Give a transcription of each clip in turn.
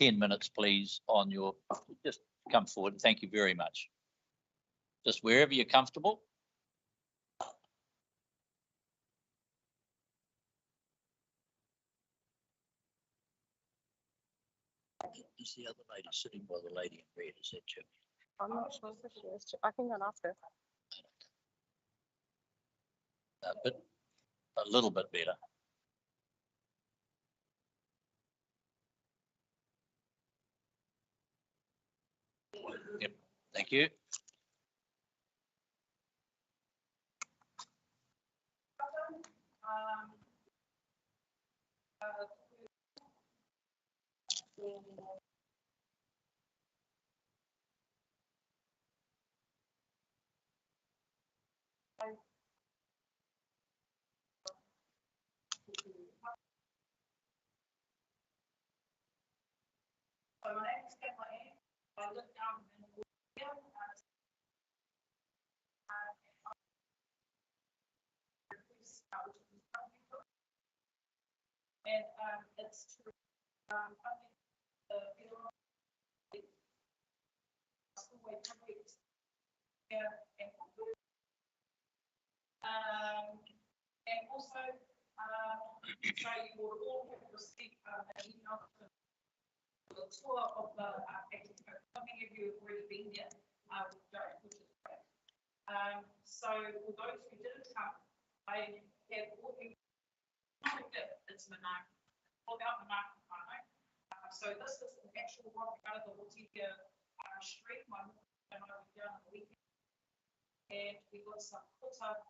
10 minutes, please, on your, just come forward. Thank you very much. Just wherever you're comfortable. Is the other lady sitting by the lady in red? Is that you? I'm not sure if she is. I can go and ask her. A little bit better. Yep, thank you. So my name is Kathleen. I live down in William. And it's true. And also, so you will all have received an email for the tour of the active code. How many of you have already been there? We don't, which is great. So for those who didn't come, I have walking. It's Manaka. All about Manaka. So this is an actual walk out of the Watika street one, and I was down on the weekend. And we got some kuta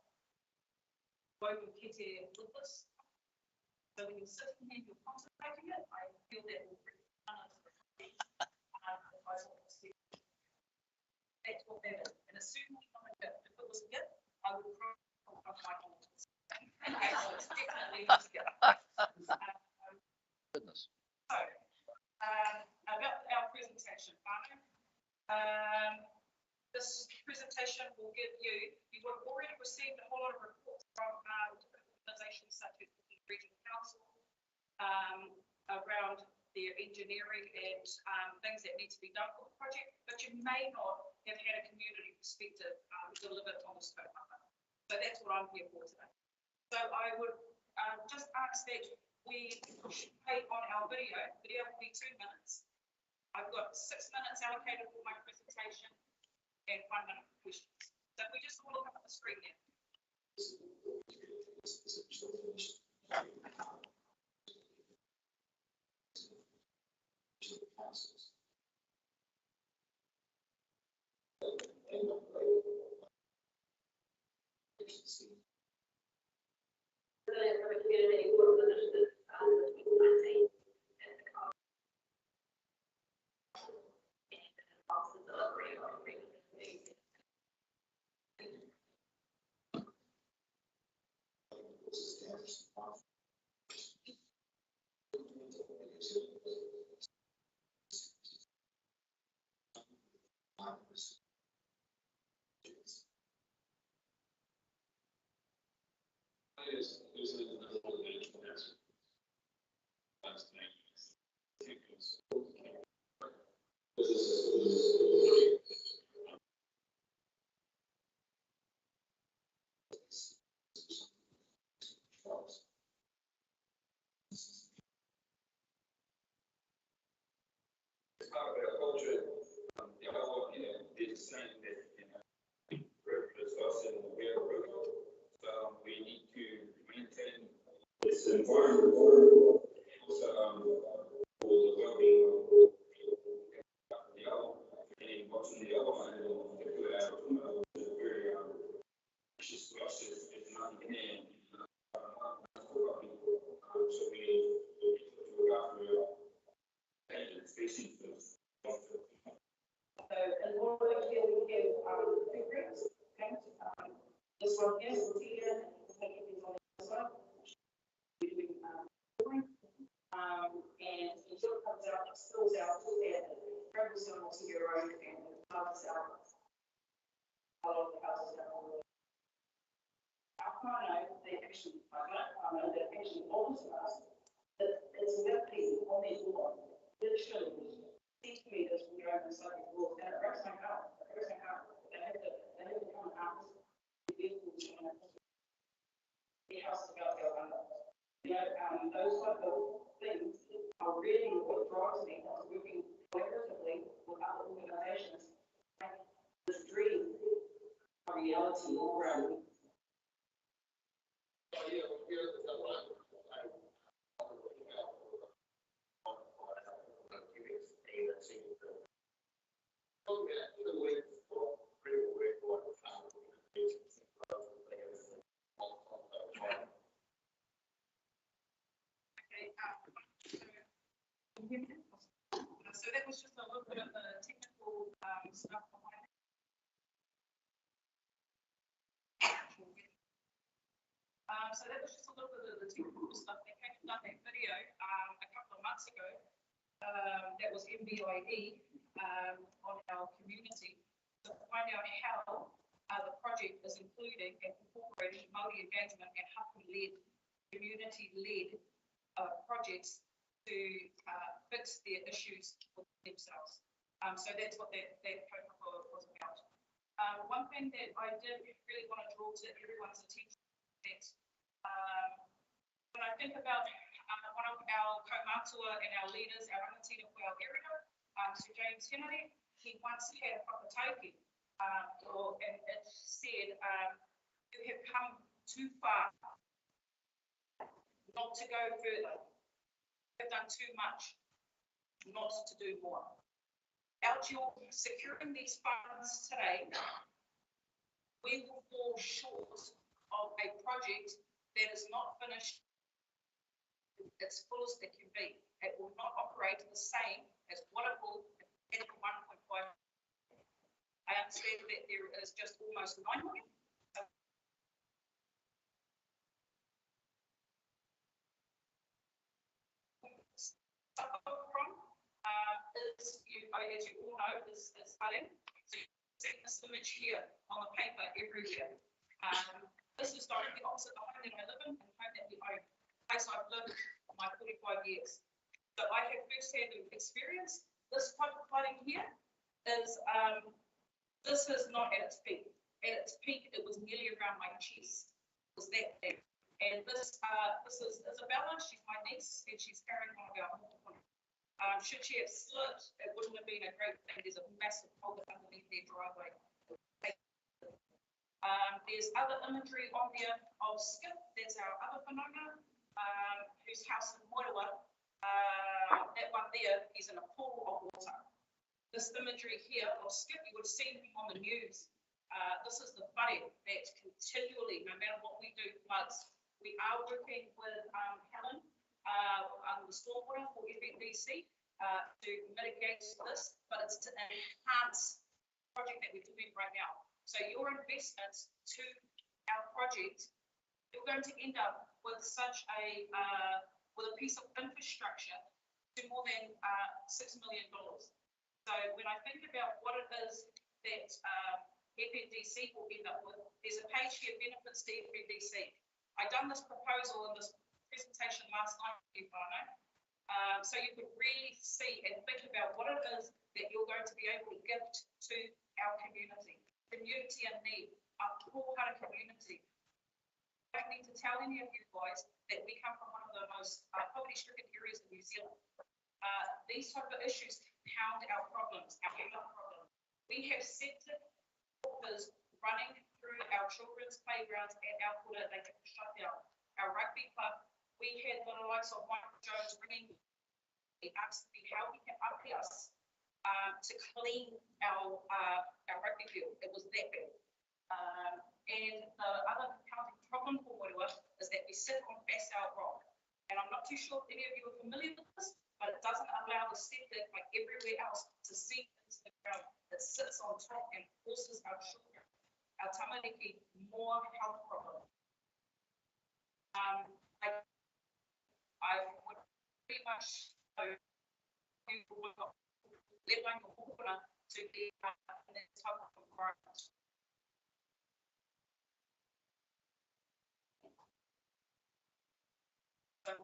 woven kete with this. So when you're sitting here, you're contemplating it, I feel that will bring that's what that is. And it's certainly not a gift. If it was a gift, I would probably have my own. So it's definitely not a gift. Goodness. So, about our presentation, this presentation will give you, you would have already received a whole lot of reports from different organisations such as the Regional Council around their engineering and things that need to be done for the project, but you may not have had a community perspective delivered on the scope. So that's what I'm here for today. So I would just ask that we pay on our video. Video will be 2 minutes. I've got 6 minutes allocated for my presentation and 1 minute for questions. So if we just all look up at the screen there. We need to maintain this environment. Also, for the well-being of the other, and what's in the other one, very anxious to us if not in hand. So we need to look after and facing this. And what we here we give two groups. Okay. This one here is here. And until it comes out, it spills out to the ribosomal to your own and carbs out a lot of the houses that are Alcano, they actually, they're actually older to us, but it's about people on their lawn, literally. Those type of things are really what drives me, working collaboratively with other organisations, make this dream a reality around. So that was just a little bit of the technical stuff behind it. So that was just a little bit of the technical stuff. They came and done that video a couple of months ago. That was MBIE on our community to find out how the project is including and incorporating Māori engagement and hapu-led, community-led projects to fix their issues for themselves. So that's what that protocol was about. One thing that I did really want to draw to everyone's attention is that when I think about one of our kaumātua and our leaders, our rangatira for our area, Sir James Henry, he once had a whakataiki, and it said, you have come too far not to go further. Have done too much, not to do more. Out your securing these funds today, we will fall short of a project that is not finished its fullest it can be. It will not operate the same as what it will at 1.5. I understand that there is just almost 9 million. As you all know, is flooding. So you see this image here on the paper everywhere. This is directly opposite the home that I live in and the home that we own. Place I've lived for my 45 years. So I have first-hand experience. This type of flooding here is, this is not at its peak. At its peak, it was nearly around my chest. It was that big. And this is Isabella. She's my niece, and she's carrying one of our home. Should she have slipped, it wouldn't have been a great thing. There's a massive hole underneath their driveway. There's other imagery on there of Skip. That's our other whanaunga, whose house in Moerewa. That one there is in a pool of water. This imagery here of Skip, you would have seen him on the news. This is the whare that continually, no matter what we do, floods. We are working with Helen the stormwater for FNDC to mitigate this, but it's to enhance the project that we're doing right now. So your investments to our project, you're going to end up with such a with a piece of infrastructure to more than $6 million. So when I think about what it is that FNDC will end up with, there's a page here, benefits to FNDC. I done this proposal in this presentation last night, so you could really see and think about what it is that you're going to be able to give to our community in need, our Kohara community. I don't need to tell any of you guys that we come from one of the most poverty-stricken areas of New Zealand. These type of issues compound our problems, our health problems. We have septic waters running through our children's playgrounds and our kura, they have shut down. Our rugby club, we had the likes of Michael Jones ringing me asking how he can up us to clean our rugby field. It was that bad. And the other compounding problem for Moerewa is that we sit on basalt rock. And I'm not too sure if any of you are familiar with this, but it doesn't allow the septic, like everywhere else, to seep into the ground. It sits on top and forces our children, our tamariki, more health problems. I would pretty much know you will not let alone your hokona to be in this type of environment. So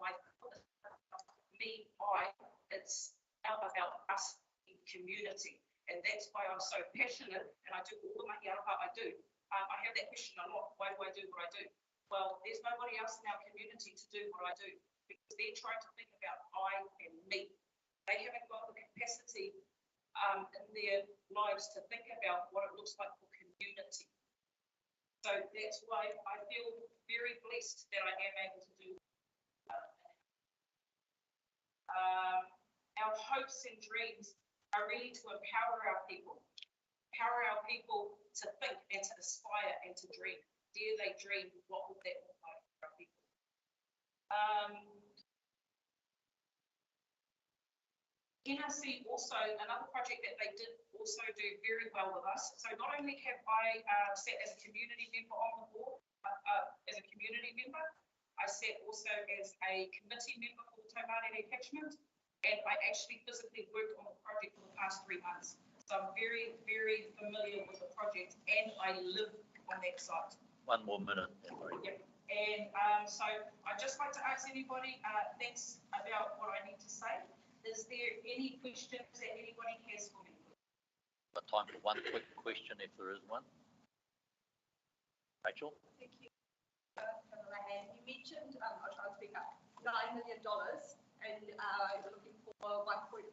it's about us in community. And that's why I'm so passionate and I do all the mahi arapa I do. I have that question a lot, why do I do what I do? Well, there's nobody else in our community to do what I do. because they're trying to think about I and me. They haven't got the capacity in their lives to think about what it looks like for community. So that's why I feel very blessed that I am able to do our hopes and dreams are really to empower our people to think and to aspire and to dream. Dare they dream? What would that look like for our people? NRC also, another project that they did also do very well with us. So not only have I sat as a community member on the board, as a community member, I sat also as a committee member for the Taumārere catchment, and I actually physically worked on the project for the past 3 months. So I'm very, very familiar with the project, and I live on that site. 1 more minute. Yep. And so I'd just like to ask anybody, thanks about what I need to say. Is there any questions that anybody has for me? Got time for one quick question if there is one. Rachel? Thank you. You mentioned, I'll try and speak up, $9 million, and you're looking for 1.5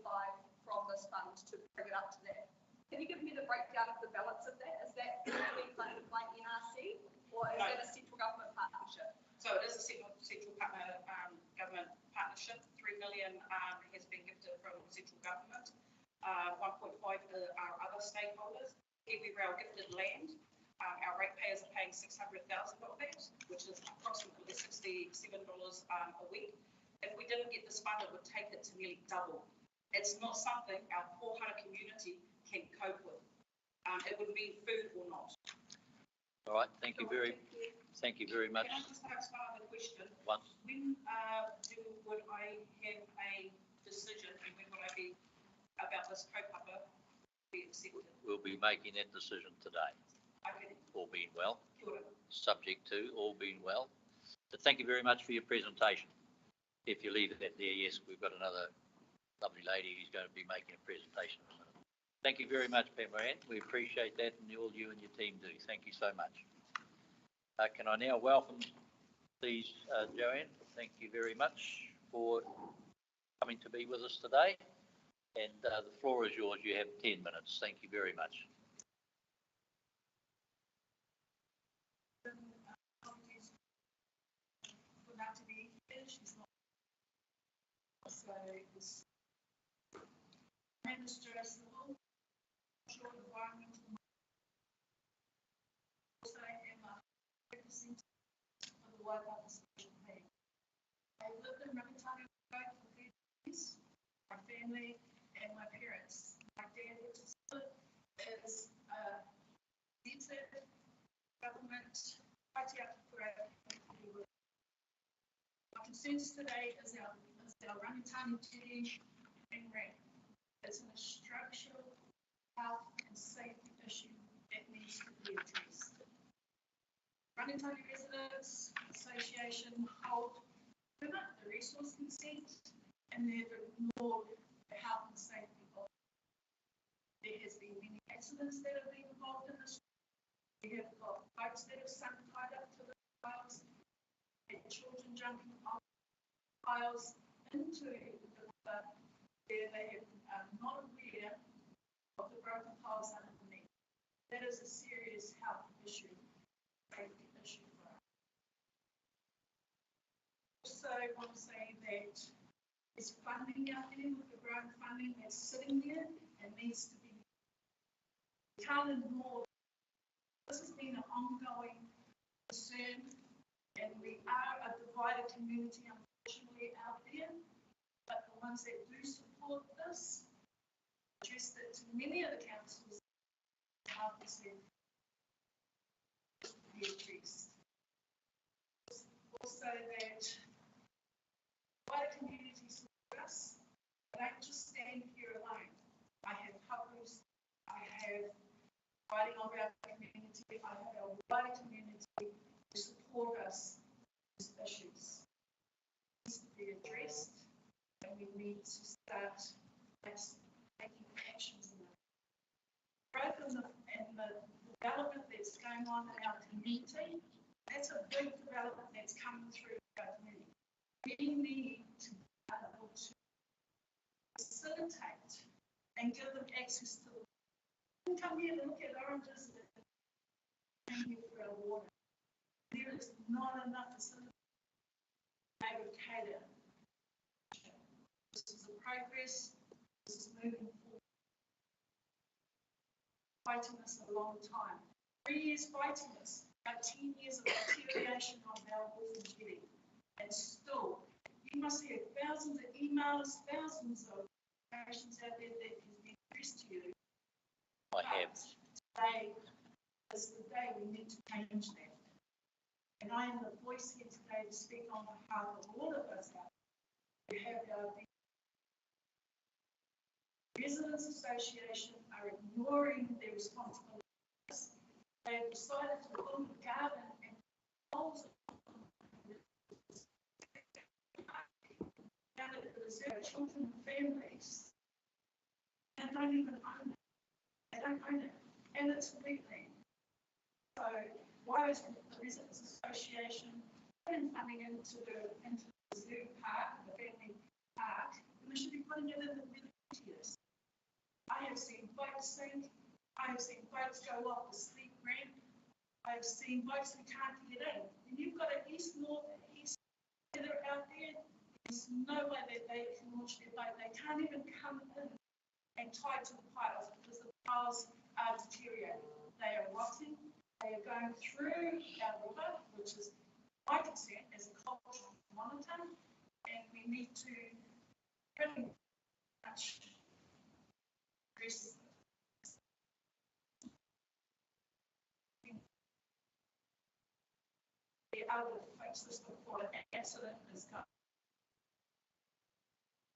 from this fund to bring it up to that. Can you give me the breakdown of the balance of that? Is that being funded by NRC, or is that a central government partnership? So it is a central government partnership. 3 million has been gifted from central government. 1.5 are other stakeholders. Kiwi Rail gifted land. Our ratepayers are paying $600,000 of that, which is approximately $67 a week. If we didn't get this fund, it would take it to nearly double. It's not something our Pohara community can cope with. It would be food or not. All right, thank you very much. Can I just ask one other question? One. When would I have a decision, and when would I be about this kaupapa be accepted? We'll be making that decision today. Okay. All being well. Kia ora. Subject to all being well. But thank you very much for your presentation. If you leave it there, yes, we've got another lovely lady who's going to be making a presentation in a minute. Thank you very much, Pam Moran. We appreciate that, and all you and your team do. Thank you so much. Can I now welcome, please, Joanne? Thank you very much for coming to be with us today. And the floor is yours. You have 10 minutes. Thank you very much. To be here, she's not. So this Minister Short Environmental. Also, am a representative of the Waikato Special Pay. I lived in Rakatani for 30 years. My family and my parents. My dad is seated government. My concerns today is our Rangitani Te and ramp. It's a structural health and safety issue that needs to be addressed. Rangitani Residents Association hold the resource consent, and they've ignored the health and safety of it. There has been many accidents that have been involved in this. We have got boats that have sunk tied up to the piles, and children jumping off piles into the river where they are not aware of the broken piles underneath. That is a serious health issue, safety issue for us. Also, I want to say that there's funding out there with the grant funding that's sitting there and needs to be. We can't ignore. This has been an ongoing concern, and we are a divided community, unfortunately, out there. But the ones that do support this, addressed it to many of the councils, how to be addressed. Also, that wider community support us. I don't just stand here alone. I have couples, I have fighting on our community, I have a wider community to support us in these issues. It needs to be addressed, and we need to start taking actions in it. Growth and the development that's going on in our community, that's a big development that's coming through our community. we need to be able to facilitate and give them access to the. You come here and look at oranges and come here for our water. There is not enough facility to cater. This is a progress. This is moving forward. Fighting us a long time. 3 years fighting us. About 10 years of deterioration on our water getting. And still, you must have thousands of emails, thousands of questions out there that has been addressed to you. I have. Today is the day we need to change that. And I am the voice here today to speak on behalf of all of us out there who have our Residents Association are ignoring their responsibilities. They have decided to build a garden and holes down at the reserve children and families. And don't even own it. They don't own it. And it's weekly. So why is the Residents Association putting funding into the reserve park, the family park, and they should be putting it in the really years. I have seen boats sink. I have seen boats go off the sleep ramp. I have seen boats that can't get in. And you've got an east, north, and east weather out there. There's no way that they can launch their boat. They can't even come in and tie to the piles because the piles are deteriorating. They are rotting. They are going through our river, which is my concern as a cultural monitor. And we need to pretty much address the other folks this before an accident is coming.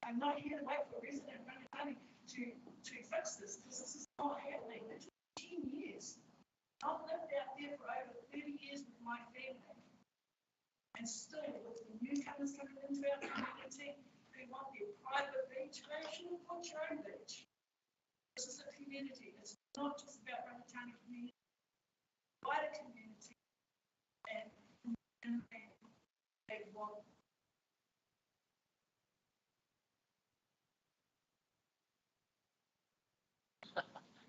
I'm not here to wait for resident money to fix this because this is not happening. It's 10 years. I've lived out there for over 30 years with my family. And still, with the newcomers coming into our community who want their private beach, they should put your own beach. This is a community. It's not just about Rangatani community, wider community, and they want.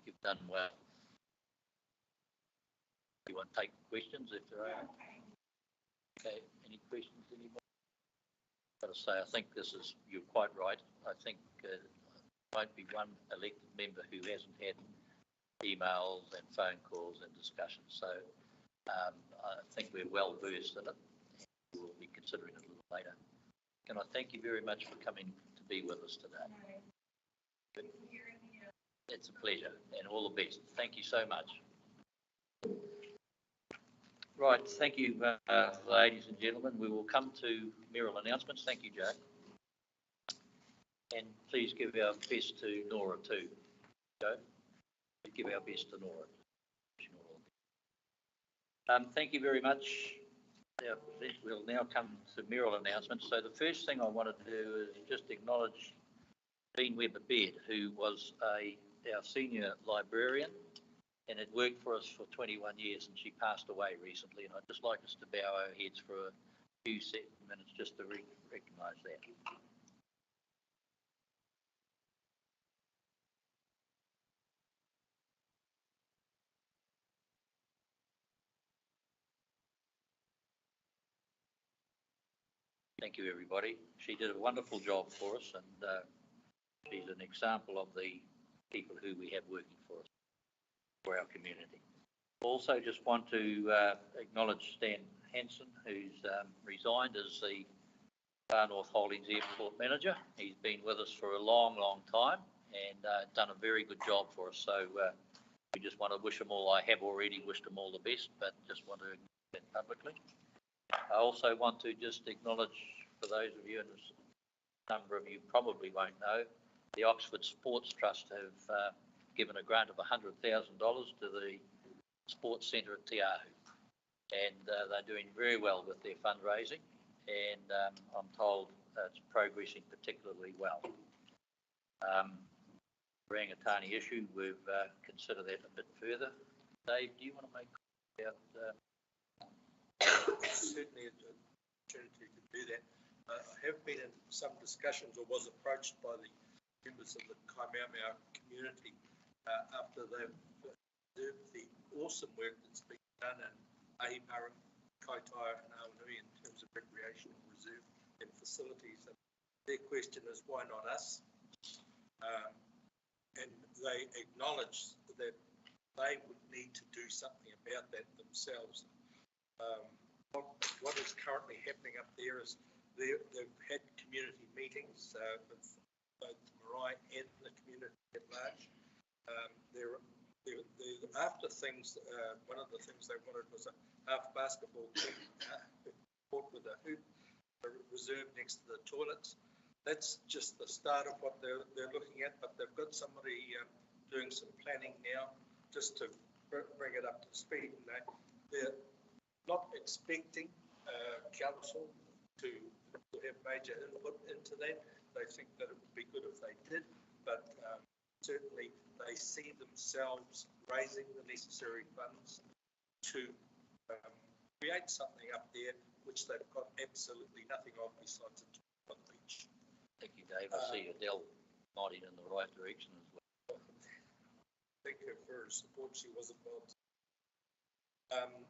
You've done well. You want to take questions if there are? Okay, any questions, anybody? I've got to say, I think you're quite right. I think might be one elected member who hasn't had emails and phone calls and discussions. So I think we're well versed in it. We'll be considering it a little later. Can I thank you very much for coming to be with us today? It's a pleasure and all the best. Thank you so much. Right, thank you, ladies and gentlemen. We will come to Merrill Announcements. Thank you, Joe. And please give our best to Nora too, Joe. Give our best to Nora. Thank you very much. We'll now come to Mural Announcements. So the first thing I want to do is just acknowledge Dean Webber-Baird, who was our senior librarian and had worked for us for 21 years, and she passed away recently. And I'd just like us to bow our heads for a few minutes just to recognise that. Thank you, everybody. She did a wonderful job for us, and she's an example of the people who we have working for us, for our community. Also, just want to acknowledge Stan Hansen, who's resigned as the Far North Holdings Airport Manager. He's been with us for a long, long time and done a very good job for us. So we just want to wish them all, I have already wished them all the best, but just want to acknowledge that publicly. I also want to just acknowledge, for those of you, and a number of you probably won't know, the Oxford Sports Trust have given a grant of $100,000 to the Sports Centre at Te Ahu. And they're doing very well with their fundraising, and I'm told it's progressing particularly well. Rangatani issue, we've considered that a bit further. Dave, do you want to make about Certainly an opportunity to do that. have been in some discussions or was approached by the members of the Kaimau community after they've observed the awesome work that's been done in Ahipara, Kaitaia and Awanui in terms of recreational reserve and facilities. And their question is, why not us? And they acknowledge that they would need to do something about that themselves. What is currently happening up there is they've had community meetings with both Marae and the community at large. After things, one of the things they wanted was a half basketball team court with a hoop reserved next to the toilets. That's just the start of what they're looking at, but they've got somebody doing some planning now just to bring it up to speed. And they're not expecting council to have major input into that. They think that it would be good if they did, but certainly they see themselves raising the necessary funds to create something up there which they've got absolutely nothing of besides a beach. Thank you, Dave. I see Adele nodding in the right direction as well. Thank her for her support. She was involved.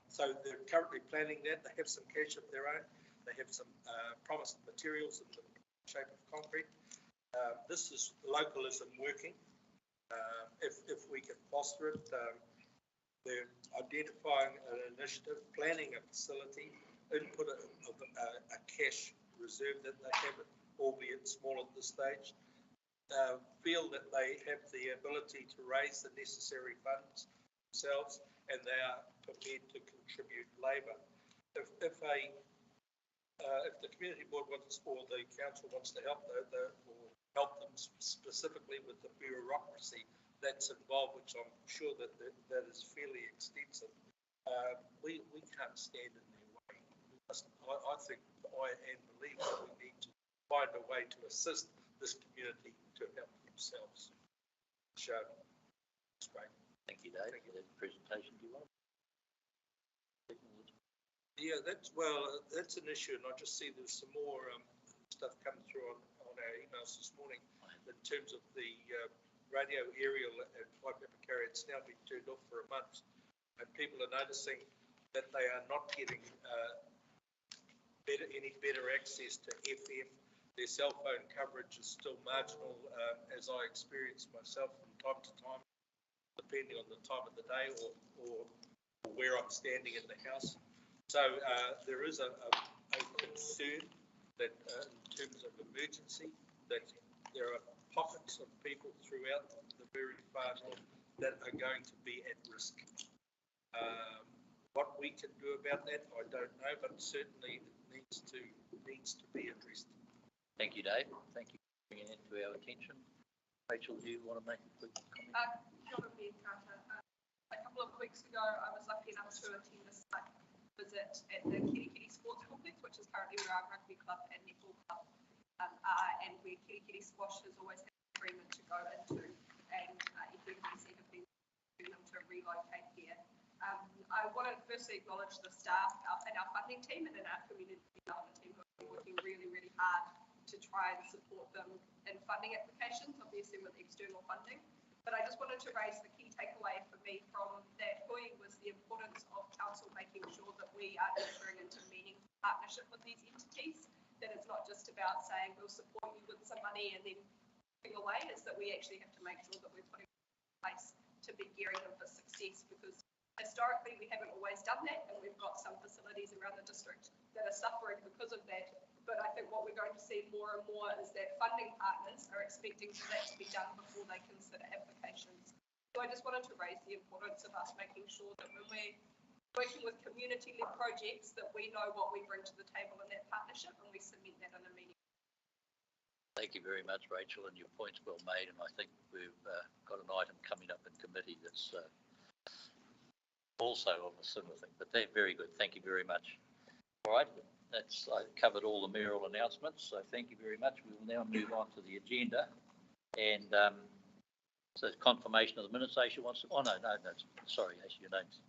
So they're currently planning that. They have some cash of their own. They have some promised materials in the shape of concrete. This is localism working. If we can foster it, they're identifying an initiative, planning a facility, input of a cash reserve that they have, albeit small at this stage. Feel that they have the ability to raise the necessary funds themselves, and they are prepared to contribute labour. If the community board wants, or the council wants to help, or help them specifically with the bureaucracy that's involved, which I'm sure that is fairly extensive, we can't stand in their way. I think and believe that we need to find a way to assist this community to help themselves. So, that's great. Thank you, Dave. Thank you. That presentation, do you want? Yeah, that's an issue, and I just see there's some more stuff coming through on our emails this morning in terms of the radio aerial at Waipapa. It's now been turned off for a month, and people are noticing that they are not getting any better access to FM. Their cell phone coverage is still marginal, as I experience myself from time to time, depending on the time of the day or where I'm standing in the house. So there is a concern that in terms of emergency, that there are pockets of people throughout the very far north that are going to be at risk. What we can do about that, I don't know, but certainly it needs to be addressed. Thank you, Dave. Thank you for bringing it to our attention. Rachel, do you want to make a quick comment? A couple of weeks ago, I was lucky enough to attend a site visit at the Cctv Sports Complex, which is currently where our rugby club and netball club are, and where Cctv Squash has always had an agreement to go into, and FMC have been asking them to relocate here. I want to firstly acknowledge the staff and our funding team and our community development team who have been working really, really hard to try and support them in funding applications, obviously with external funding. But I just wanted to raise the key takeaway for me from that point was the importance of council making sure that we are entering into meaningful partnership with these entities, that it's not just about saying we'll support you with some money and then moving away, is that we actually have to make sure that we're putting in place to be gearing them for success, because historically we haven't always done that, and we've got some facilities around the district that are suffering because of that. But I think what we're going to see more and more is that funding partners are expecting for that to be done before they consider applications. So I just wanted to raise the importance of us making sure that when we're working with community-led projects, that we know what we bring to the table in that partnership and we cement that in a meeting. Thank you very much, Rachel, and your point's well made. And I think we've got an item coming up in committee that's also on a similar thing, but they're very good. Thank you very much. All right, I covered all the Merrill announcements, so thank you very much. We will now move on to the agenda, and so confirmation of the minutes. Aisha wants to, sorry, Aisha, your name's.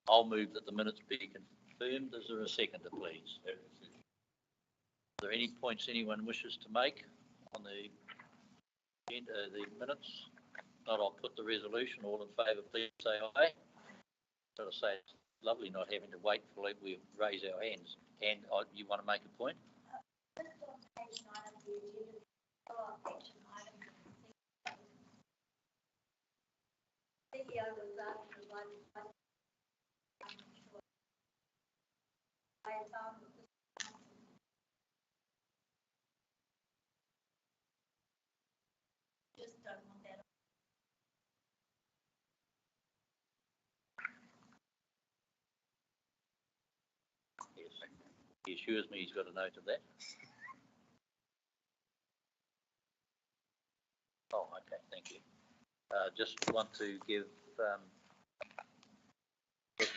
I'll move that the minutes be confirmed. Is there a seconder, please? there any points anyone wishes to make on the minutes? Not, I'll put the resolution. All in favour, please say aye. Got to say, it's lovely not having to wait for we raise our hands. And you want to make a point? Just don't want that. Yes. He assures me he's got a note of that. Oh, okay, thank you. Just want to give,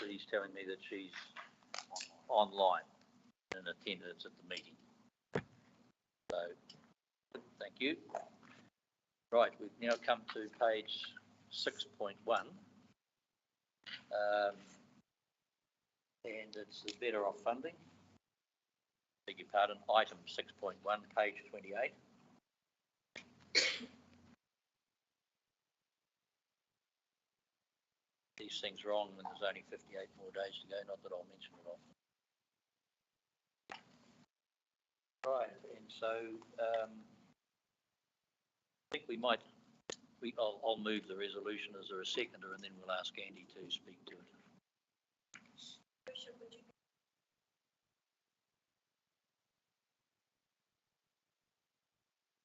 he's telling me that she's online in attendance at the meeting. So, thank you. Right, we've now come to page 6.1. And it's the better off funding. Beg your pardon, item 6.1, page 28. These things wrong when there's only 58 more days to go, not that I'll mention it often. Right, and so I think we might, I'll move the resolution. Is there a seconder, and then we'll ask Andy to speak to it.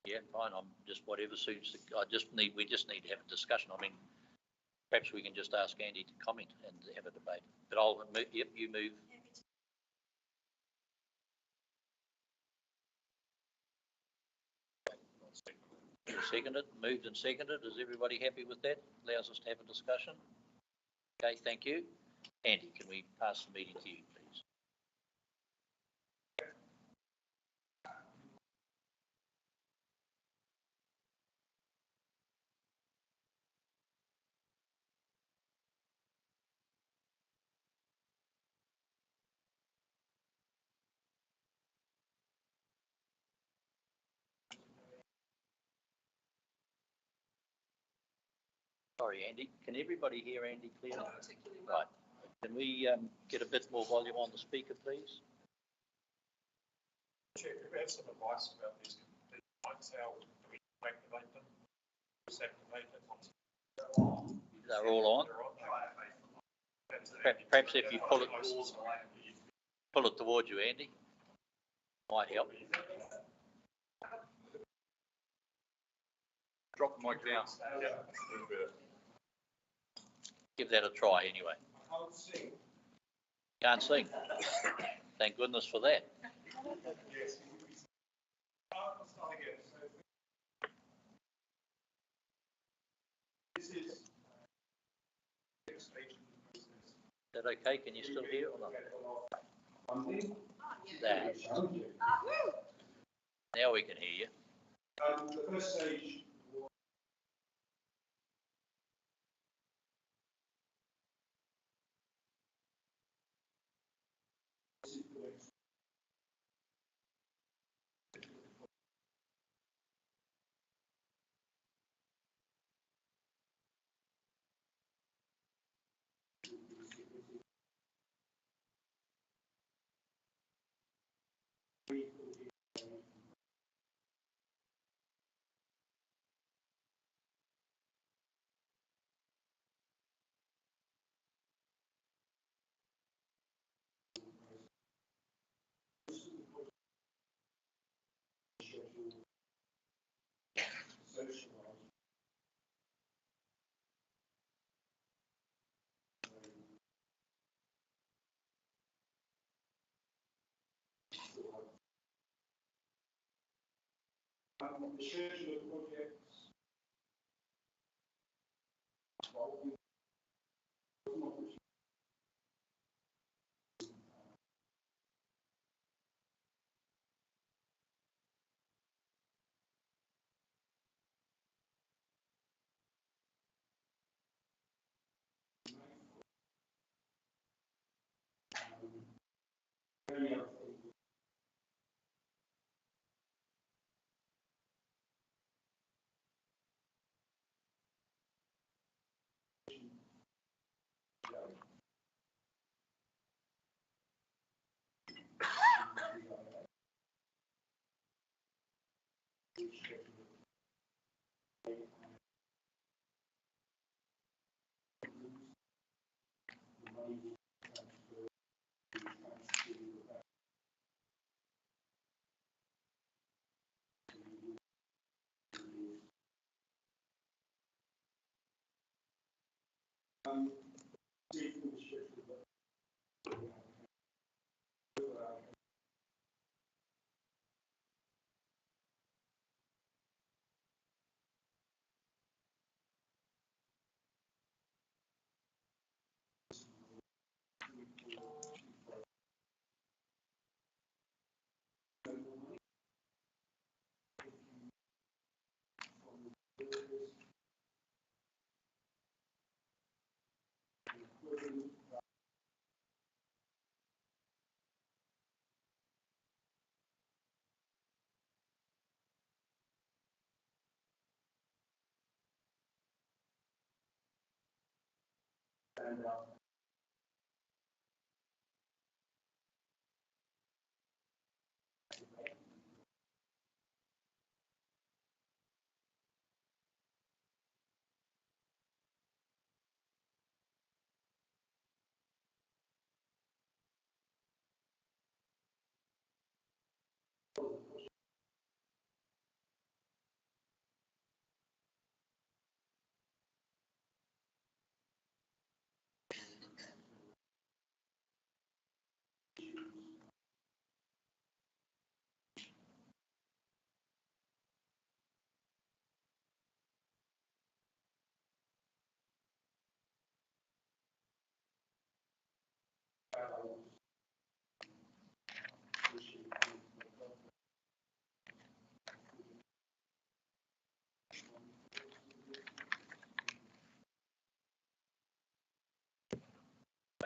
Yeah, fine. I'm just whatever suits. We just need to have a discussion. I mean, perhaps we can just ask Andy to comment and have a debate. But I'll move. Yep, you move. Seconded, moved and seconded. Is everybody happy with that? Allows us to have a discussion. Okay, thank you. Andy, can we pass the meeting to you, please? Sorry, Andy. Can everybody hear Andy clearly? Not particularly well. Right. Can we get a bit more volume on the speaker, please? Chair, could we have some advice about these points? How do we activate them? Disactivate them? They're all on. Perhaps if you pull it towards you, Andy, might help. Drop the mic down. Give that a try anyway. Can't sing. Thank goodness for that. This is Is that okay? Can you still hear or not? There. Now we can hear you. the first stage. The schedule of projects.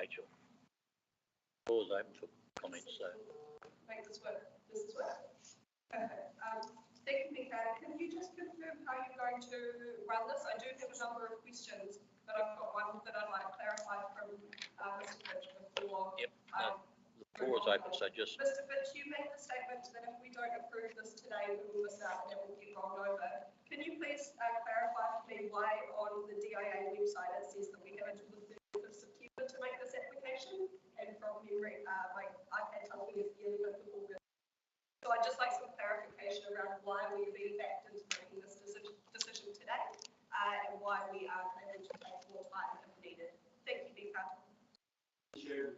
Rachel. Floor is open for comments, so. Make this work. This is work. Okay. Thank you, Mika. Can you just confirm how you're going to run this? I do have a number of questions, but I've got one that I'd like clarified from Mr. Fitch before. Yep. The floor is open, so just. Mr. Fitch, you made the statement that if we don't approve this today, we will miss out and it will get rolled over. Can you please clarify for me why on the DIA website it says that we have until the 30th of September to make this application? And from memory, my iPad tells me it's the 11th of August. So I'd just like some clarification around why we've been backed into making this decision today and why we are able to take more time if needed. Thank you, Mika. Chair,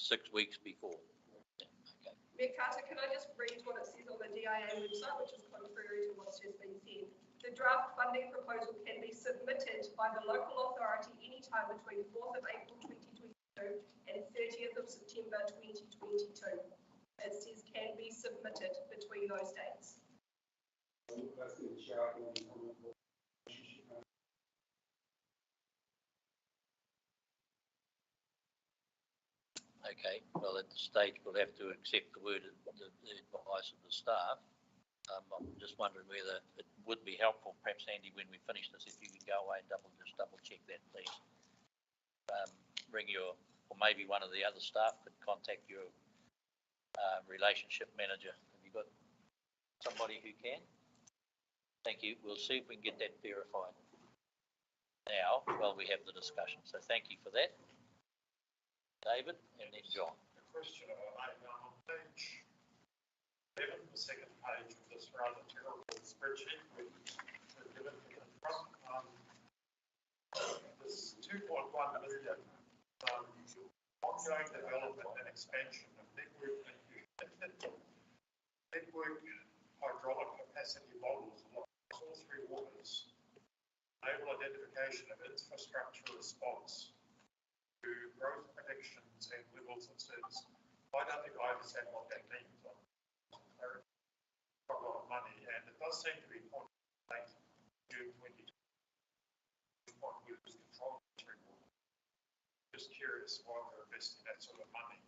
6 weeks before. Yeah, okay. Mayor Carter, can I just read what it says on the DIA website, which is contrary to what's just been said? The draft funding proposal can be submitted by the local authority anytime between 4th of April 2022 and 30th of September 2022. It says can be submitted between those dates. Okay, well, at this stage, we'll have to accept the word, the advice of the staff. I'm just wondering whether it would be helpful, perhaps Andy, when we finish this, if you could go away and double check that, please. Bring your, or maybe one of the other staff could contact your relationship manager. Have you got somebody who can? Thank you. We'll see if we can get that verified now while we have the discussion. So thank you for that. David, and then John. The question I made on page 11, the second page of this rather terrible spreadsheet we've given to the front. This 2.1 million ongoing development and expansion of network hydraulic capacity models along all three waters, enable identification of infrastructure response to growth predictions and levels of service. I don't think I understand what that means. Quite a lot of money, and it does seem to be 0.8 June 2020. What we was controlling through Just curious why we're investing that sort of money.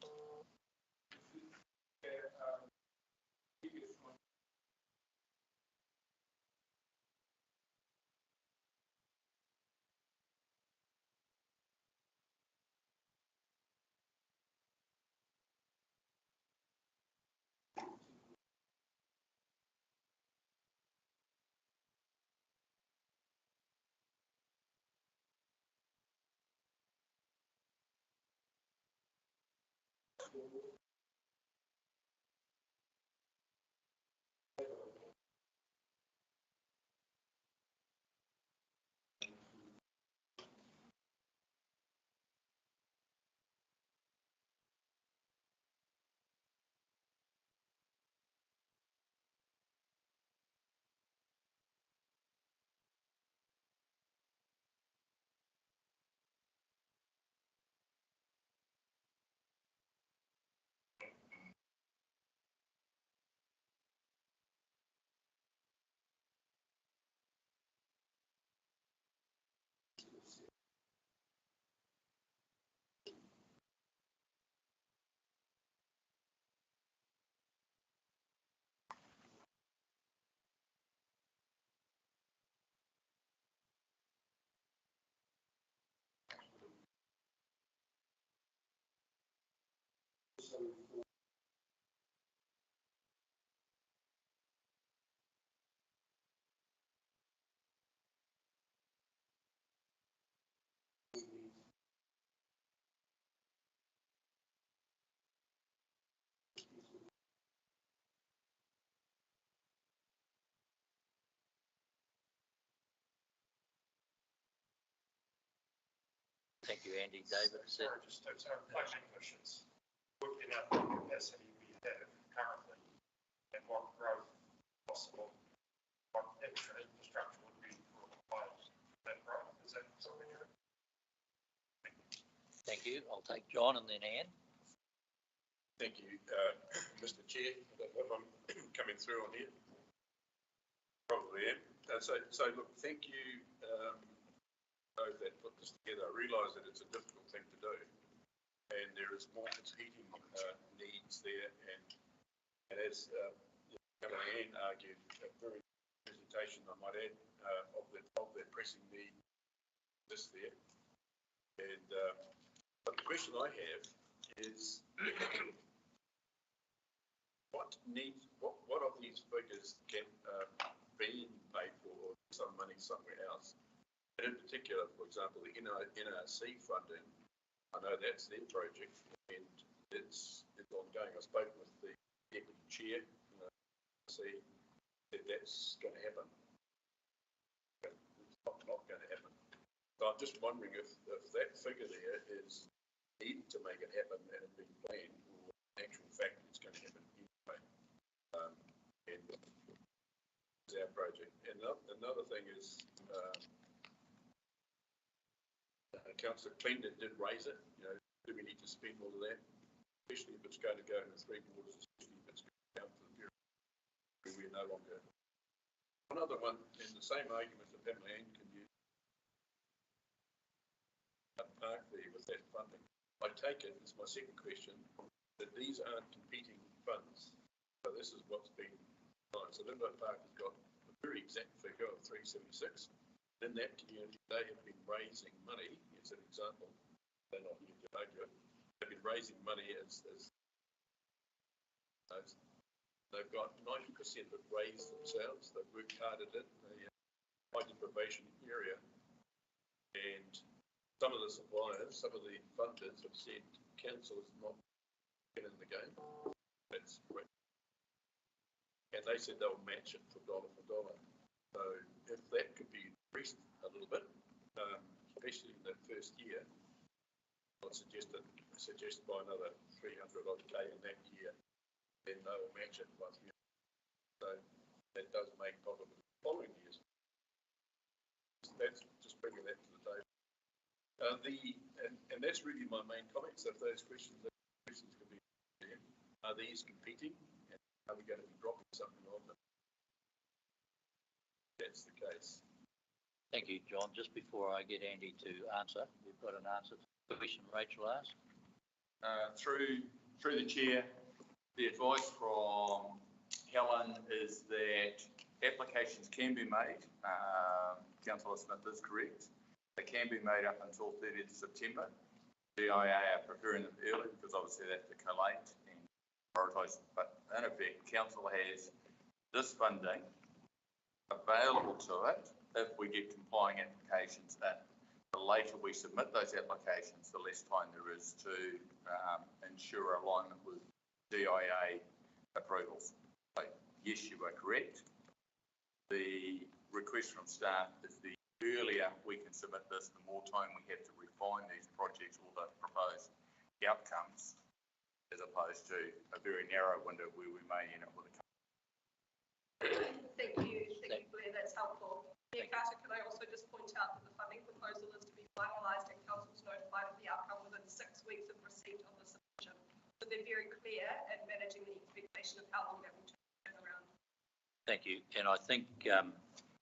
Thank you, Andy. David? Sorry, just planning questions. Working out the capacity we have currently and what growth possible, what extra infrastructure would be required for that growth. Is that something you're? Thank you. I'll take John and then Anne. Thank you, Mr. Chair. I don't know if I'm coming through on here. Probably am. So look, thank you, those that put this together. I realise that it's a difficult thing to do, and there is more heating needs there, and as Anne argued, a very presentation, I might add, of the pressing need this there. And but the question I have is, what of these figures can be paid for, or some money somewhere else? And in particular, for example, the NRC funding, I know that's their project and it's ongoing. I spoke with the deputy chair, see that that's going to happen. It's not going to happen. So I'm just wondering if that figure there is needed to make it happen and it's been planned, or in actual fact it's going to happen anyway. And it's our project. And another thing is, Councillor Cleander did raise it, do we need to spend all of that, especially if it's going to go into 3 quarters, especially if it's going to go to the period where we're no longer. One other one, in the same argument that Pamela Ann can use, park there with that funding. I take it, it's my second question, that these aren't competing funds. So this is what's been done. So Linda Park has got a very exact figure of 376. In that community, they have been raising money, as an example, they're not here to argue it, they've been raising money as they've got 90% that raised themselves, they've worked hard at it, they high deprivation area, and some of the suppliers, some of the funders have said council is not getting in the game. That's great. And they said they'll match it for dollar. So if that could be increased a little bit, especially in that first year, I'd suggest by another 300 odd K in that year, then they'll match it by 300. So that does make possible the following years. That's just bringing that to the table. And that's really my main comment. So if those questions can be there, are these competing? And are we going to be dropping something on them? That's the case. Thank you, John. Just before I get Andy to answer, we've got an answer to the question Rachel asked. Through the chair, the advice from Helen is that applications can be made. Councillor Smith is correct. They can be made up until 30th September. DIA are preferring them early because obviously they have to collate and prioritise. But in effect, council has this funding available to it if we get complying applications in. The later we submit those applications, the less time there is to ensure alignment with DIA approvals. So yes, you are correct. The request from staff is the earlier we can submit this, the more time we have to refine these projects or the proposed outcomes, as opposed to a very narrow window where we may end up with a. Thank you, Blair, that's helpful. Mayor Carter, can I also just point out that the funding proposal is to be finalised and council's notified of the outcome within 6 weeks of receipt of the submission. So they're very clear at managing the expectation of how long that will turn around. Thank you. And I think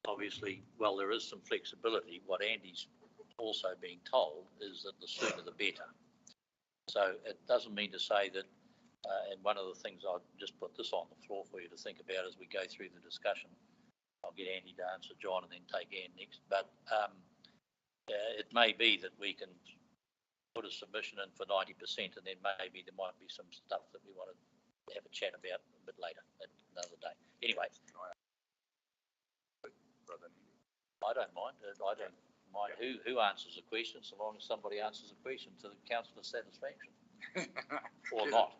obviously, well, there is some flexibility. What Andy's also being told is that the sooner the better. So it doesn't mean to say that, and one of the things I'll just put this on the floor for you to think about as we go through the discussion. I'll get Andy to answer John and then take Ann next. But it may be that we can put a submission in for 90% and then maybe there might be some stuff that we want to have a chat about a bit later, another day. Anyway. I don't mind. I don't mind who answers a question, so long as somebody answers a question to the councillor's satisfaction. Or not.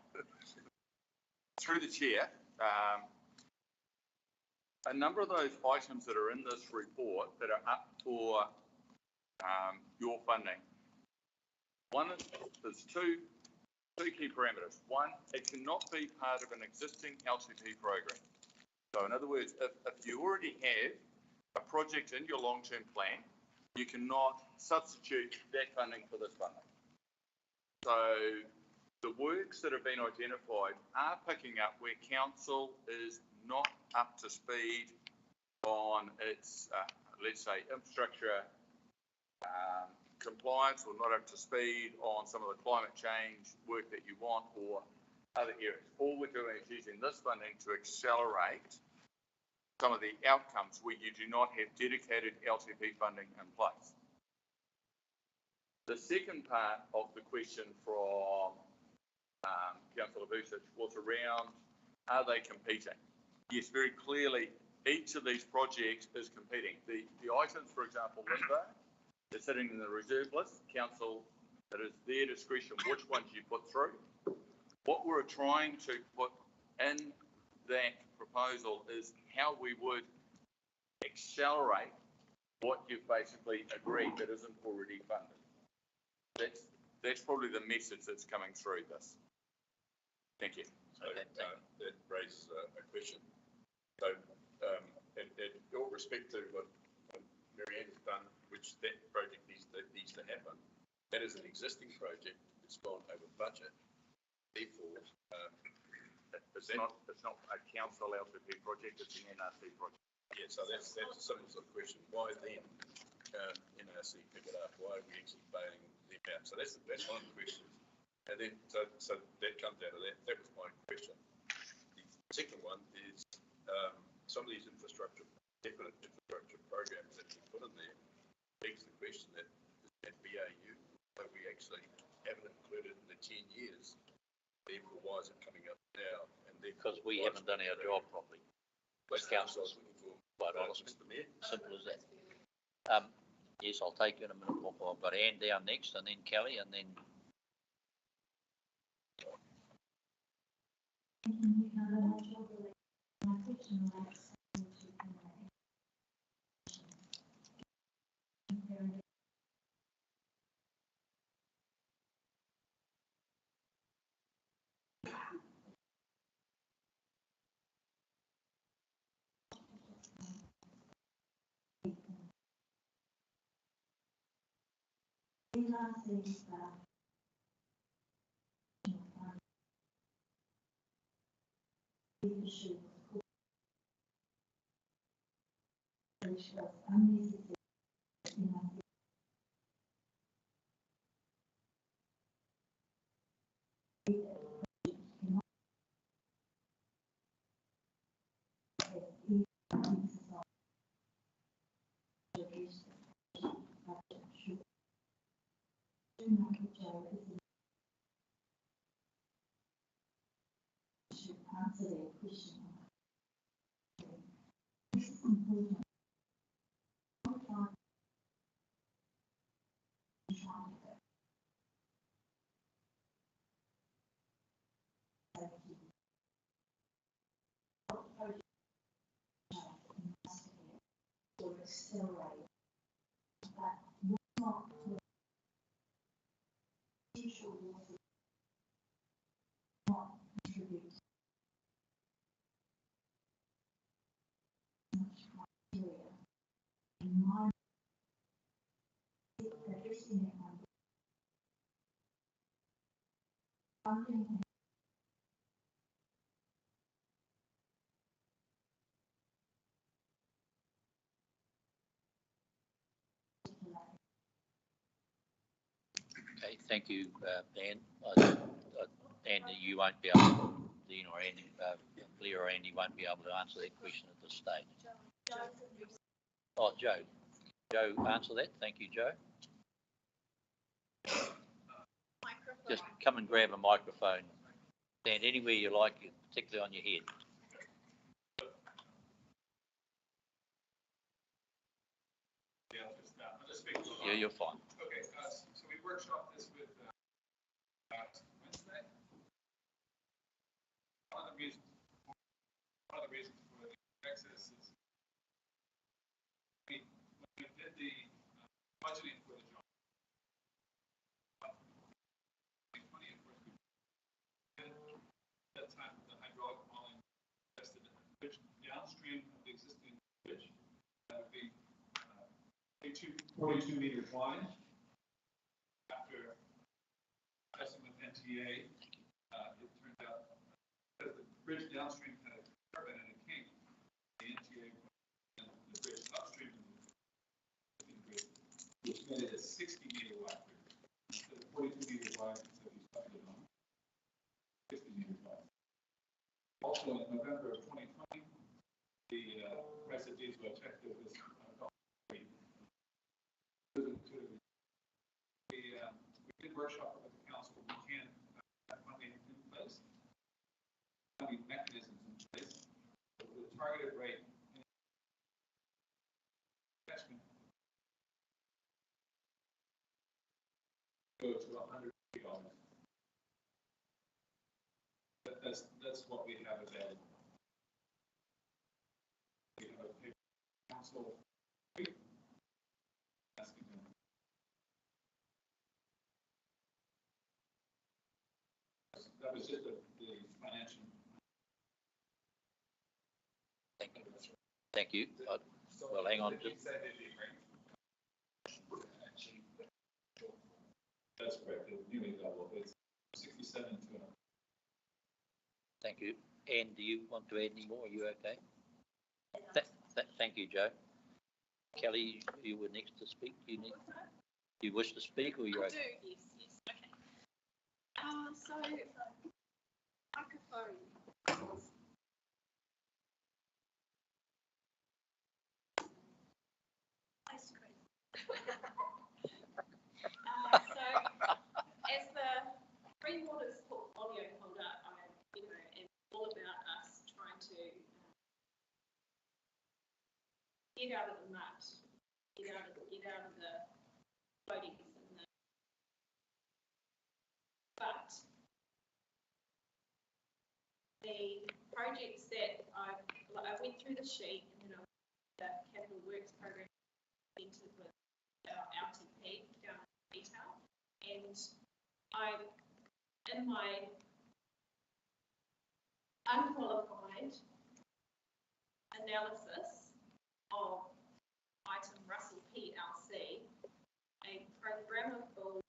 Through the chair, a number of those items that are in this report that are up for your funding. One is, there's two key parameters. One, it cannot be part of an existing LTP program. So in other words, if you already have a project in your long-term plan, you cannot substitute that funding for this funding. So the works that have been identified are picking up where council is not up to speed on its, let's say, infrastructure compliance, or not up to speed on some of the climate change work that you want, or other areas. All we're doing is using this funding to accelerate some of the outcomes where you do not have dedicated LTP funding in place. The second part of the question from Councillor Vucic was around, are they competing? Yes, very clearly, each of these projects is competing. The items, for example, Limbo, they're sitting in the reserve list. Council, it is their discretion which ones you put through. What we're trying to put in that proposal is how we would accelerate what you've basically agreed that isn't already funded. That's probably the message that's coming through this. Thank you. So that raises a question. So in all respect to what Mary Ann has done, which that project needs to happen, that is an existing project. It's gone over budget. Therefore, it's not a council LTP project, it's an NRC project. Yeah, so that's a simple sort of question. Why then NRC pick it up? Why are we actually bailing them out? So that's one of the questions. And then so that comes out of that. That was my question. The second one is some of these definite infrastructure programs that we put in there begs the question that BAU, so we actually haven't included in the 10 years. Therefore, why is it coming up now? And because we haven't done our job properly. That's council's looking for. Quite honestly, simple as that. Yes, I'll take you in a minute. I've got Ann down next, and then Kelly, and then. should answer that question. This is important. Or accelerate, but not not contribute much criteria. In my addressing that one, funding Okay, thank you, Dan. Andy, you won't be able, Dean or Andy, Blair or Andy won't be able to answer that question at this stage. Oh, Joe. Joe, answer that. Thank you, Joe. Just come and grab a microphone. Stand anywhere you like, particularly on your head. Yeah, you're fine. Okay, so we workshopped this with Wednesday. One of the reasons for the access is when we did the budgeting for the job. 2020, of course, we did that time the hydraulic hauling tested the bridge downstream of the existing bridge. That would be 42 meters wide. After testing with NTA, it turned out that the bridge downstream had a curve in it and kink. The NTA and the bridge upstream of the bridge, which made it a 60-meter wide bridge instead of 42 meters wide instead of stuck it on 50 meters wide. Also, in November of 2020, the price of diesel effective was we did workshop with the council. We can have funding in place, funding mechanisms in place, with a targeted rate investment go to $100. That's what we have available. We have a paper council. That was just the financial. Thank you. Thank you. Well, hang on. That's correct. It's nearly double. It's 67 to 100. Thank you. Anne, do you want to add any more? Are you okay? Thank you, Joe. Kelly, you were next to speak. Do you wish to speak, or you're okay? I do, yes, okay. So, microphone. Ice cream. So, as the Green Waters portfolio holder, I, am all about us trying to get out of the mud, get out of the floatings and the. But the projects that I went through the sheet and then the capital works program entered with our LTP down in detail, and in my unqualified analysis of item Russell PLC, a programmable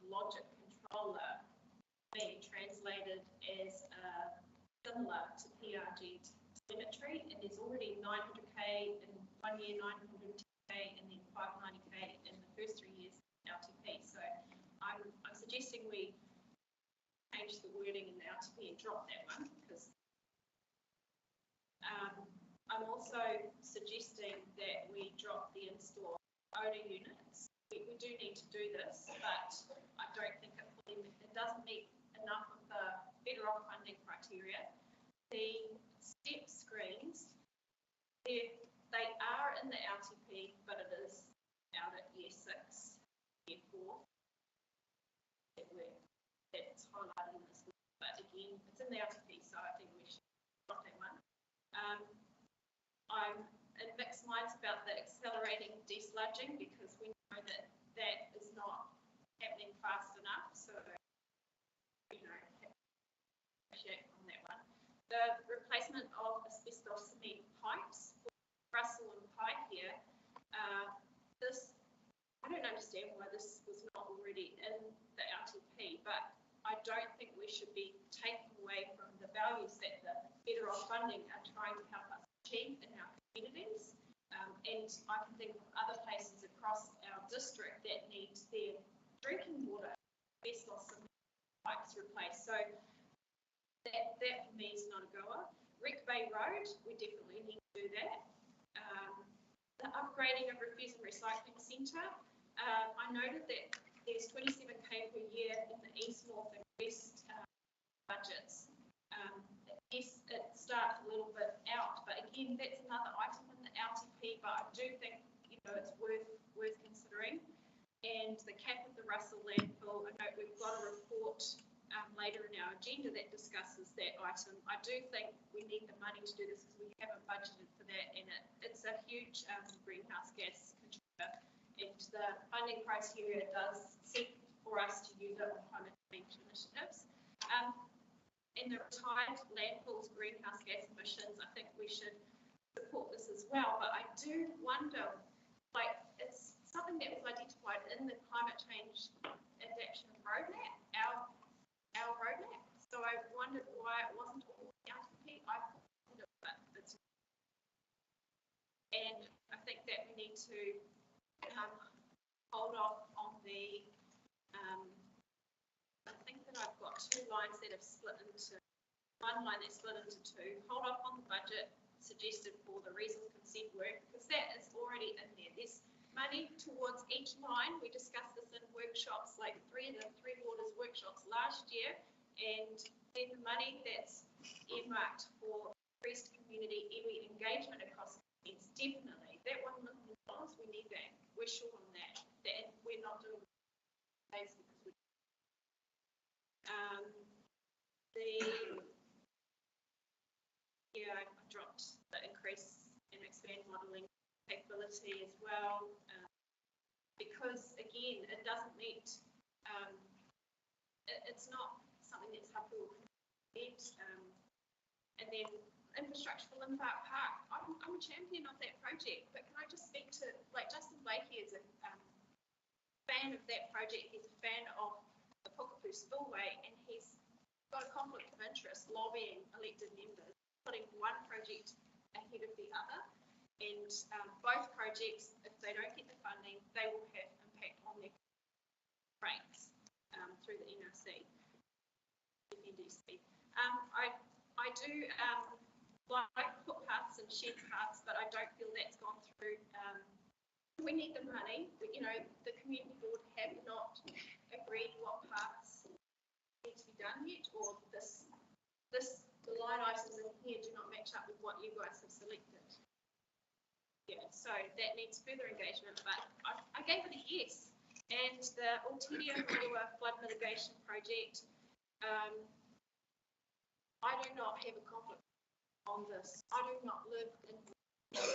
logic controller being translated as similar to PRG telemetry, and there's already 900k in 1 year, 910k, and then 590k in the first 3 years LTP. So I'm suggesting we change the wording in the LTP and drop that one, because I'm also suggesting that we drop the in-store odor units. We do need to do this, but I bedrock funding criteria. The step screens, they are in the LTP, but it is out at year 6, year 4. That's highlighted in this one, but again, it's in the LTP, so I think we should drop that one. I'm in mixed minds about the accelerating desludging because we know that that is not happening fast enough. So, appreciate on that one. The replacement of asbestos cement pipes, Russell and Pike here. I don't understand why this was not already in the LTP, but I don't think we should be taking away from the values that the federal funding are trying to help us achieve in our communities. And I can think of other places across our district that need their drinking water asbestos pipes replaced. So that for me is not a goer. Wreck Bay Road, we definitely need to do that. The upgrading of refuse and recycling centre. I noted that there's 27k per year in the East, North and West budgets. Yes, it starts a little bit out, but again, that's another item in the LTP, but I do think, it's worth considering. And the cap of the Russell landfill, I know we've got a report later in our agenda that discusses that item. I do think we need the money to do this because we haven't budgeted for that, and it's a huge greenhouse gas contributor. And the funding criteria does seek for us to use it on climate change initiatives. In the retired landfills greenhouse gas emissions, I think we should support this as well. But I do wonder, it's something that was identified in the climate change adaptation roadmap, our roadmap. So I wondered why it wasn't all the LTP. I thought it, but it's. And I think that we need to hold off on the. I think that I've got 2 lines that have split into one line that's split into 2. Hold off on the budget suggested for the reasons consent work because that is already in there. There's money towards each line. We discussed this in workshops, like the Three Waters workshops last year, and then the money that's earmarked for increased community engagement across communities, definitely. That $1 million, we need that. We're short on that. That we're not doing because we I dropped the increase and expand modelling capability as well, because again, it doesn't meet, it's not something that's helpful meet, and then infrastructure for Linfark Park. I'm a champion of that project, but can I just speak to, Justin Blakey is a fan of that project. He's a fan of the Pukapu Spillway, and he's got a conflict of interest lobbying elected members, putting one project ahead of the other. And both projects, if they don't get the funding, they will have impact on their rates through the NRC, NDC. I do like footpaths and shed paths, but I don't feel that's gone through. We need the money. The community board have not agreed what paths need to be done yet, or the line items in here do not match up with what you guys have selected. Yeah, so that needs further engagement, but I gave it a yes. And the Ultidia flood mitigation project, I do not have a conflict on this. I do not live in,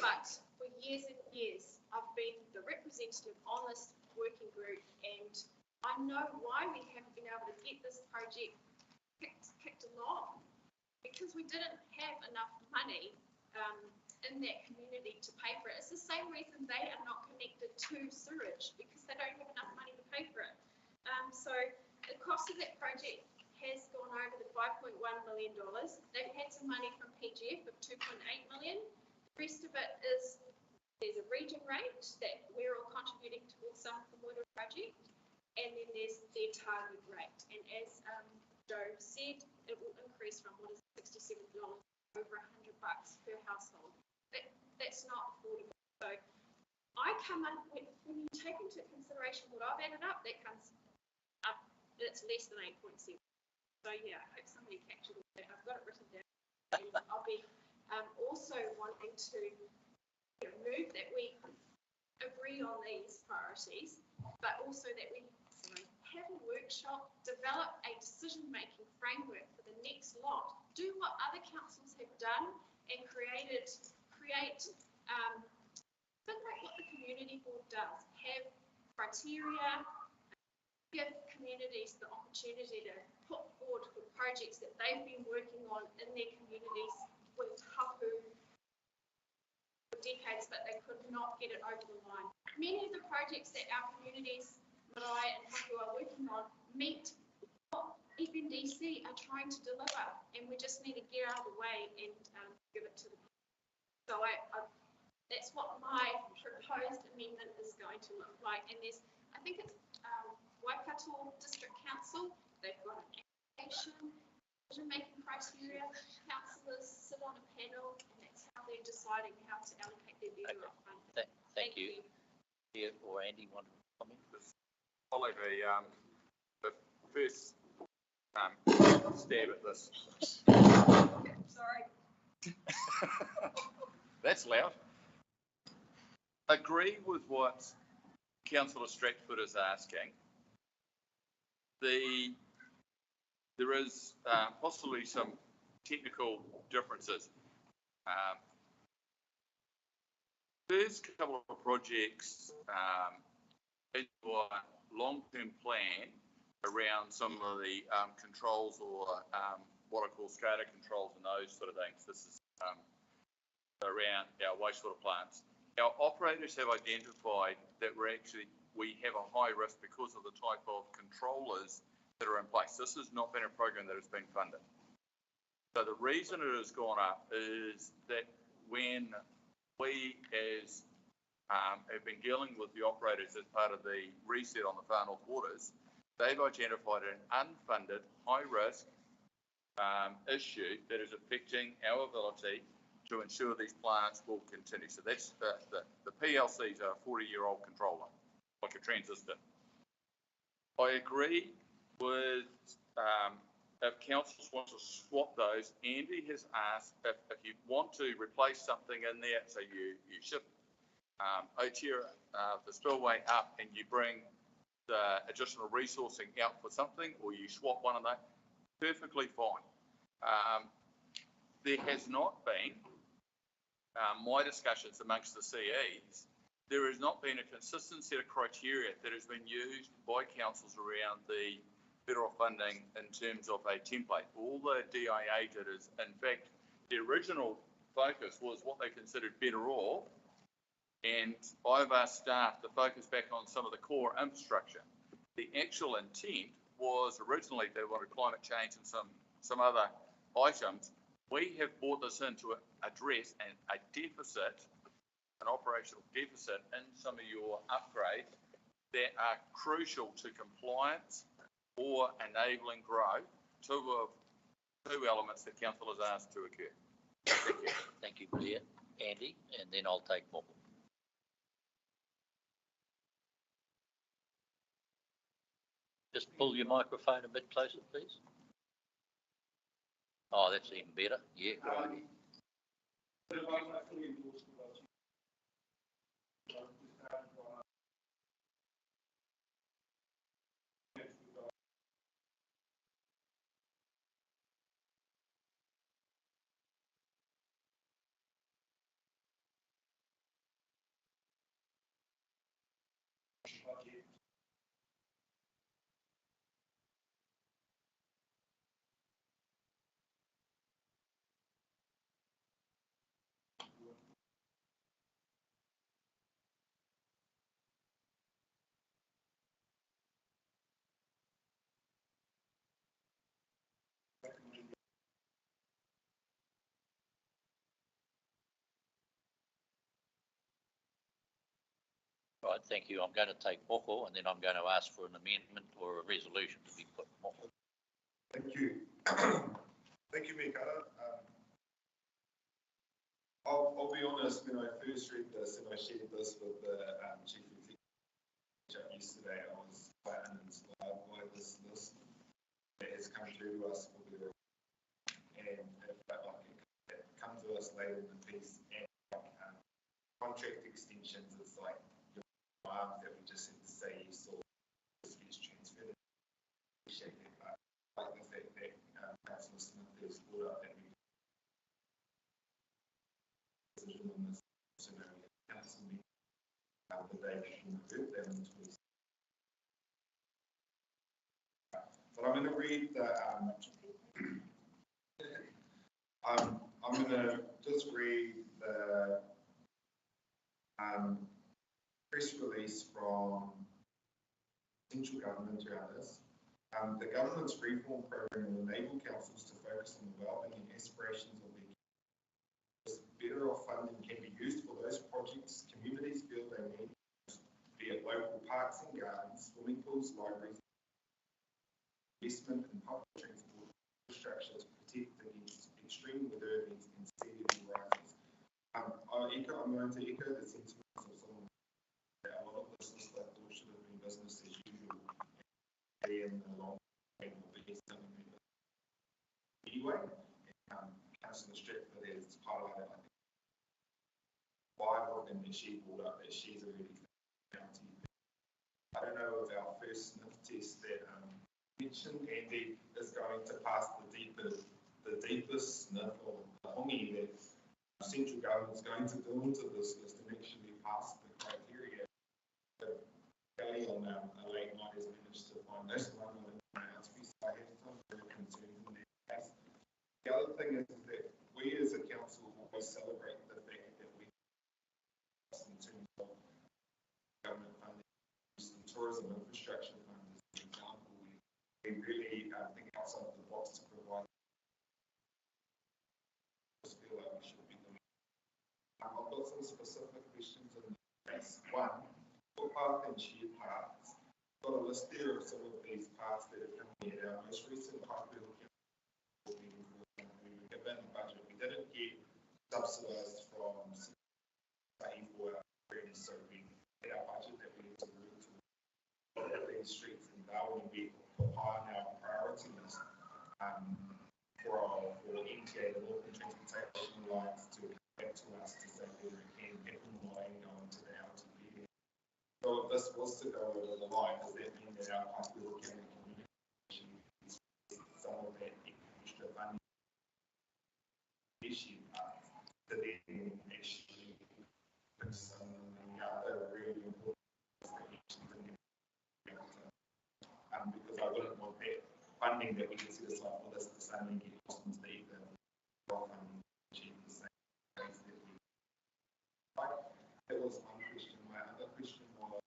but for years and years, I've been the representative on this working group, and I know why we haven't been able to get this project kicked along, because we didn't have enough money in that community to pay for it. It's the same reason they are not connected to sewage, because they don't have enough money to pay for it. So the cost of that project has gone over the $5.1 million. They've had some money from PGF of 2.8 million. The rest of it is, there's a region rate that we're all contributing towards some of the water project, and then there's their target rate. And as Joe said, it will increase from what is $67 over $100 per household. That's not affordable. So I come up with, when you take into consideration what I've added up, that comes up, it's less than 8.7. So yeah, I hope somebody captured all that. I've got it written down. And I'll be also wanting to move that we agree on these priorities, but also that we have a workshop, develop a decision-making framework for the next lot, do what other councils have done and create think like what the community board does, have criteria, give communities the opportunity to put forward the projects that they've been working on in their communities with hapu for decades, but they could not get it over the line. Many of the projects that our communities, Marae and hapu, are working on meet what FNDC are trying to deliver, and we just need to get out of the way and give it to them. So that's what my proposed amendment is going to look like. And I think it's Waikato District Council, they've got an application, decision-making criteria, councillors sit on a panel, and that's how they're deciding how to allocate their VRO funding. Thank you. Yeah, or Andy, want to comment? Follow the first stab at this. Sorry. That's loud. Agree with what Councillor Stratford is asking. There is possibly some technical differences. First couple of projects in your long-term plan around some of the controls or what I call SCADA controls and those sort of things. This is around our wastewater plants. Our operators have identified that we have a high risk because of the type of controllers that are in place. This has not been a program that has been funded. So the reason it has gone up is that when we as have been dealing with the operators as part of the reset on the Far North Waters, they've identified an unfunded high risk issue that is affecting our ability to ensure these plants will continue. So that's the PLCs are a 40-year-old controller, like a transistor. I agree with if councils want to swap those. Andy has asked if you want to replace something in there, so you shift Otira, the spillway up, and you bring the additional resourcing out for something, or you swap one of that, perfectly fine. There has not been my discussions amongst the CEs, there has not been a consistent set of criteria that has been used by councils around the federal funding in terms of a template. All the DIA did is, in fact, the original focus was what they considered better off, and I've asked staff to focus back on some of the core infrastructure. The actual intent was originally they wanted climate change and some other items. We have brought this in to address a deficit, an operational deficit in some of your upgrades that are crucial to compliance or enabling growth, two elements that council has asked to occur. Thank you. Thank you, Blair. Andy, and then I'll take more. Just pull your microphone a bit closer, please. Oh, that's even better. Yeah, good idea. I fully endorse what you Right, thank you. I'm going to take Moko, and then I'm going to ask for an amendment or a resolution to be put. Moko. Thank you. Thank you, Mikara. I'll be honest, when I first read this and I shared this with the chief executive yesterday, I was quite uninspired by this list that has come through through to us for their, and if it comes to us later in the piece, and contract extensions, it's like your arms that we just had to say yes or this gets transferred. Appreciate that, but I like the fact that Councillor Smith has brought up that we decision on this scenario. Council meeting the day before my birthday on the 26th. But I'm going to read the, I'm going to just read the press release from central government around this. The government's reform program will enable councils to focus on the wellbeing and aspirations of their communities. Better off funding can be used for those projects communities feel they need, be it local parks and gardens, swimming pools, libraries, investment in public transport infrastructure to protect against extreme weather events and sea level rises. I'm going to echo the sentiments of someone that a lot of this is like should have been business as usual in the long term, but yes, anyway, Councillor Stratford has highlighted, I think, 5 of them that she brought up that she's already found. I don't know if our first sniff test that mentioned Andy is going to pass the deepest sniff of the hongi that central government's going to do into this list and actually pass the criteria. Kelly on a late night has managed to find this one on the announcements. I have some very concerns in that case. The other thing is that we as a council always celebrate the fact that we, in terms of government funding, and tourism infrastructure funds, as an example, we really think outside the box to provide. I just feel like we should be doing. I've got some specific questions in the case. One, footpath and shared paths. I've got a list there of some of these paths that have come in our most recent Parkville we were given a budget. We didn't get subsidised from say for our friends, so we had our budget that we had to move to look at these streets in Darwin. We put high on our priority list for MTA, the Northern Transportation Alliance, to come back to us to say whether it can happen or not and go into the LTP. So if this was to go over the line, does that mean that our Parkville County communication is some of that extra funding issue to then actually put some other really important because I wouldn't want that funding that we can set aside for this to suddenly get lost into the ether. That was one question. My other question was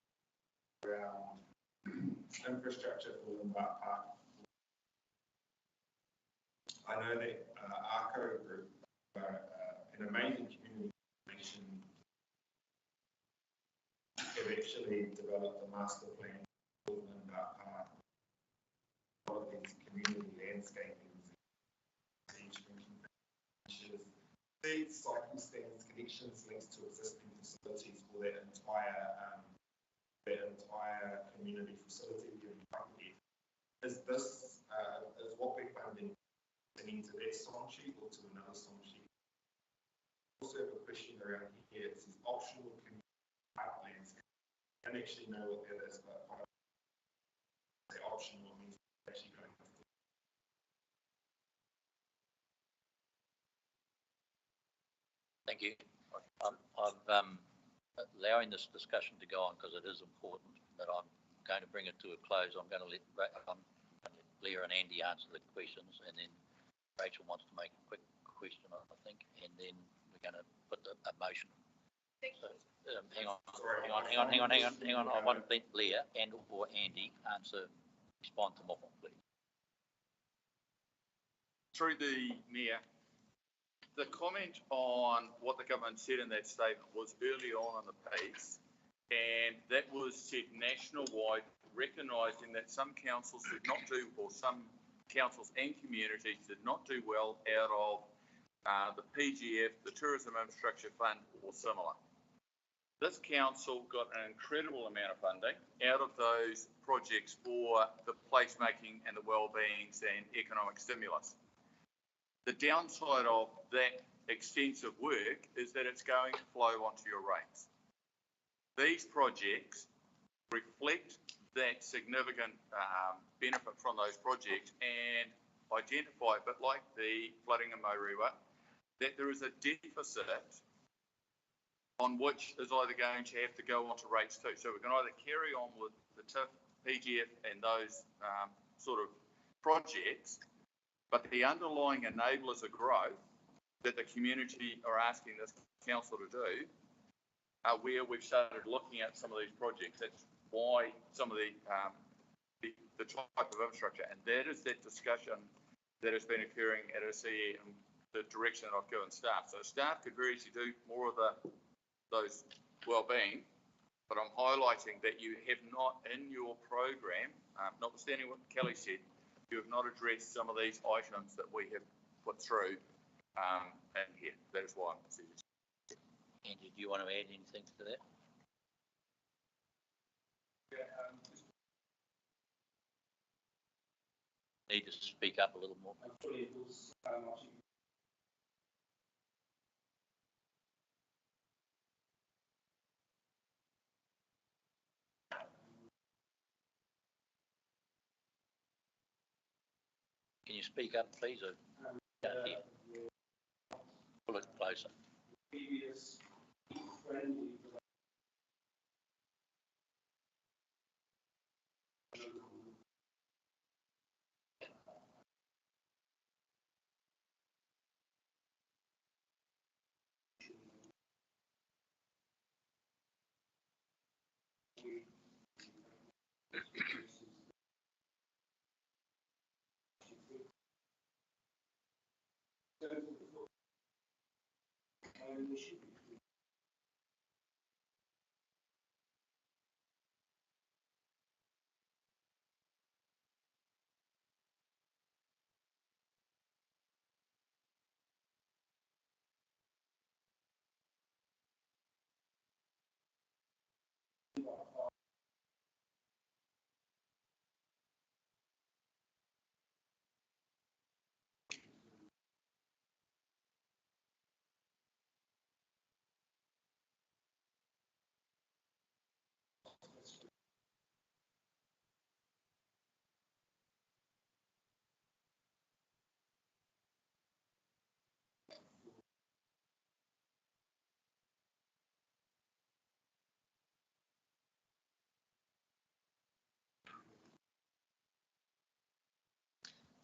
around infrastructure for Limbar Park. I know that ARCO Group are an amazing community nation, have actually developed a master plan for Limbar Park. A lot of these community landscaping, seats, cycle stands, connections, links to existing facilities for that entire community facility in property. Is this is what we're funding into that song sheet or to another song sheet? Also have a question around here. It says optional community parklands. I don't actually know what that is, but the optional means actually going to. Thank you. I'm allowing this discussion to go on because it is important, but I'm going to bring it to a close. I'm going to let Leah and Andy answer the questions, and then Rachel wants to make a quick question, I think, and then we're going to put a motion. So, hang on. I want to let Leah and or Andy respond to Moffat, please. Through the Mayor, the comment on what the government said in that statement was early on in the piece, and that was said national-wide, recognising that some councils did not do, or some councils and communities did not do well out of the PGF, the Tourism Infrastructure Fund, or similar. This council got an incredible amount of funding out of those projects for the placemaking and the well-beings and economic stimulus. The downside of that extensive work is that it's going to flow onto your rates. These projects reflect that significant benefit from those projects and identify, a bit like the flooding in Maurewa, that there is a deficit on which is either going to have to go onto rates too. So we can either carry on with the TIF, PGF and those sort of projects, but the underlying enablers of growth that the community are asking this council to do are where we've started looking at some of these projects. That's why some of the type of infrastructure, and that is that discussion that has been occurring at OCE and the direction that I've given staff. So staff could very easily do more of those well-being, but I'm highlighting that you have not in your program, notwithstanding what Kelly said, you have not addressed some of these items that we have put through and here. That is why I'm suggesting. Andy, do you want to add anything to that? Need to speak up a little more. Can you speak up, please? Or can't hear. Pull it closer. Previous friendly.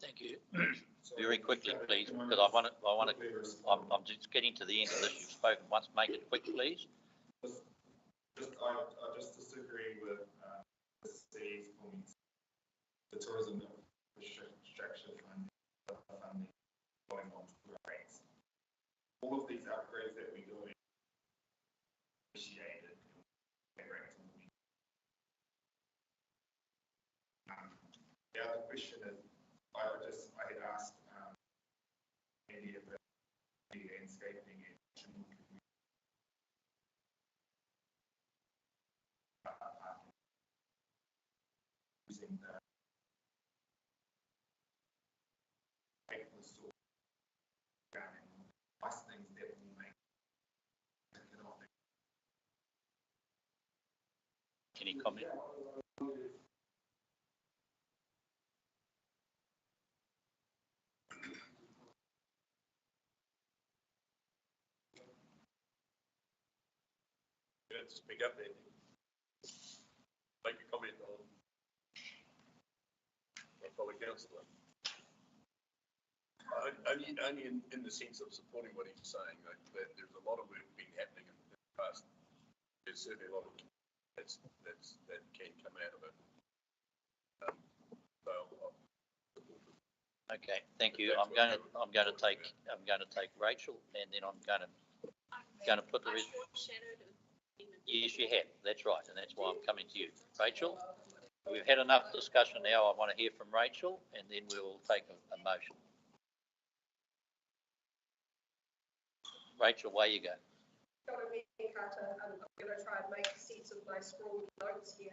Thank you. Very quickly, please, because I'm just getting to the end of this. You've spoken once. Make it quick, please. I just disagree with Steve's points. The tourism infrastructure funding going on to rates. All of these upgrades that we're doing initiated. The other question is, I had asked Andy about the landscaping and using the nice things that will make economic. Any comment? You have to speak up, Andy. Make a comment on my fellow councillor. Only in the sense of supporting what he's saying, that there's a lot of work been happening in the past. There's certainly a lot of that can come out of it. Okay, thank you. I'm going to take Rachel, and then I'm going to put the. Yes, you have. That's right, and that's why I'm coming to you, Rachel. We've had enough discussion now. I want to hear from Rachel, and then we'll take a motion. Rachel, away you go. I'm going to try and make sense of my scrawled notes here.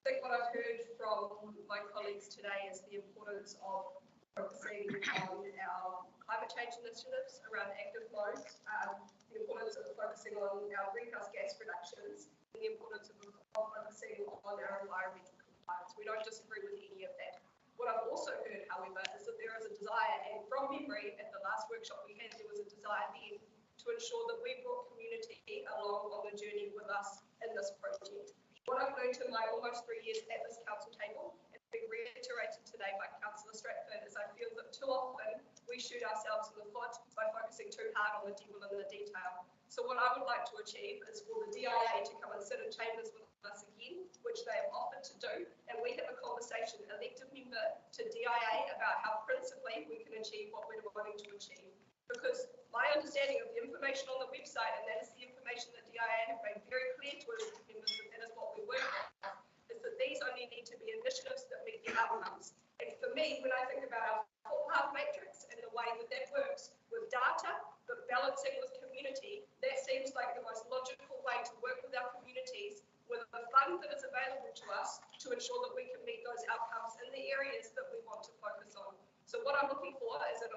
think what I've heard from my colleagues today is the importance of focusing on our climate change initiatives around active mode, the importance of focusing on our greenhouse gas reductions, and the importance of focusing on our environmental compliance. We don't disagree with any of that. What I've also heard, however, is that there is a desire, and from memory, at the last workshop we had, there was a desire then to ensure that we brought community along on the journey with us in this project. What I've learned in my almost 3 years at this council table, and being reiterated today by Councillor Stratford, is I feel that too often we shoot ourselves in the foot by focusing too hard on the devil in the detail. So what I would like to achieve is for the DIA to come and sit in chambers with us again, which they have offered to do, and we have a conversation, elected member to DIA, about how principally we can achieve what we're wanting to achieve. Because my understanding of the information on the website, and that is the information that DIA have made very clear to elected members, that is what we work on, is that these only need to be initiatives that meet the outcomes. And for me, when I think about our footpath matrix and the way that that works with data, but balancing with community, that seems like the most logical way to work with our communities with the fund that is available to us to ensure that we can meet those outcomes in the areas that we want to focus on. So what I'm looking for is an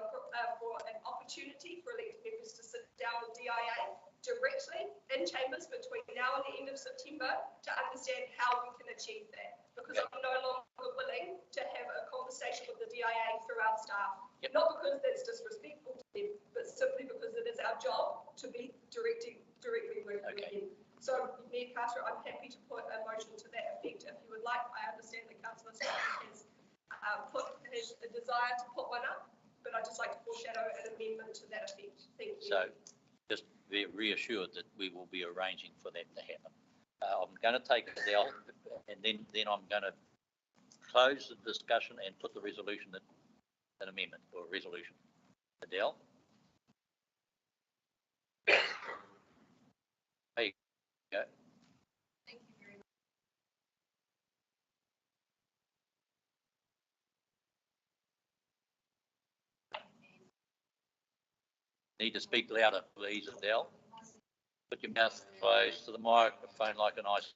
opportunity for elected members to sit down with DIA directly in chambers between now and the end of September to understand how we can achieve that. Because I'm no longer willing to have a conversation with the DIA through our staff. Not because that's disrespectful to them, but simply because it is our job to be directly working with them. So, Mayor Carter, I'm happy to put a motion to that effect if you would like. I understand that Councillor Scott has a desire to put one up, but I'd just like to foreshadow an amendment to that effect. Thank you. So just be reassured that we will be arranging for that to happen. I'm going to take Adele, and then I'm going to close the discussion and put the resolution, an amendment or a resolution. Adele? There you go. Thank you very much. Need to speak louder, please, Adele. Put your mouth close to the microphone like an ice.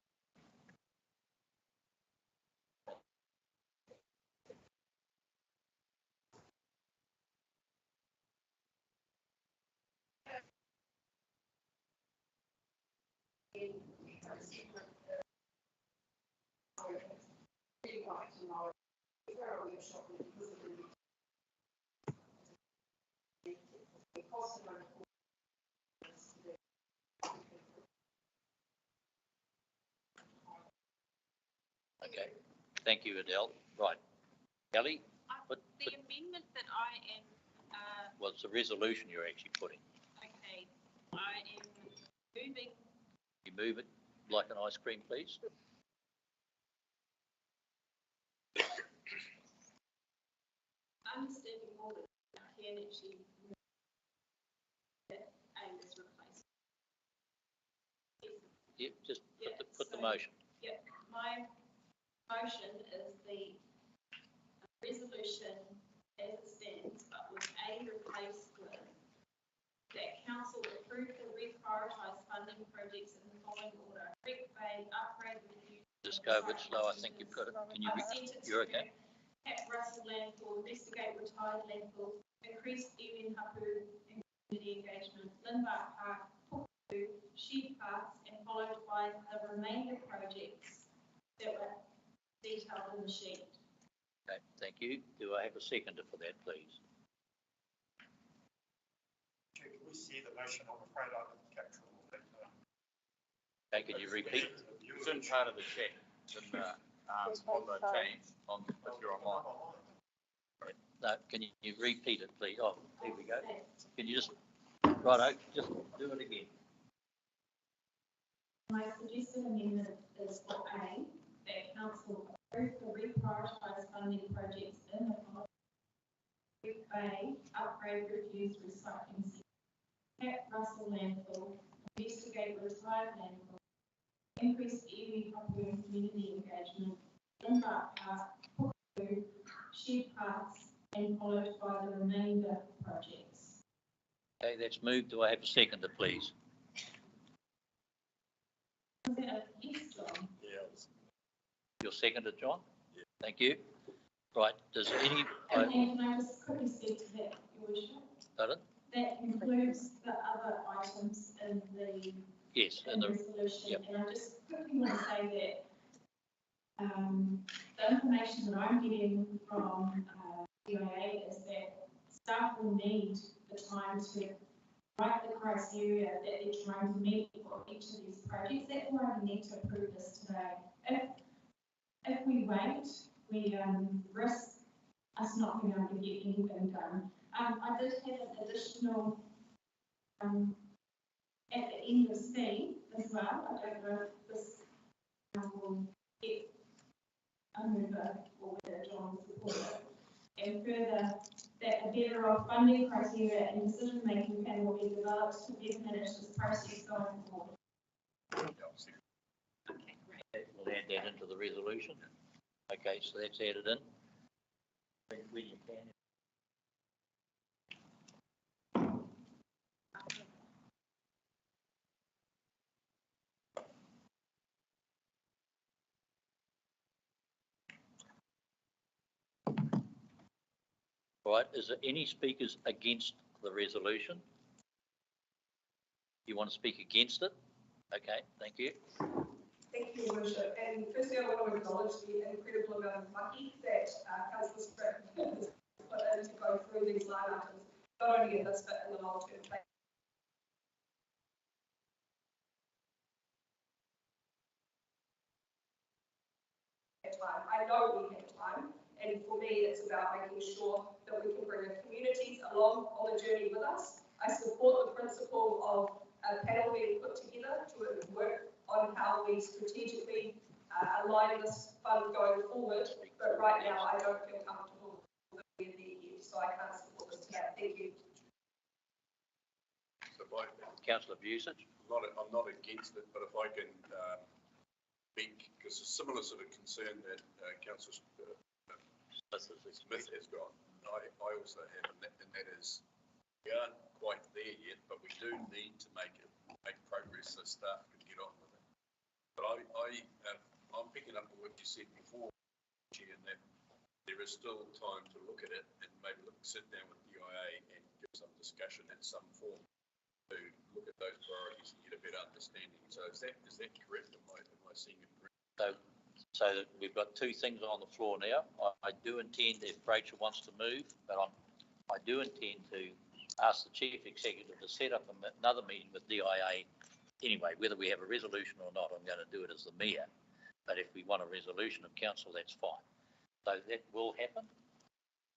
Okay, thank you, Adele. Right, Kelly? The amendment that I am... well, it's a resolution you're actually putting. Okay, I am moving... You move it like an ice cream, please. Understanding more that I can actually aim as replacement. Yeah, just put the motion. Yeah, my motion is the resolution as it stands, but with A replaced with that council approve the reprioritise funding projects in the following order: Creek Bay, upgrade review. Just go a bit slow. I think you've got it. Can you? You're okay. At Russell landfill, investigate retired landfill, increase Ewen Hapu and community engagement, Linbark Park, Puku, Sheep Parks, and followed by the remainder projects that were detailed in the sheet. Okay, thank you. Do I have a seconder for that, please? Can we see the motion? I'm afraid I didn't capture all that. Okay, can you repeat? It's in part of the chat, in the, on the change, if you're online. No, can you repeat it, please? Oh, there we go. Can you just, righto, just do it again. My suggested amendment is for A, that council approve the reprioritise funding projects in the following: Creek Bay, upgrade, reviews, recycling centre, at Russell landfill, investigate retired landfill, increase Ewe Hapu and community engagement, Linbark Park, Puku, Sheep Parks, and followed by the remainder projects. Okay, that's moved. Do I have a seconder, please? Was that a yes, John? Yeah. You're seconded, John? Yeah. Thank you. Right, does any, And can I just quickly speak to that, Your Worship? pardon? That includes the other items in the Yes, in and the the, resolution. yep. And I just quickly want to say that the information that I'm getting from DIA is that staff will need the time to write the criteria that they're trying to meet for each of these projects. That's why we need to approve this today. If we wait, we risk us not being able to get anything done. I did have an additional at the end of C as well. I don't know if this will get a mover or whether John will support it. And further, that a better off funding criteria and decision-making plan will be developed to better manage this process going forward. We'll add that into the resolution. Okay, so that's added in. When you can. All right, is there any speakers against the resolution? You want to speak against it? Okay, thank you. Thank you, Your Worship. And firstly, I want to acknowledge the incredible amount of money that Councillor Spratt has put in to go through these line items, not only in this, but in the long-term plan. I know we have time, and for me, it's about making sure that we can bring the communities along on the journey with us. I support the principle of a panel being put together to work on how we strategically align this fund going forward, but right now I don't feel comfortable with the EU, so I can't support this today. Thank you. So if I, Councillor Busich. I'm not against it, but if I can speak, because a similar sort of concern that Councillor Smith has got, I also have, and that is we aren't quite there yet, but we do need to make progress so staff can get on with it. But I'm picking up on what you said before, Chair, and that there is still time to look at it and maybe sit down with DIA and give some discussion in some form to look at those priorities and get a better understanding. So is that correct? Am I seeing it correct? So that we've got two things on the floor now. I do intend, if Rachel wants to move, but I do intend to ask the Chief Executive to set up another meeting with DIA. Anyway, whether we have a resolution or not, I'm going to do it as the Mayor. But if we want a resolution of council, that's fine. So that will happen.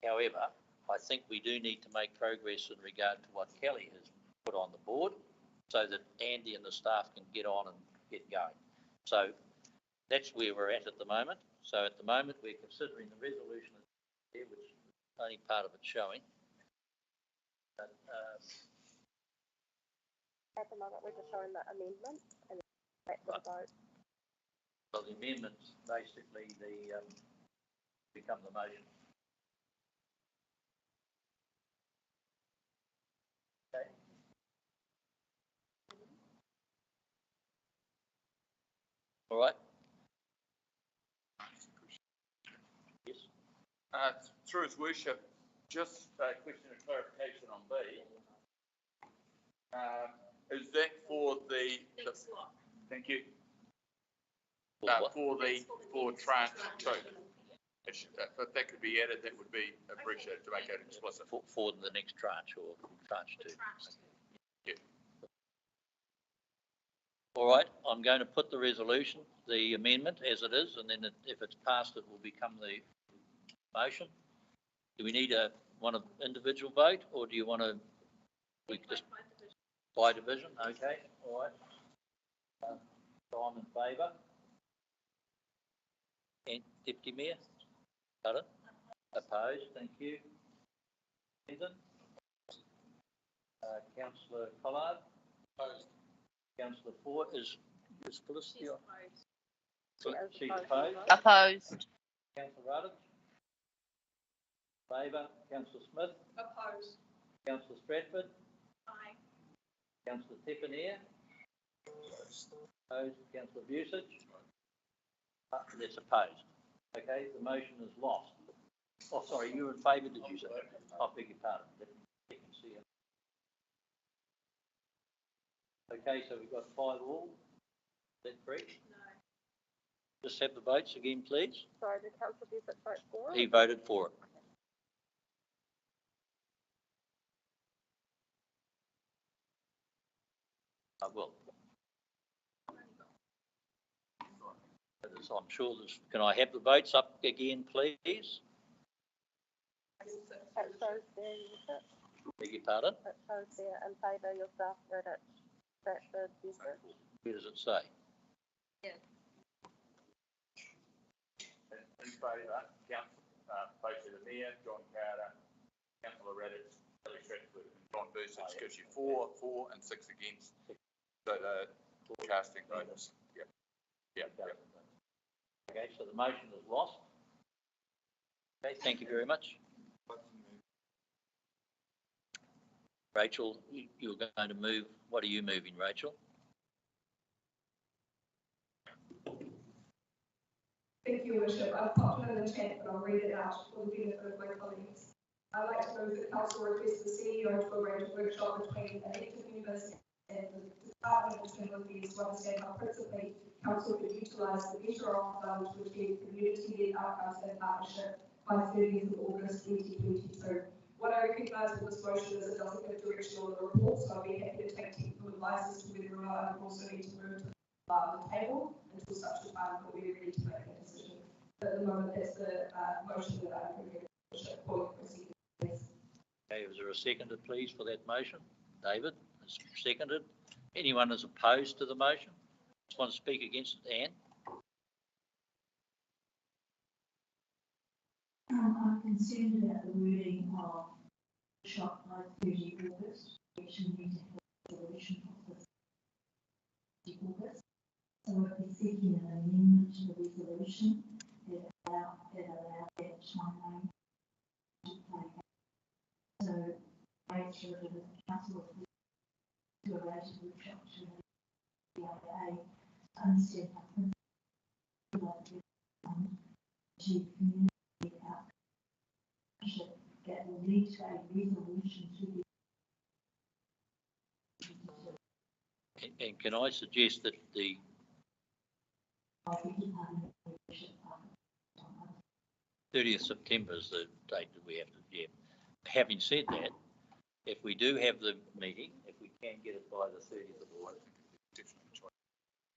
However, I think we do need to make progress in regard to what Kelly has put on the board so that Andy and the staff can get on and get going. So that's where we're at the moment. So at the moment, we're considering the resolution here, which only part of it's showing. But, at the moment, we're just showing the amendment and wait for the vote. So the amendments basically become the motion. Okay. All right. Yes. Through His Worship, just a question of clarification on B. Is that for the thank you. For tranche 2. If that could be added, that would be appreciated to make that explicit. For the next tranche or tranche 2. Yeah. All right, I'm going to put the resolution, the amendment as it is, and then if it's passed, it will become the motion. Do we need one individual vote, or do you want to just by division? Okay, all right. So I'm in favour. And Deputy Mayor? Pardon? Opposed, thank you. Ethan? Councillor Collard? Opposed. Councillor Ford is Felicity? She's opposed. Opposed. Councillor Ruddock? Favour. Councillor Smith? Opposed. Councillor Stratford? Aye. Councillor Tepanier? Opposed. Councillor Busich? That's opposed. Okay, the motion is lost. Oh, sorry, you were in favour, did you say? I beg your pardon. Let me check and see it. Okay, so we've got 5 all. Is that correct? No. Just have the votes again, please. Sorry, did Councillor Beaufort vote for it? He voted for it. I will. I'm sure there's, can I have the votes up again, please? It shows there, Beaufort. Beg your pardon? It shows there in favour, your staff read it. Bradford, Beaufort. Where does it say? In favour, basically the Mayor, John Carter, Councillor Raditz, Ellie Stratford, and John Bursich gives you 4 for and 6 against. So the casting votes. Yeah. Okay, so the motion is lost. Okay, thank you very much. Rachel, you're going to move, what are you moving, Rachel? Thank you, Your Worship. I've popped it in the chat, but I'll read it out for the benefit of my colleagues. I'd like to move that council request the CEO to arrange a workshop between elected members and the Department of Internal Affairs to understand how principally council could utilise the Better Off Fund to achieve community-led outcomes and partnership by 30th of August 2022. What I recognise with this motion is it doesn't give direction on the report, so I'll be happy to take technical advice as to whether or not I also need to move to the table until such a time that we're ready to make a decision. But at the moment, that's the motion that I'm going to for proceeding. Okay, is there a seconder, please, for that motion? David is seconded. Anyone is opposed to the motion? Just want to speak against it, Anne? I'm concerned about the wording of shop by 30 August, which we need to have a resolution of this 30 August. So we'll be seeking an amendment to the resolution that allows that timeline to play out. So I actually have a council to arrange a workshop to the DIA to understand how principles to community outcome that will lead to a resolution to be. And can I suggest that the 30th September is the date that we have to, yeah. Having said that, if we do have the meeting, if we can get it by the 30th of August,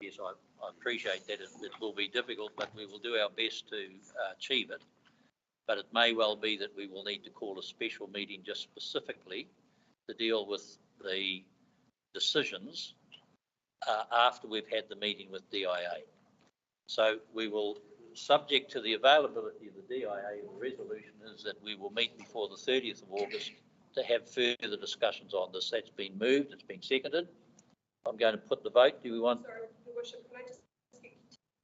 yes, I appreciate that. It will be difficult, but we will do our best to achieve it. But it may well be that we will need to call a special meeting just specifically to deal with the decisions after we've had the meeting with DIA. So we will, subject to the availability of the DIA, the resolution is that we will meet before the 30th of August to have further discussions on this. That's been moved, it's been seconded. I'm going to put the vote. Do we want? Sorry, Your Worship, can I just get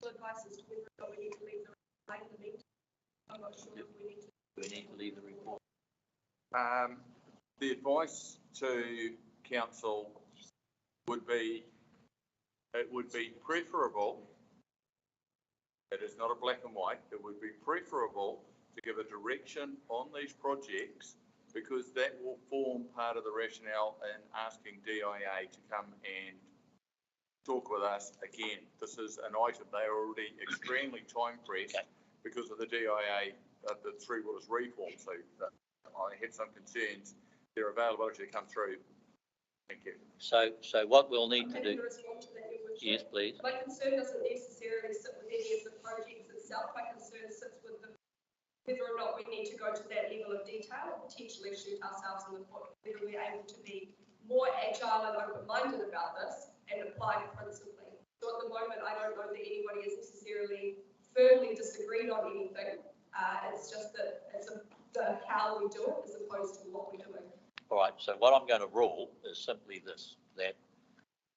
advice as to whether or not we need to leave the report in the meeting? I'm not sure if we need to. We need to leave the report. The advice to council would be, it would be preferable, it is not a black and white, it would be preferable to give a direction on these projects because that will form part of the rationale in asking DIA to come and talk with us again. This is an item, they are already extremely time pressed because of the DIA, the Three Waters reform. So I had some concerns, their availability to come through. Thank you. So what we'll need to do. Respond to that, Your Worship. Yes, please. My concern doesn't necessarily sit with any of the projects itself. My concern sits with whether or not we need to go to that level of detail or potentially shoot ourselves in the foot, whether we're able to be more agile and open-minded about this and apply it principally. So at the moment, I don't know that anybody is necessarily firmly disagreed on anything. It's just that it's the how we do it as opposed to what we're doing. All right, so what I'm going to rule is simply this, that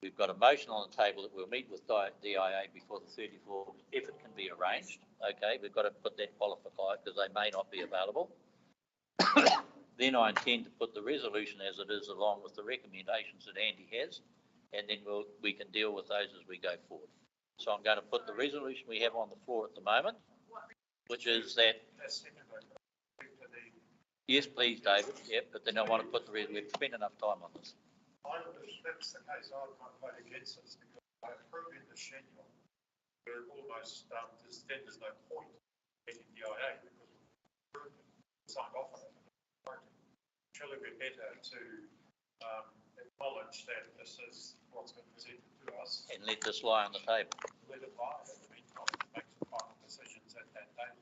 we've got a motion on the table that we'll meet with DIA before the 30th of August, if it can be arranged. Okay, we've got to put that qualifier because they may not be available. Then I intend to put the resolution as it is along with the recommendations that Andy has, and then we can deal with those as we go forward. So I'm going to put the resolution we have on the floor at the moment, which is that, yes, please, David, yep, but then I want to put the, we've spent enough time on this. If that's the case, I might vote against this because I approve in the schedule. We're almost, there's no point getting the IA because we've approved it, signed off on it. Surely we're better to acknowledge that this is what's been presented to us. And let this lie on the table. Let it lie in the meantime, make some final decisions at that date.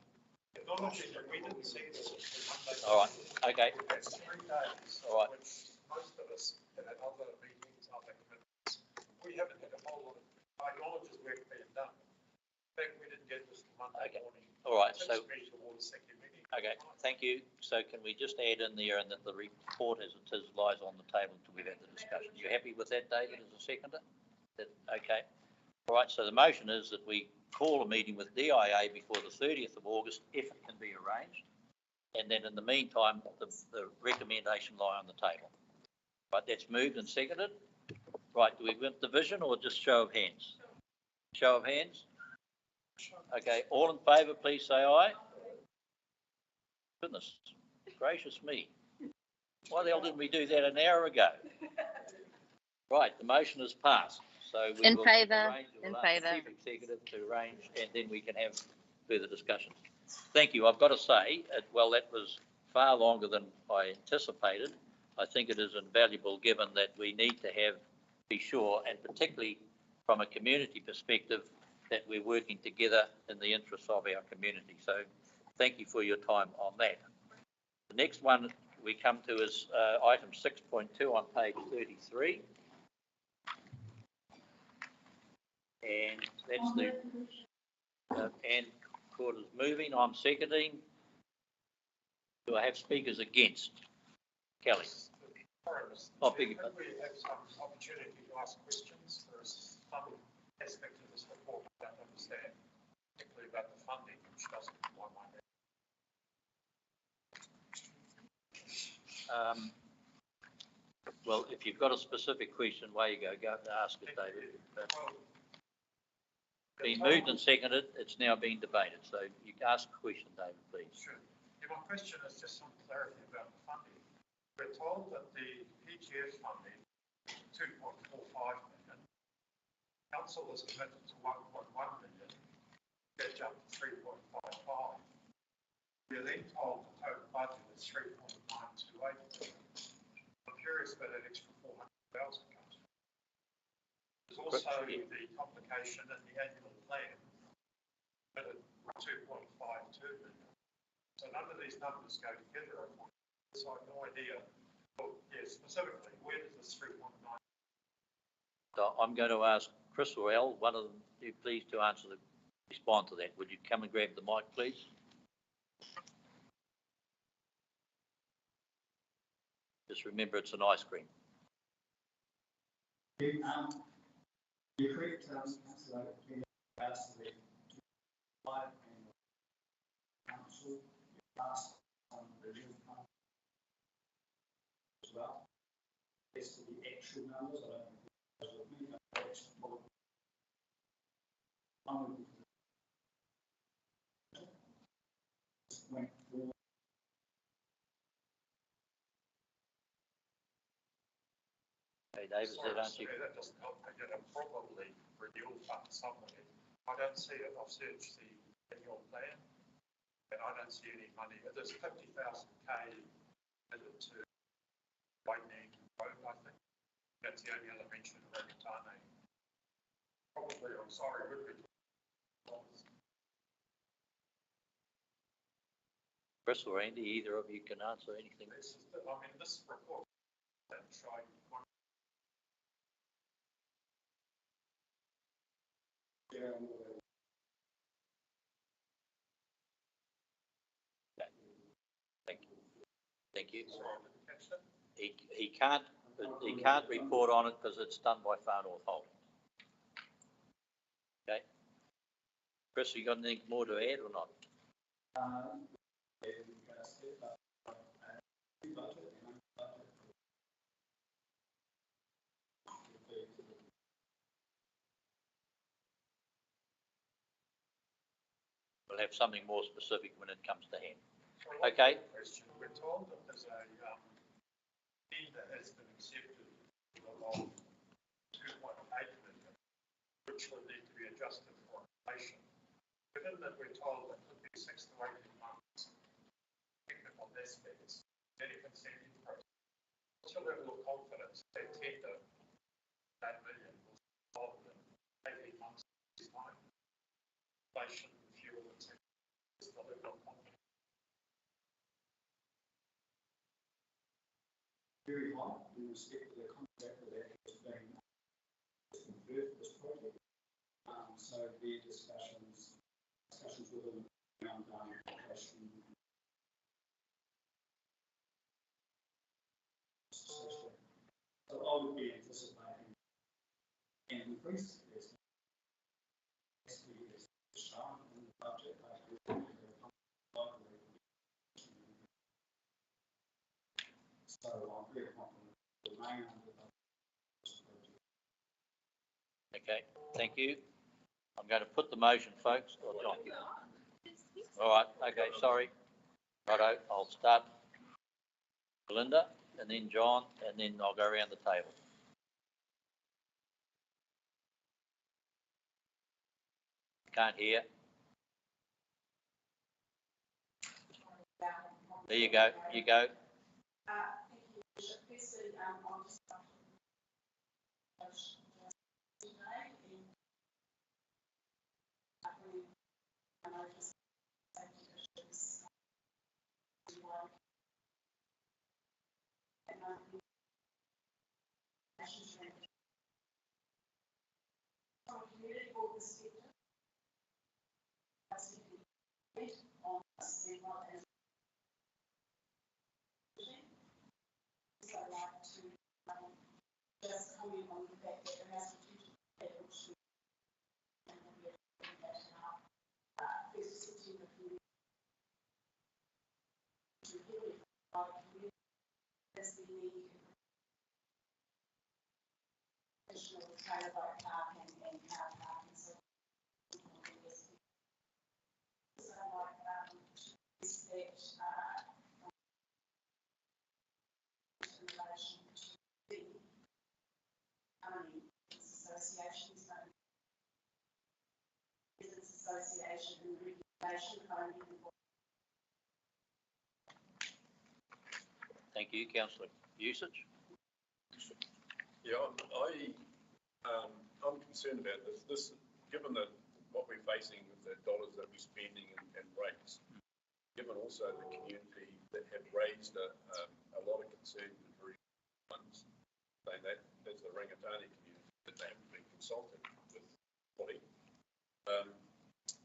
Acknowledging that we didn't see this Monday. All right, okay. That's 3 days, All right. which most of us have had other meetings, other commitments. We haven't had a whole lot of, I acknowledge this work being done. In fact, we didn't get this Monday morning. All right, so, Towards second meeting. okay, thank you. So can we just add in there and that the report as it is lies on the table until we've had the discussion? You happy with that, David, as a seconder? Okay. All right, so the motion is that we call a meeting with DIA before the 30th of August, if it can be arranged. And then in the meantime, the recommendation lie on the table. Right, that's moved and seconded. Right, do we want division or just show of hands? Show of hands? Okay, all in favour, please say aye. Goodness gracious me. Why the hell didn't we do that an hour ago? Right, the motion is passed. So we In will favour, arrange- in we'll ask the favour. Chief Executive to arrange, and then we can have further discussions. Thank you. I've got to say, well, that was far longer than I anticipated. I think it is invaluable given that we need to be sure, and particularly from a community perspective, that we're working together in the interests of our community. So thank you for your time on that. The next one we come to is item 6.2 on page 33. And that's the, and court is moving, I'm seconding. Do I have speakers against? Kelly? Oh, beg your Could we have some opportunity to ask questions? There is some aspect of this report I don't understand, particularly about the funding, which doesn't apply my head. Well, if you've got a specific question, away you go to ask it, David. Been moved and seconded, it's now being debated, so you can ask a question, David, please. Sure. Yeah, my question is just some clarity about the funding. We're told that the PGF funding, 2.45 million, council is committed to 1.1 million, that jumped to 3.55. We're then told the total budget is 3.928 million. I'm curious where that extra 400,000 comes from. There's also the complication in the annual plan, but at 2.52 million. So none of these numbers go together. So I have no idea. Well, yeah, specifically, where does this 3.9? So I'm going to ask Chris or Al, one of them, you please to respond to that. Would you come and grab the mic, please? Just remember, it's an ice cream. You're correct, Councillor, in regards to the live and council, last regional fund as well. As to the actual numbers, I don't think those with me, but that's what went forward. Hey, David, Sorry, that answer? that doesn't help. I get a probably renewal fund somewhere. I don't see it. I've searched the annual plan, and I don't see any money. There's 50,000 K added to widening road, I think. That's the only other mention of Rakatane. Probably, I'm sorry, would be. Chris or Andy, either of you can answer anything. This is I mean, this report, I'm trying. Thank you. Thank you. He can't report on it because it's done by Far North Holdings. Okay. Chris, you got anything more to add or not? have something more specific when it comes to hand. Okay. Question, we're told that there's a, bid that has been accepted of 2.8 million, which will need to be adjusted for inflation. Given that we're told that could be 6 to 18 months, technical aspects, any consenting process, what's your level of confidence that tender, that million will solve in 18 months' time? Inflation, fuel, etc. Is the level of confidence? Very high in respect to the contract that has been conferred for this project. So the discussions with them around application. So I would be anticipating an increase. There's shown in the budget. So I'm very confident the main under the budget. Okay, thank you. I'm going to put the motion, folks. Oh, John. All right, okay, sorry. Righto, I'll start Belinda, and then John, and then I'll go around the table. Can't hear. There you go, you go. Thank you, Bishop. Firstly, on just today, and I noticed safety issues. And from a community perspective, on us, and what is so I'd like to just comment on the fact that there has been issue and we are looking at first September community to heavily community as the need additional trailer boat parking and car parking. So I'd like to respect in relation to the associations, business association and regulation only. Thank you, Councillor Usage. Yeah, I'm concerned about this, given that what we're facing with the dollars that we're spending and rates, given also the community that have raised a lot of concern with recent ones, saying that there's the Rangatani community that they haven't been consulted with body.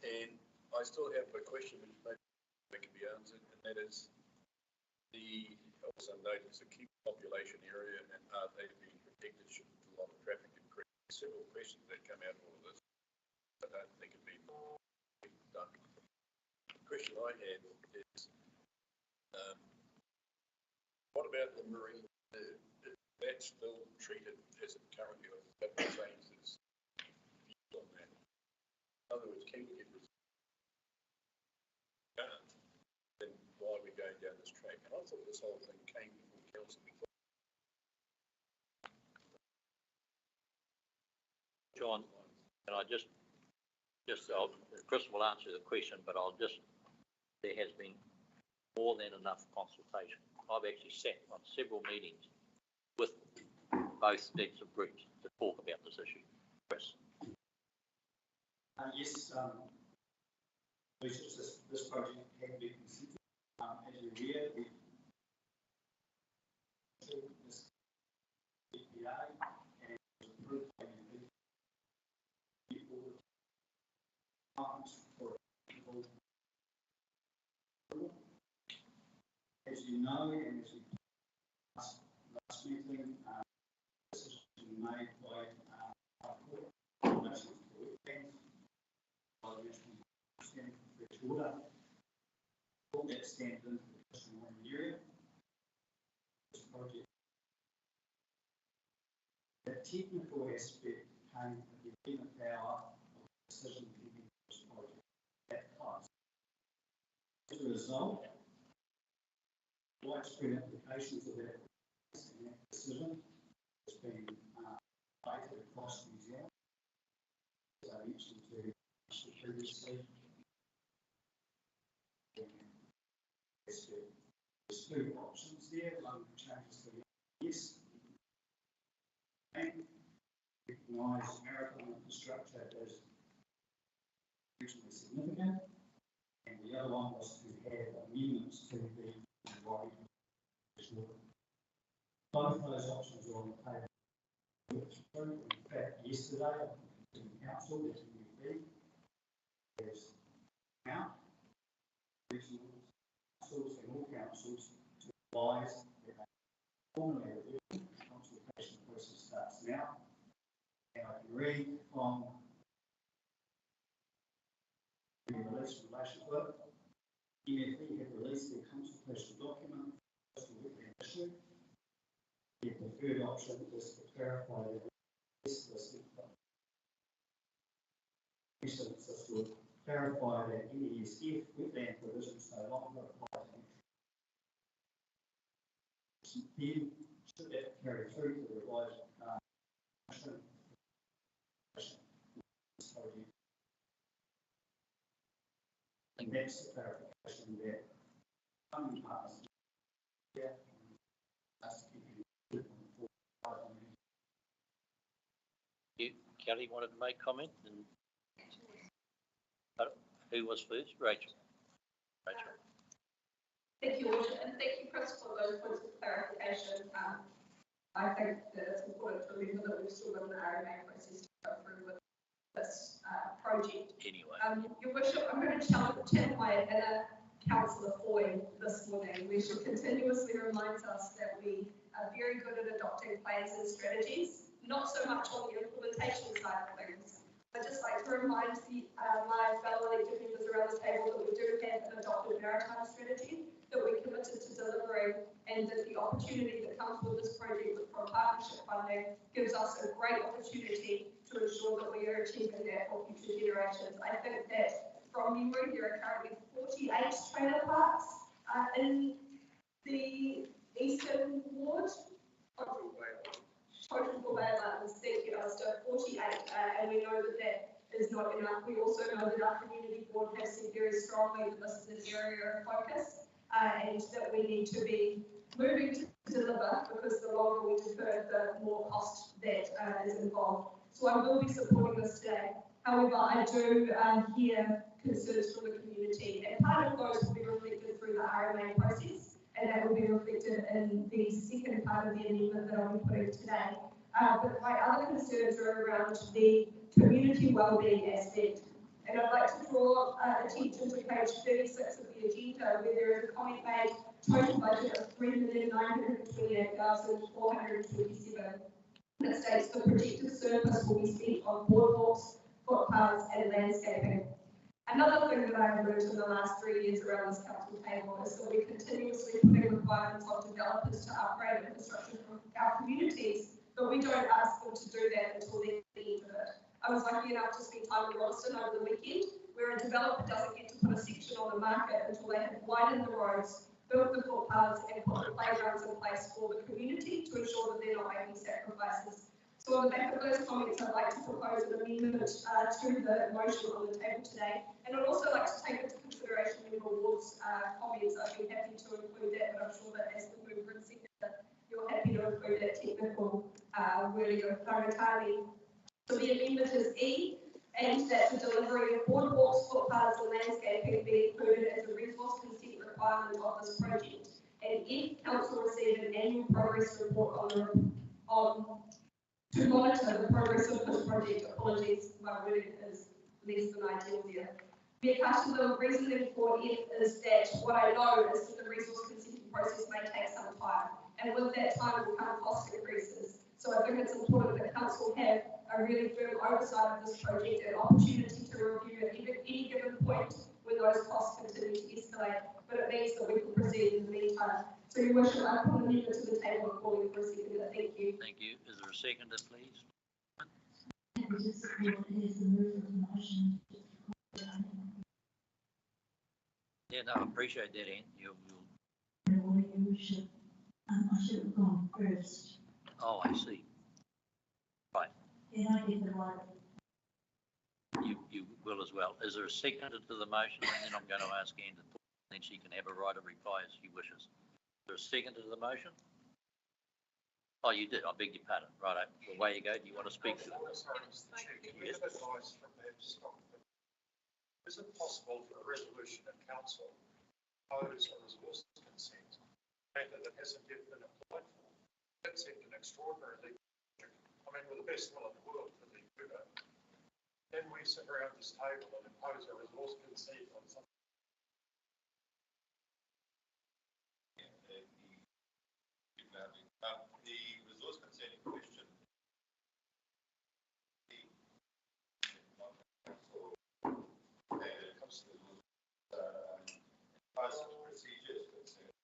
And I still have a question which maybe can be answered, and that is also notice a key population area and are they being protected should a lot of traffic increase? Several questions that come out of all of this. I don't think it'd be done. The question I had is, what about the marine? That's still treated as it currently is. That changes on that. In other words, can we get can't, then why are we going down this track? And I thought this whole thing came before council before. John, can I just Chris will answer the question, but there has been more than enough consultation. I've actually sat on several meetings with both sets of groups to talk about this issue. Chris. Yes, this project can be considered. As you hear, we this EPA and approved by people for people. As you know, and as we last meeting, this has been made by our court. Order. All that stands into the personal area. This project. The technical aspect came from the power of decision making this project. That cost. a result, widespread applications of that decision has been debated across New Zealand. As I mentioned to previously, there's two options there. One changes to yes, and recognise maritime infrastructure as regionally significant, and the other one was to have amendments to the environmental. Both of those options are on the table. In fact, yesterday, in the council, the Cctv has out regional councils and all councils to advise that they formally review the consultation process starts now. And I can read from the release in relation to it. MFE have released their consultation document with the issue. The preferred option is to clarify that this would clarify that NESF wetland provisions no longer apply to then should that carry through to the revised and that's the clarification that funding partners Kelly wanted to make comment, and who was first? Rachel. Rachel. Thank you, Worship, and thank you, Chris, for those points of clarification. I think that it's important to remember that we've still got an RMA process to go through with this project. Anyway. Your Worship, I'm going to channel my inner councillor Foy this morning, where she continuously reminds us that we are very good at adopting plans and strategies, not so much on the implementation side of things. I'd just like to remind my fellow elected members around the table that we do have an adopted maritime strategy that we're committed to delivering, and that the opportunity that comes with this project from partnership funding gives us a great opportunity to ensure that we are achieving that for future generations. I think that from memory, there are currently 48 trailer parks in the eastern ward. Total for Bay Islands, thank you, Alistair, 48, and we know that that is not enough. We also know that our community board has said very strongly that this is an area of focus and that we need to be moving to deliver, because the longer we defer, the more cost that is involved. So I will be supporting this today. However, I do hear concerns from the community, and part of those will be reflected through the RMA process, and that will be reflected in the second part of the amendment that I'll be putting today. But my other concerns are around the community wellbeing aspect. And I'd like to draw attention to page 36 of the agenda, where there is a comment made, total budget of $3,928,427. That states the projected surplus will be spent on boardwalks, footpaths, and landscaping. Another thing that I've learned in the last 3 years around this council table is that we're continuously putting requirements on developers to upgrade infrastructure for our communities, but we don't ask them to do that until the end of it. I was lucky enough to spend time in Rolleston over the weekend, where a developer doesn't get to put a section on the market until they have widened the roads, built the footpaths, and put the playgrounds in place for the community to ensure that they're not making sacrifices. So on the back of those comments, I'd like to propose an amendment to the motion on the table today. And I'd also like to take into consideration Member Ward's comments. I'd be happy to include that, but I'm sure that as the mover and seconder, you're happy to include that technical wording of Karatani. So the amendment is E, and that the delivery of boardwalks, footpaths, and landscaping be included as a resource consent requirement of this project. And F, council receive an annual progress report to monitor the progress of this project. Apologies, my wording is less than ideal there. The reasoning for F is that what I know is that the resource consenting process may take some time, and with that time will come cost increases. So I think it's important that council have a really firm oversight of this project and opportunity to review at any given point when those costs continue to escalate, but it means that we can proceed in the meantime. So your worship, I put an amendment to the table and call you for a seconder. Thank you. Thank you. Is there a seconder, please? Yeah, no, I appreciate that, Ann. You should, I should have gone first. Oh, I see. Right, Can I get the right? you will as well. Is there a second to the motion? And then I'm going to ask Ann to put, then she can have a right of reply as she wishes. Is there a second to the motion? Oh, you did. I beg your pardon. Right, away you go. Do you want to speak to it? Sorry, Mr. Chair, can we have advice from them to stop? Is it possible for a resolution of council to impose a resource consent matter that hasn't yet been applied for? That seemed an extraordinary legal. I mean, with the best will in the world for the river, can we sit around this table and impose a resource consent on something? The resource consent in question. When it comes to procedures concerned,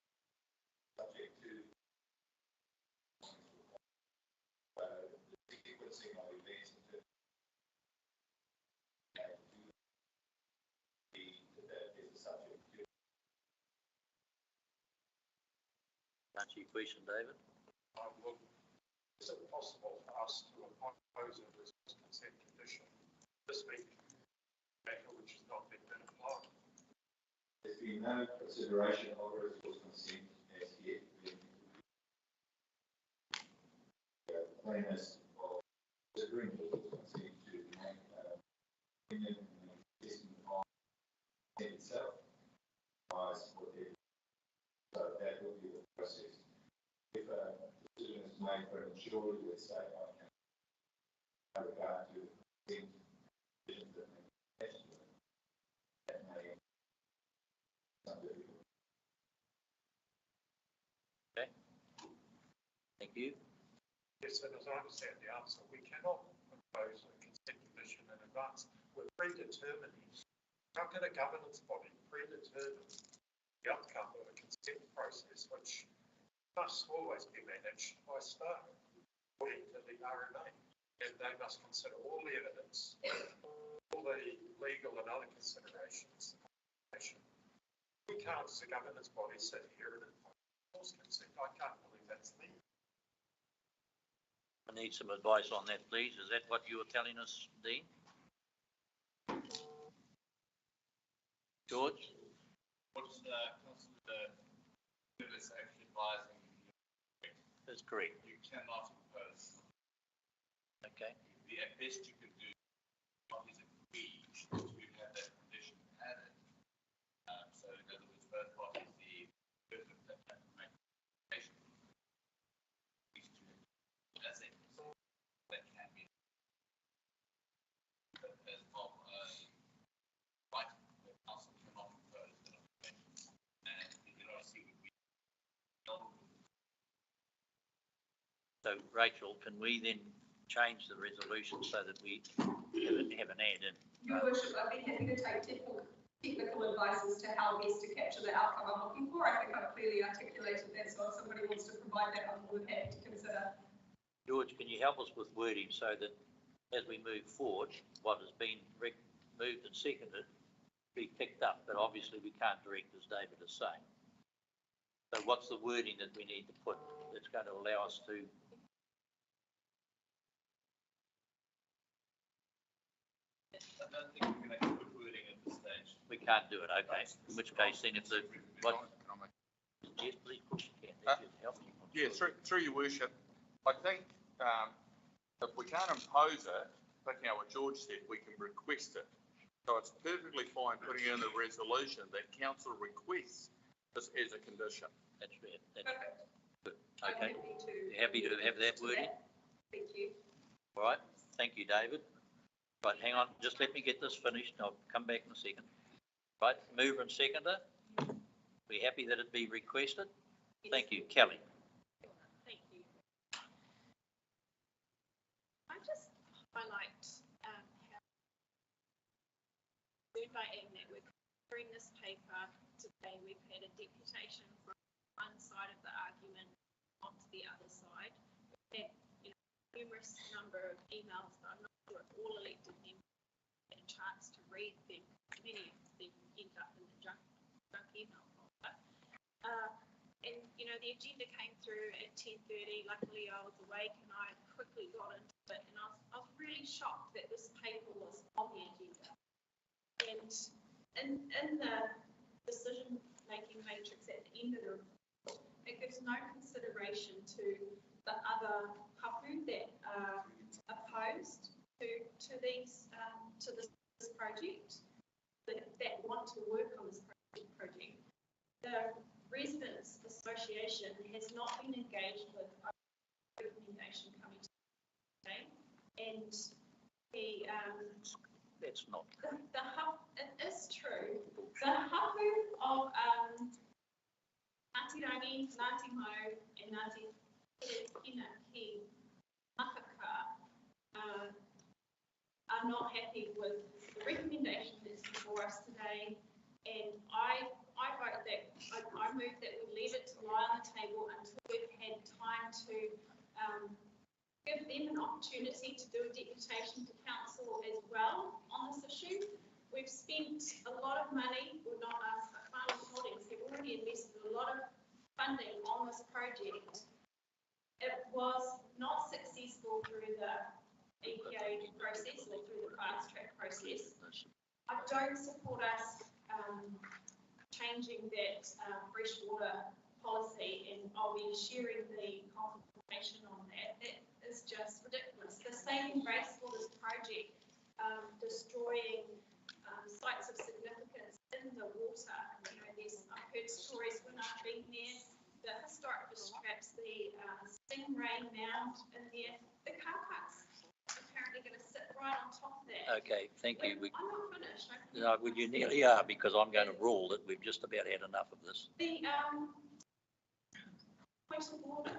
subject to the sequencing of events in terms that is a subject to. Answer your question, David. Is it possible for us to impose a resource consent condition this week, matter which has not been applied? There's been no consideration of a resource consent as yet. The plan is of considering resource consent to make opinion and assessment on consent itself. So that will be the process. If a decision is made prematurely, let's say, in regard to consent conditions that may be attached to it, that may some difficult. Okay. Thank you. Yes, and as I understand the answer, we cannot impose a consent condition in advance. We're predetermining. How can a governance body predetermine the outcome of a consent process, which must always be managed by staff, according to the RNA, and they must consider all the evidence, all the legal and other considerations. We can't, as a governance body, sit here and enforce consent. I can't believe that's legal. I need some advice on that, please. Is that what you were telling us, Dean? George? What's Councillor Davis actually advising? That's correct. You cannot impose. Okay. At best you can do what is agreed to have that condition added. So in other words, both parties, the person that make application, these two assets that can be as of right, the council cannot impose an obligation. And the NRC would be So Rachel, can we then change the resolution so that we have an add in? Your Worship, I'd be happy to take technical advice as to how best to capture the outcome I'm looking for. I think I've clearly articulated that, so if somebody wants to provide that, I'm more than happy to consider. George, can you help us with wording so that as we move forward, what has been moved and seconded be picked up, but obviously we can't direct as David is saying. So what's the wording that we need to put that's going to allow us to? I don't think we can actually put wording at this stage. We can't do it, okay. In which case then if the, what? Yes, please, of course you can. That should help you. Yeah, through your worship, I think if we can't impose it, picking out what George said, we can request it. So it's perfectly fine putting in the resolution that council requests this as a condition. That's fair. That's Perfect. good. I'm Okay. happy Happy to have that wording? Thank you. All right. Thank you, David. Right, hang on. Just let me get this finished. I'll come back in a second. Right, mover and seconder. We happy that it be requested? Thank you. Kelly. Thank you. I just highlight how moved by Em that we're covering this paper today. We've had a deputation from one side of the argument onto the other side. We've had numerous number of emails, but I'm not sure if all elected members had a chance to read them. Many of them end up in the junk email folder. And, you know, the agenda came through at 10:30. Luckily, I was awake and I quickly got into it. And I was really shocked that this paper was on the agenda. And in the decision-making matrix at the end of the report, it gives no consideration to the other hapu that are opposed to these to this project that want to work on this project. The Residents Association has not been engaged with our recommendation coming today, and the That's not. the hub, it is true. The hapu of Ngāti Rangi, Ngāti Mau, and Ngāti Kina ki Makaka are not happy with the recommendation that's before us today, and I vote that I move that we leave it to lie on the table until we've had time to give them an opportunity to do a deputation to council as well on this issue. We've spent a lot of money, well not us, but Farmers Holdings have already invested a lot of funding on this project. It was not successful through the EPA process or through the fast track process. I don't support us changing that freshwater policy, and I'll be sharing the confirmation on that. That is just ridiculous. The saving grace for this project, destroying sites of significance in the water. You know, I've heard stories when I've been there, the historic fish traps, the stingray mound in there, the car parks apparently going to sit right on top of that. Okay, thank you. I'm not finished. No, well, you nearly are, because I'm going to rule that we've just about had enough of this. The point of order,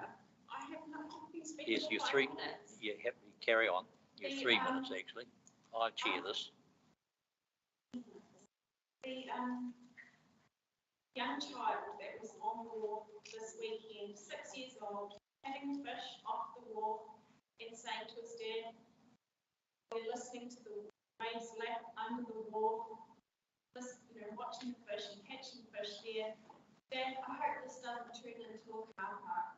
I have not been speaking Yes, for you're 5 3. minutes. You have to carry on. You're The, 3 minutes, actually. I chair this. The young child that was on the wall this weekend, 6 years old, having fish off the wall and saying to his dad, we're listening to the waves lap under the wall, watching the fish and catching fish there. Dad, I hope this doesn't turn into a car park.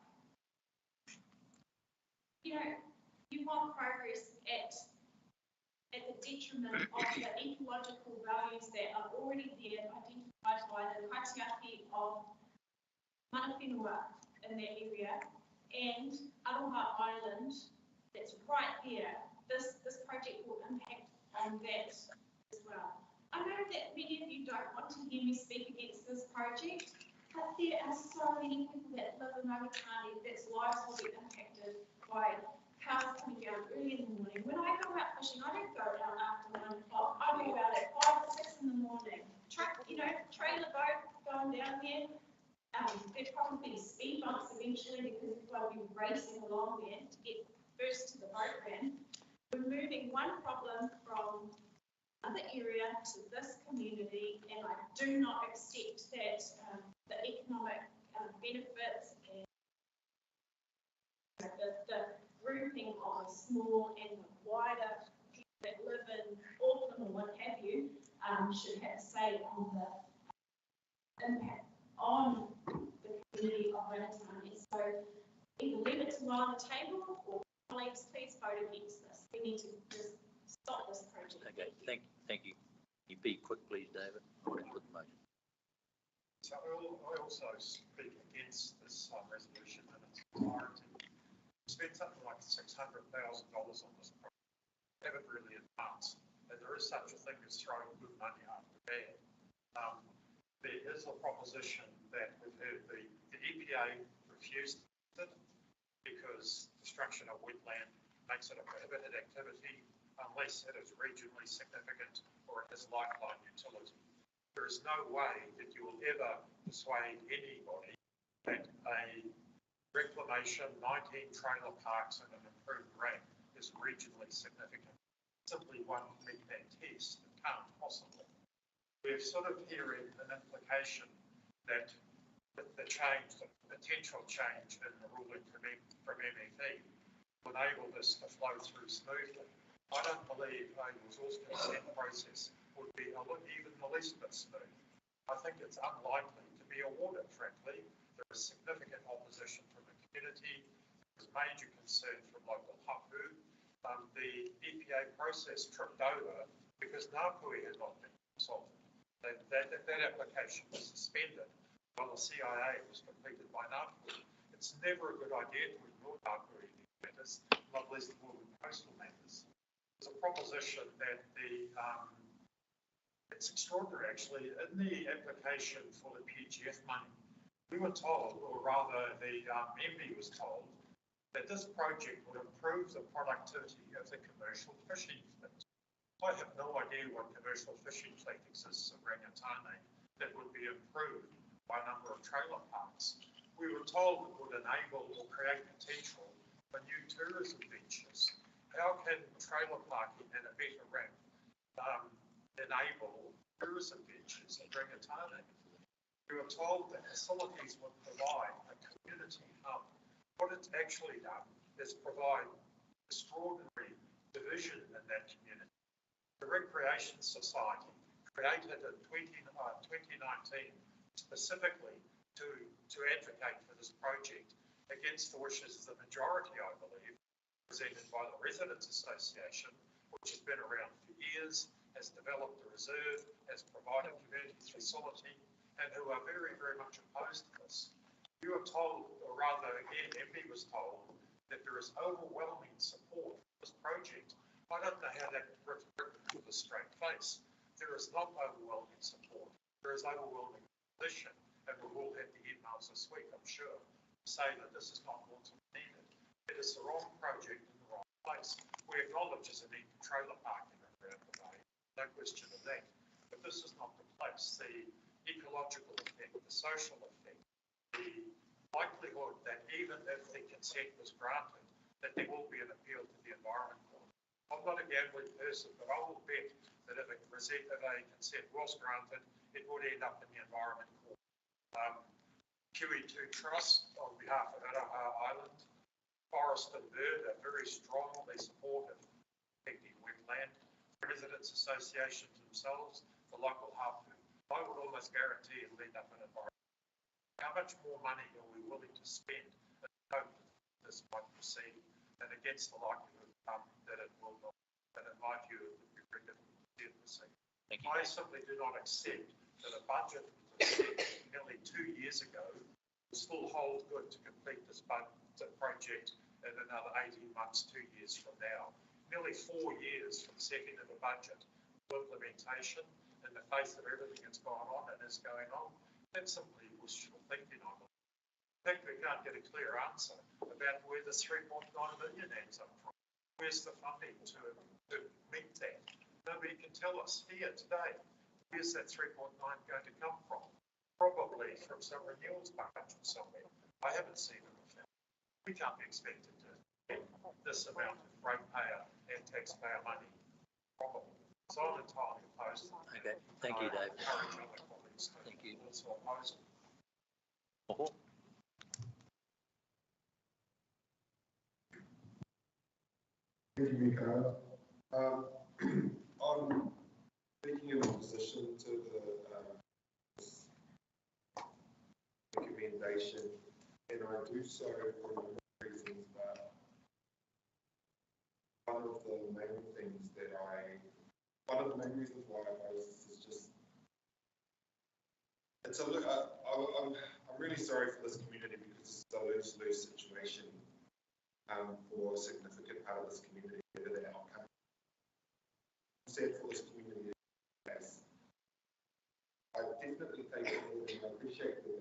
You know, you want progress at the detriment of the ecological values that are already there, identified by the kaitiaki of Mana Whenua in that area, and Aroha Island, that's right there. This project will impact on that as well. I know that many of you don't want to hear me speak against this project, but there are so many people that live in Rangitani that's lives will be impacted by cars coming down early in the morning. When I go out fishing, I don't go out after 9 o'clock. I go out at 5 or 6 in the morning. Trailer boat going down there. There'd probably be speed bumps eventually because we've got to be racing along there to get first to the boat ramp. We're moving one problem from another area to this community, and I do not accept that the economic benefits and the grouping of small and the wider people that live in Auckland or what have you should have say on the impact on the community of Rangitani. So either leave it to lie on the table, or colleagues, please vote against this. We need to just stop this project. Okay, thank you. You be quick, please, David. I'll put the motion. So I also speak against this resolution and its entirety. We spent something like $600,000 on this project. Haven't really advanced. And there is such a thing as throwing good money after bad. There is a proposition that we've heard the EPA refused it because destruction of wetland makes it a prohibited activity unless it is regionally significant or it has lifeline utility. There is no way that you will ever persuade anybody that a reclamation, 19 trailer parks and an improved ramp is regionally significant. Simply won't meet that test. It can't possibly. We're sort of hearing an implication that the change, the potential change in the ruling from MEP will enable this to flow through smoothly. I don't believe a resource consent process would be even the least bit smooth. I think it's unlikely to be awarded, frankly. There is significant opposition from the community. There's major concern from local hapu. The EPA process tripped over because Ngāpuhi had not been consulted. That application was suspended while the CIA was completed by Ngāpuhi. It's never a good idea to ignore Ngāpuhi in these matters, not least of all in coastal matters. There's a proposition that it's extraordinary actually, in the application for the PGF money, we were told, or rather the MD was told, that this project would improve the productivity of the commercial fishing fleet. I have no idea what commercial fishing fleet exists in Rangatane that would be improved by a number of trailer parks. We were told it would enable or create potential for new tourism ventures. How can trailer parking and a better ramp enable tourism ventures in Rangatane? We were told that facilities would provide a community hub. What it's actually done is provide extraordinary division in that community. The Recreation Society, created in 2019 specifically to advocate for this project against the wishes of the majority, I believe, presented by the Residents Association, which has been around for years, has developed a reserve, has provided community facility, and who are very, very much opposed to this. You were told, or rather again, MB was told, that there is overwhelming support for this project. I don't know how that written with a straight face. There is not overwhelming support. There is overwhelming opposition, and we will have the emails this week, I'm sure, to say that this is not what's needed. It is the wrong project in the wrong place. We acknowledge there's a need for trailer parking around the bay, no question of that. But this is not the place. The ecological effect, the social effect, the likelihood that even if the consent was granted, that there will be an appeal to the Environment Court. I'm not a gambling person, but I will bet that if a consent was granted, it would end up in the Environment Court. QE2 Trust, on behalf of Araha Island, Forest and Bird are very strongly supportive of protecting wetland. Residents associations themselves, the local hapu. I would almost guarantee it'll end up in Environment. How much more money are we willing to spend in hope that this might proceed, and against the likelihood that it will not? And in my view, it would be very difficult to see it proceed. I simply do not accept that a budget nearly 2 years ago will still hold good to complete this project in another 18 months, 2 years from now. Nearly 4 years from setting of a budget to implementation in the face of everything that's gone on and is going on. That's simply wishful thinking, I believe. In fact, we can't get a clear answer about where the 3.9 million ends up from. Where's the funding to meet that? Nobody can tell us here today. Where's that 3.9 going to come from? Probably from some renewals budget somewhere. I haven't seen it before. We can't be expected to get this amount of ratepayer and taxpayer money. Probably. So I'm entirely opposed to that. Okay, thank you, Dave. Thank you. Also opposed. Thank you, Mika. I'm speaking in opposition to the recommendation, and I do so for a number of reasons, but one of the main reasons why I oppose this is just, I'm really sorry for this community because it's a lose-lose situation for a significant part of this community, whether the outcome said for this community is. I definitely take it and I appreciate the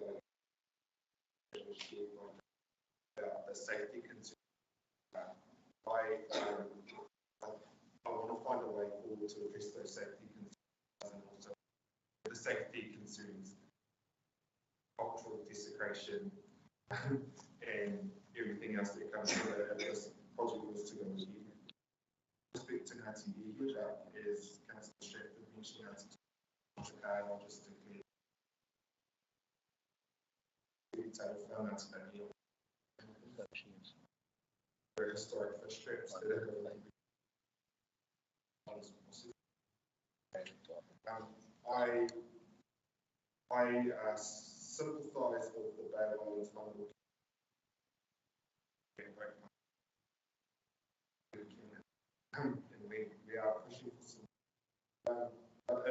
about the safety concerns. I want to find a way forward to address those safety concerns and also the safety concerns, cultural desecration, and everything else that comes with it. This project was to go ahead. Respect to Ngāti Iwi, is Councillor Stratford mentioned I'll just declare title found out about here. Historic fish traps that have I sympathise with the Bay of Islands Vulnerable and we are pushing for some, but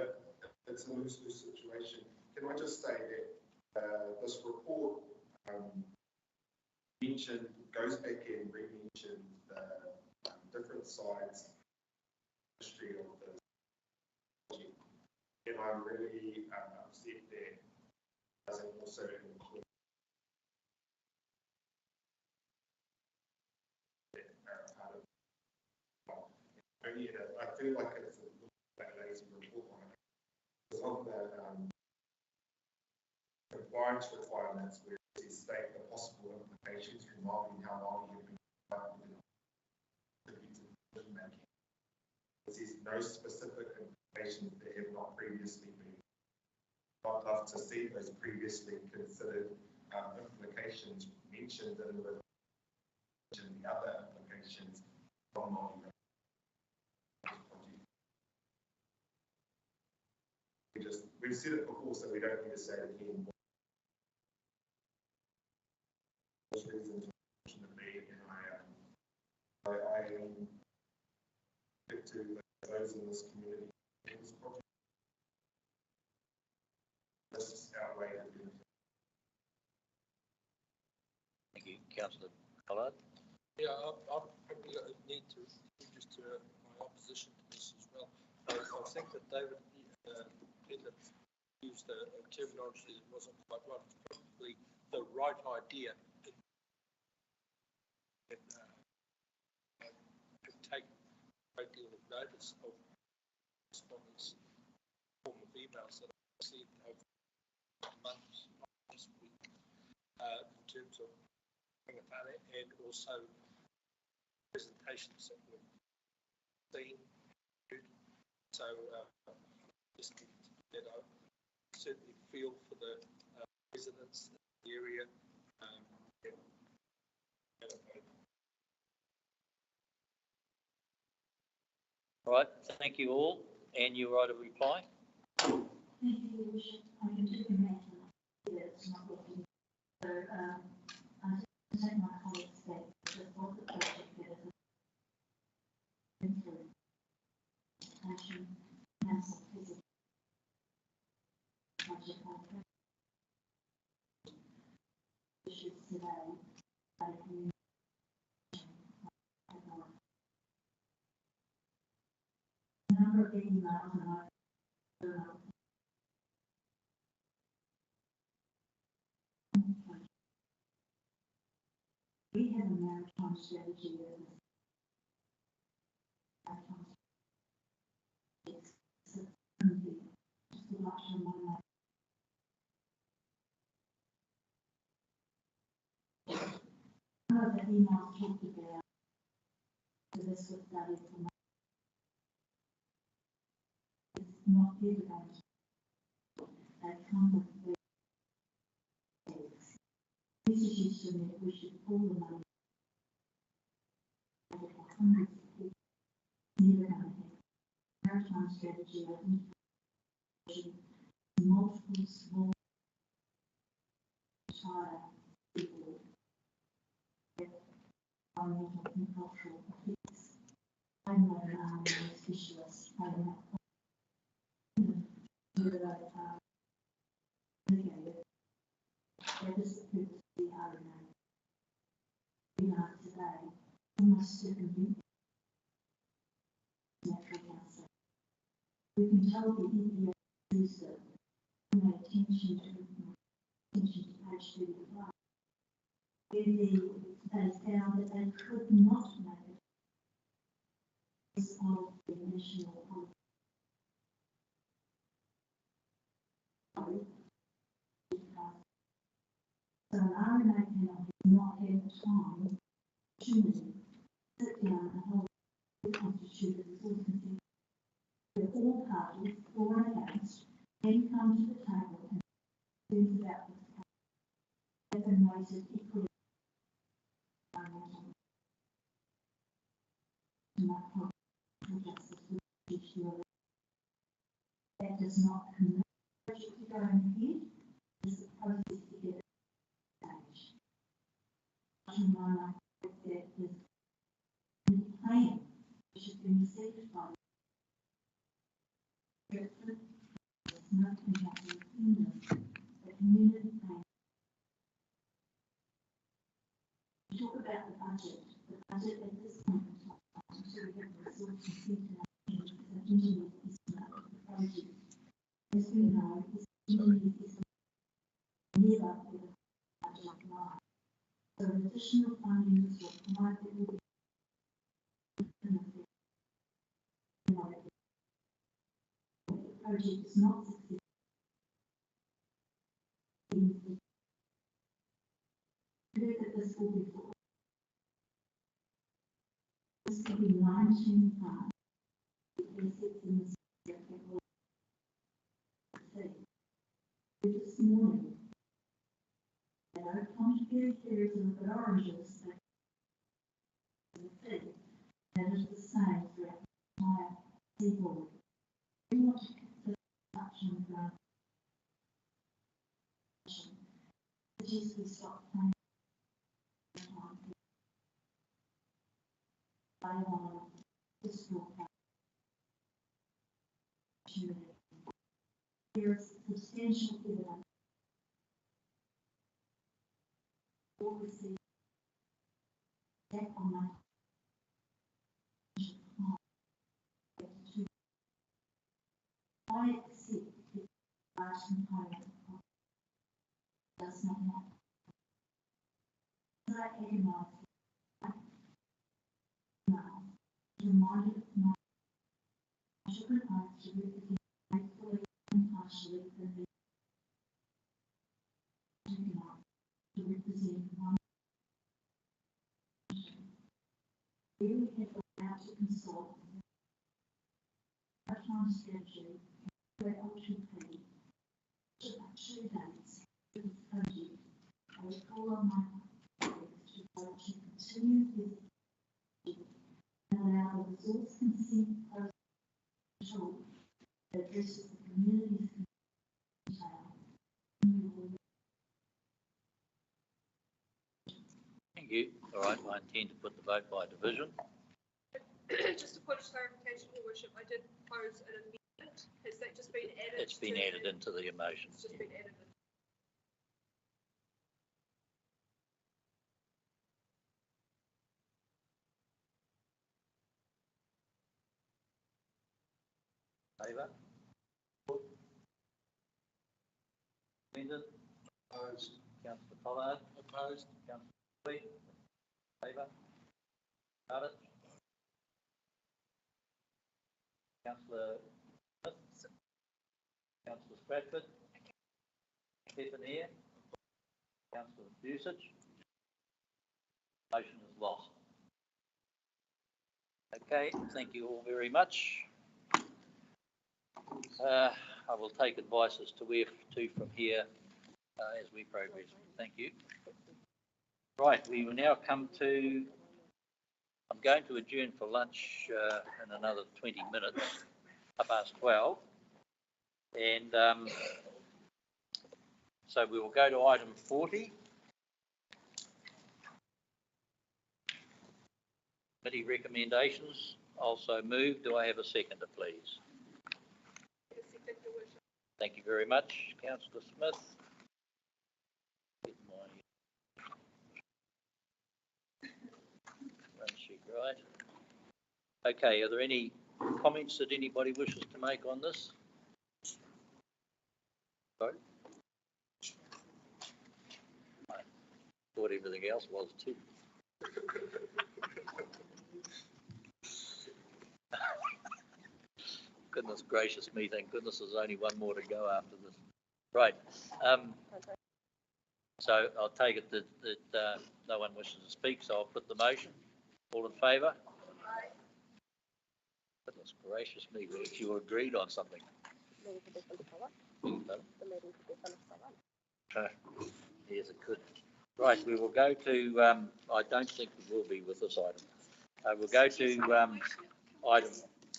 it's a lose-lose situation. Can I just say that this report goes back and re-mentioned the different sides history of the project, and I'm really upset that it doesn't also include that part of. I feel like it's a little bit lazy report on it. It's on the compliance requirements where it state the possible implications from modeling how long you've been decision making. It says no specific implications that have not previously been. I'd love to see those previously considered implications mentioned in the other implications from modeling. We've said it before, so we don't need to say it again. Those reasons unfortunately, and I give to those in this community in this project. This outweighed the benefit. Thank you, Councillor Collard. Yeah, I probably need to register my opposition to this as well. I think that David used a terminology that wasn't quite right. It's probably the right idea. I've taken a great deal of notice of respondents' form of emails that I've received over months, not this week, in terms of and also presentations that we've seen. So just that I certainly feel for the residents in the area. All right, thank you all, and you write a reply. Thank you, Your Worship. I can just imagine that it's not working. So I just take my colleagues back to what the project that is into presentation, council visit, project contract issues today. A number of emails and we have a maritime strategy that is just would like to remind one of the emails talked about this was studied for it's not evident. They come with this suggestion that we should pull the money for hundreds of people. Never going to happen. Maritime strategy, multiple small entire people with environmental and cultural effects. I'm not an R&D specialist. I'm not that is the purpose of the R&D. We are today almost certainly natural gas. We can tell the EPA user pay attention to page 35. Where they found that they could not make it as of the national policy. So an RMA panel has not had the time to sit down and hold the constituted resource consent where all parties, for and against, can come to the table and think about this case as a weighted equally justice that does not commit to going ahead. item 1, that there's a plan which has been received by the not conducting the community plan. We talk about the budget at this point in time, until we have the resource and see to the engineer is not the project. As we know, this engineer is never with a budget line. So additional funding is required that will be the project is not successful. That this will be for this could be 19 funds. Assets in this this morning. And I contributed here to the oranges that and is the same throughout the entire seaboard. We want to consider touch on the suggest we stop playing on this there is substantial evidence for receiving back on my I accept that large component does not matter. As I agonize reminded of my children oath to represent faithfully and impartially the need to represent one. We have allowed to consult maritime strategy and L2P to 2 dates for this project. I will call on my colleagues to vote to continue this and allow the resource consent process tool that addresses the community's detail. Thank you. All right, I intend to put the vote by division. Just a point of clarification, Your Worship, I did pose an amendment. Has that just been added? It's been added into the emotion. It's just been added. Favour? Amended? Opposed. Councillor Pollard? Opposed. Councillor Lee? Favour? Got it? Councillor Smith? Councillor Stratford? Stephanie? Councillor Busich? Motion is lost. Okay, thank you all very much. I will take advices to where to from here as we progress. Thank you. Right, we will now come to, I'm going to adjourn for lunch in another 20 minutes, 12:30. And so we will go to item 40. Committee recommendations, also moved. Do I have a seconder, please? Thank you very much, Councillor Smith. Get my run sheet right. Okay, are there any comments that anybody wishes to make on this? Sorry? I thought everything else was too. Goodness gracious me, thank goodness there's only one more to go after this. Right. So I'll take it that no one wishes to speak, so I'll put the motion. All in favour? Goodness gracious me, if you agreed on something. Yes, it could. Right, we will go to, I don't think we will be with this item. We'll go to item,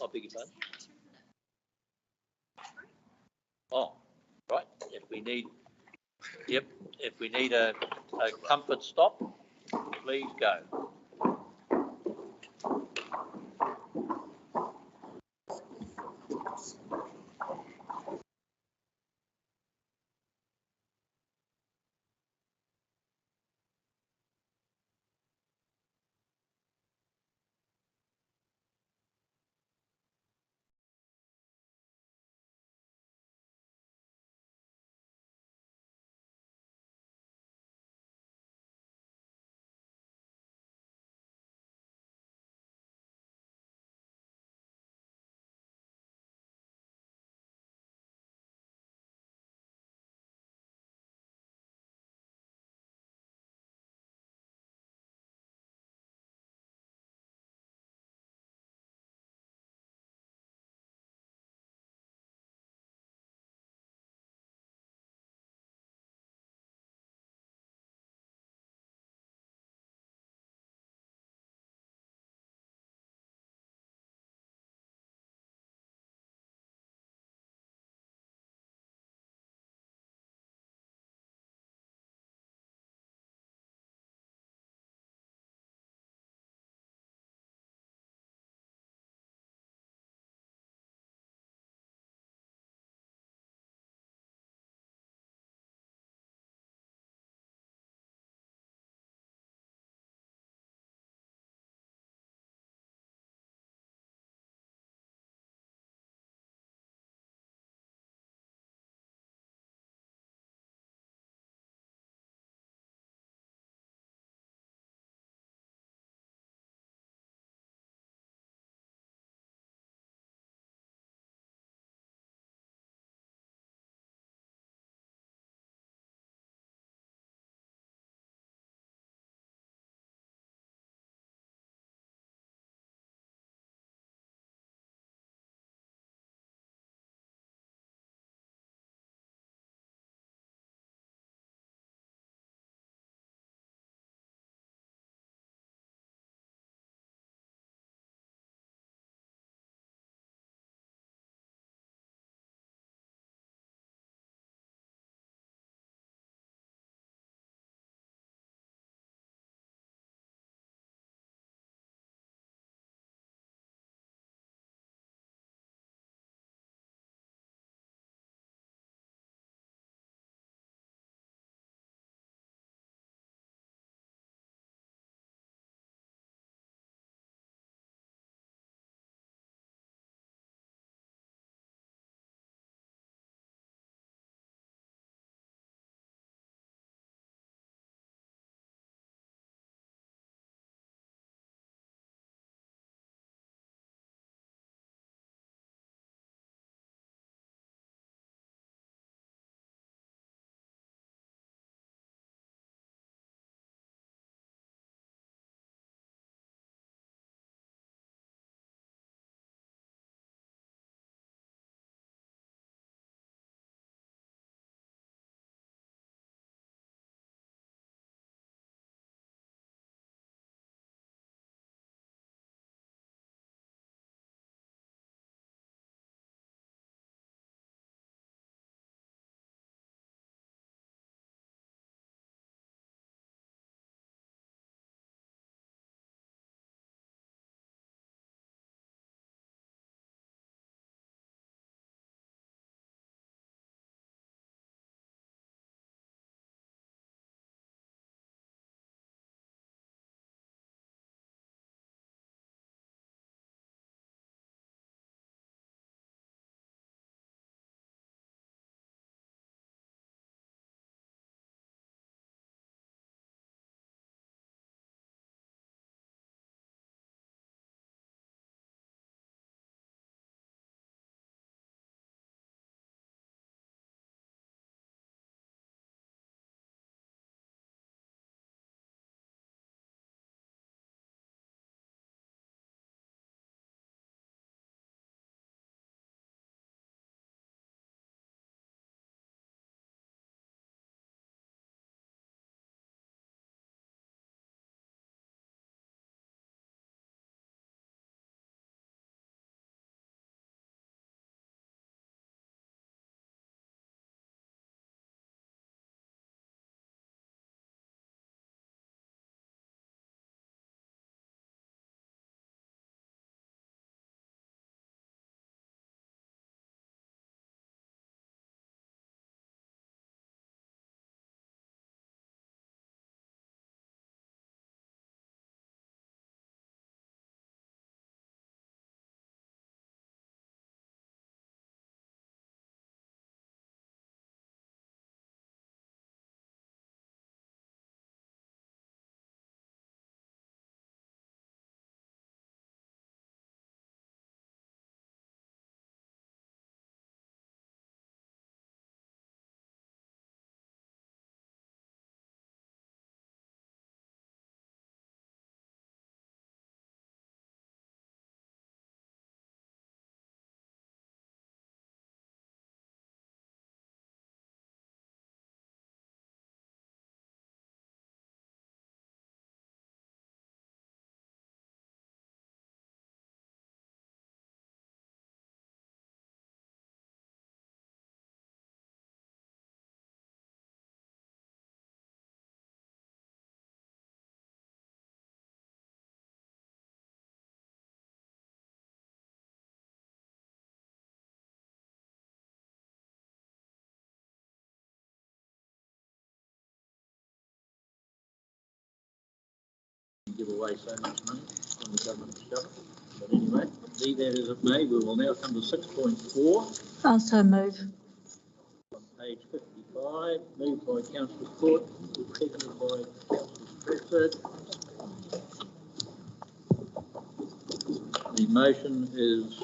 I beg your pardon? Oh, right, if we need, yep, if we need a comfort stop, Please go. away so much money on the government shovel. But anyway, be that as it may, we will now come to 6.4. Also move. On page 55, moved by Councillor Court, seconded by Councillor Stretford. The motion is.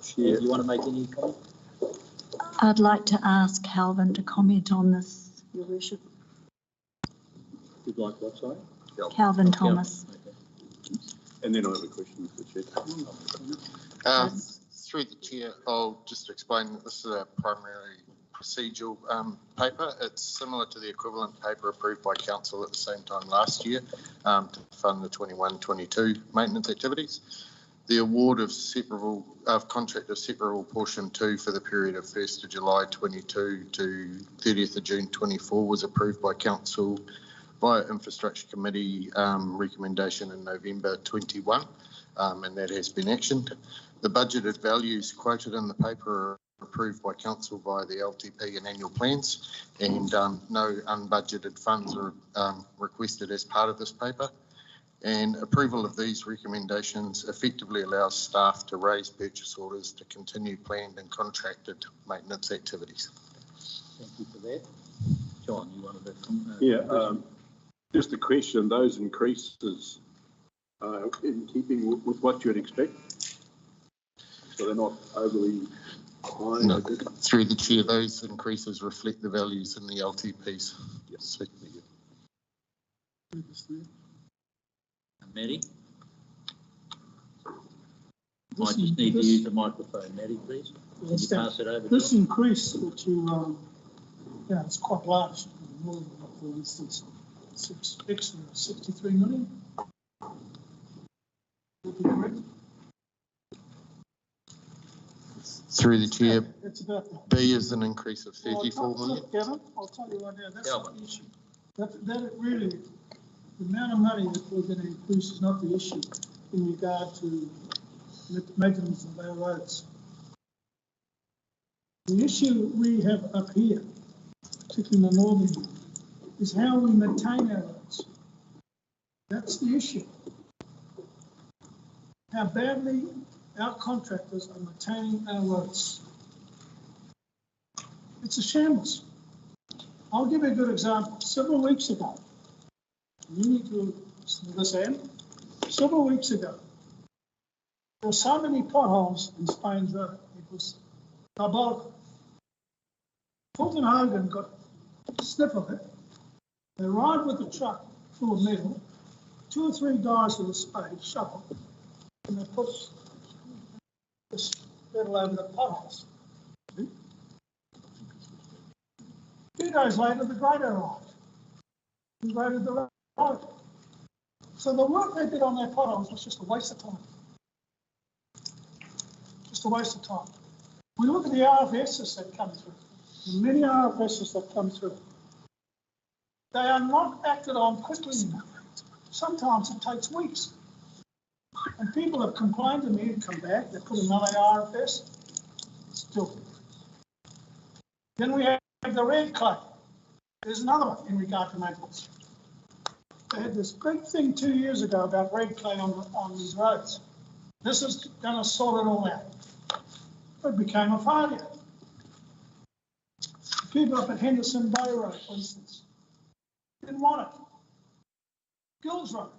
Chair, do you want to make any comment? I'd like to ask Calvin to comment on this, Your Worship. You'd like what, sorry? Calvin Thomas. Okay. And then I have a question, Mr. Chair. Through the chair, I'll just explain that this is a primarily procedural paper. It's similar to the equivalent paper approved by council at the same time last year to fund the 21-22 maintenance activities. The award of contract of separable portion 2 for the period of 1st of July 22 to 30th of June 24 was approved by council via Infrastructure Committee recommendation in November 21, and that has been actioned. The budgeted values quoted in the paper are approved by council via the LTP and annual plans, and no unbudgeted funds are requested as part of this paper. And approval of these recommendations effectively allows staff to raise purchase orders to continue planned and contracted maintenance activities. Thank you for that. John, you wanted to Just a question, those increases are in keeping with what you'd expect? So they're not overly high? No, through the chair, those increases reflect the values in the LTPs. Yes. Maddie? Might just need to use the microphone. Maddie, please. Can you pass it over? This increase that you, it's quite large. More than, for instance, 63 million. Would be correct? Through the chair, It's about that. B is an increase of 34 million. Look, Gavin, I'll tell you right now, that's Calvin. not the issue. That really, the amount of money that we're going to increase is not the issue in regard to maintenance of our roads. The issue we have up here, particularly in the northern one, is how we maintain our roads. That's the issue. How badly our contractors are maintaining our roads. It's a shambles. I'll give you a good example. Several weeks ago, you need to listen to this, Anne. Several weeks ago, there were so many potholes in Spain's Road. It was diabolical. Fulton Hogan got a sniff of it. They arrived with a truck full of metal, 2 or 3 guys with a spade, shovel, and they put this metal over the potholes. 2 days later, the grader arrived and graded the road. So the work they did on their potholes was just a waste of time. Just a waste of time. We look at the RFSs that come through, the many RFSs that come through. They are not acted on quickly enough. Sometimes it takes weeks. And people have complained to me and come back, they put another RFS, still. Then we have the red clay. There's another one in regard to maintenance. They had this big thing 2 years ago about red clay on these roads. This is going to sort it all out. It became a failure. People up at Henderson Bay Road, for instance, didn't want it. Gills Road,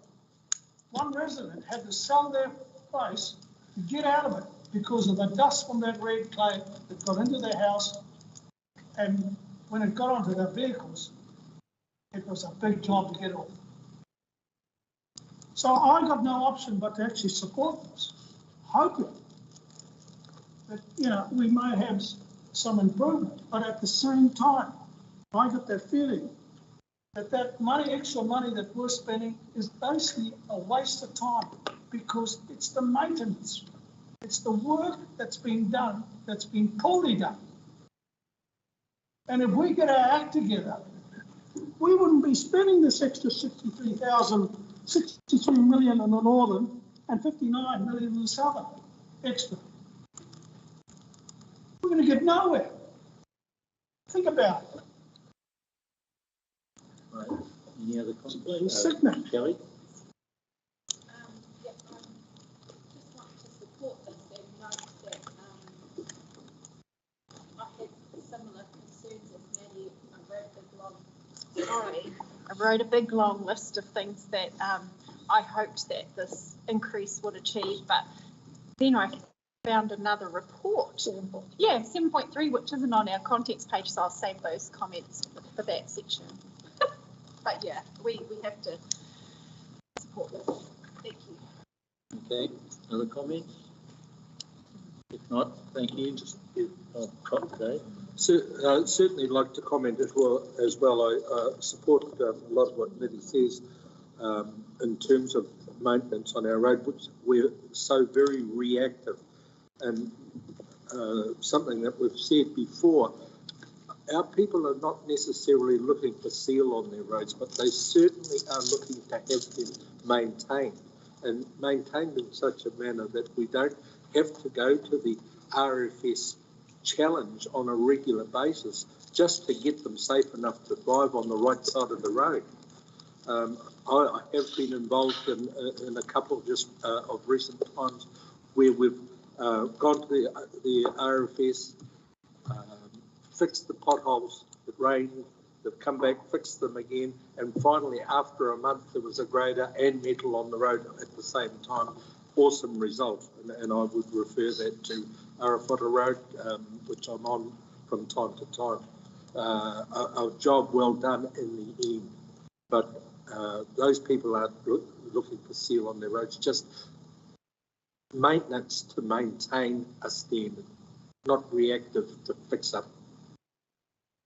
one resident had to sell their place to get out of it because of the dust from that red clay that got into their house, and when it got onto their vehicles, it was a big job to get off. So I got no option but to actually support this, hoping that, we may have some improvement, but at the same time, I got that feeling that money, extra money that we're spending is basically a waste of time, because it's the maintenance. It's the work that's being done, that's been poorly done. And if we get our act together, we wouldn't be spending this extra 63 million in the northern and 59 million in the southern extra. We're going to get nowhere. Think about it. Right. Any other comments? Just want to Kelly? Support this and note that I had similar concerns as Maddie. I wrote a big long list of things that I hoped that this increase would achieve, but then I found another report. 7.3. Yeah, 7.3, which isn't on our context page, so I'll save those comments for that section. But yeah, we have to support this. Thank you. Okay, other comments? If not, thank you. Dave. Certainly like to comment as well. I support a lot of what Liddy says in terms of maintenance on our road, which we're so very reactive, and something that we've said before. Our people are not necessarily looking for seal on their roads, but they certainly are looking to have them maintained, and maintained in such a manner that we don't have to go to the RFS challenge on a regular basis just to get them safe enough to drive on the right side of the road. I have been involved in a couple of recent times where we've gone to the RFS, fixed the potholes, it rained, they've come back, fixed them again, and finally after a month there was a grader and metal on the road at the same time. Awesome result, and I would refer that to Arafota Road, which I'm on from time to time. A job well done in the end, but those people aren't looking for seal on their roads, just maintenance to maintain a standard, not reactive to fix up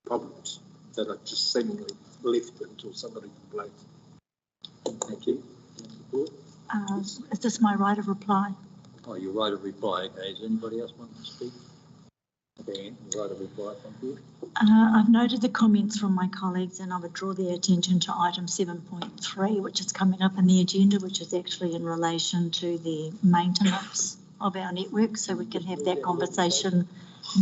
problems that are just seemingly left until somebody complains. Thank you. Is this my right of reply? Oh, your right of reply. Okay, does anybody else want to speak? Dan, your right of reply, thank you. I've noted the comments from my colleagues, and I would draw their attention to item 7.3, which is coming up in the agenda, which is actually in relation to the maintenance of our network, so we can have that conversation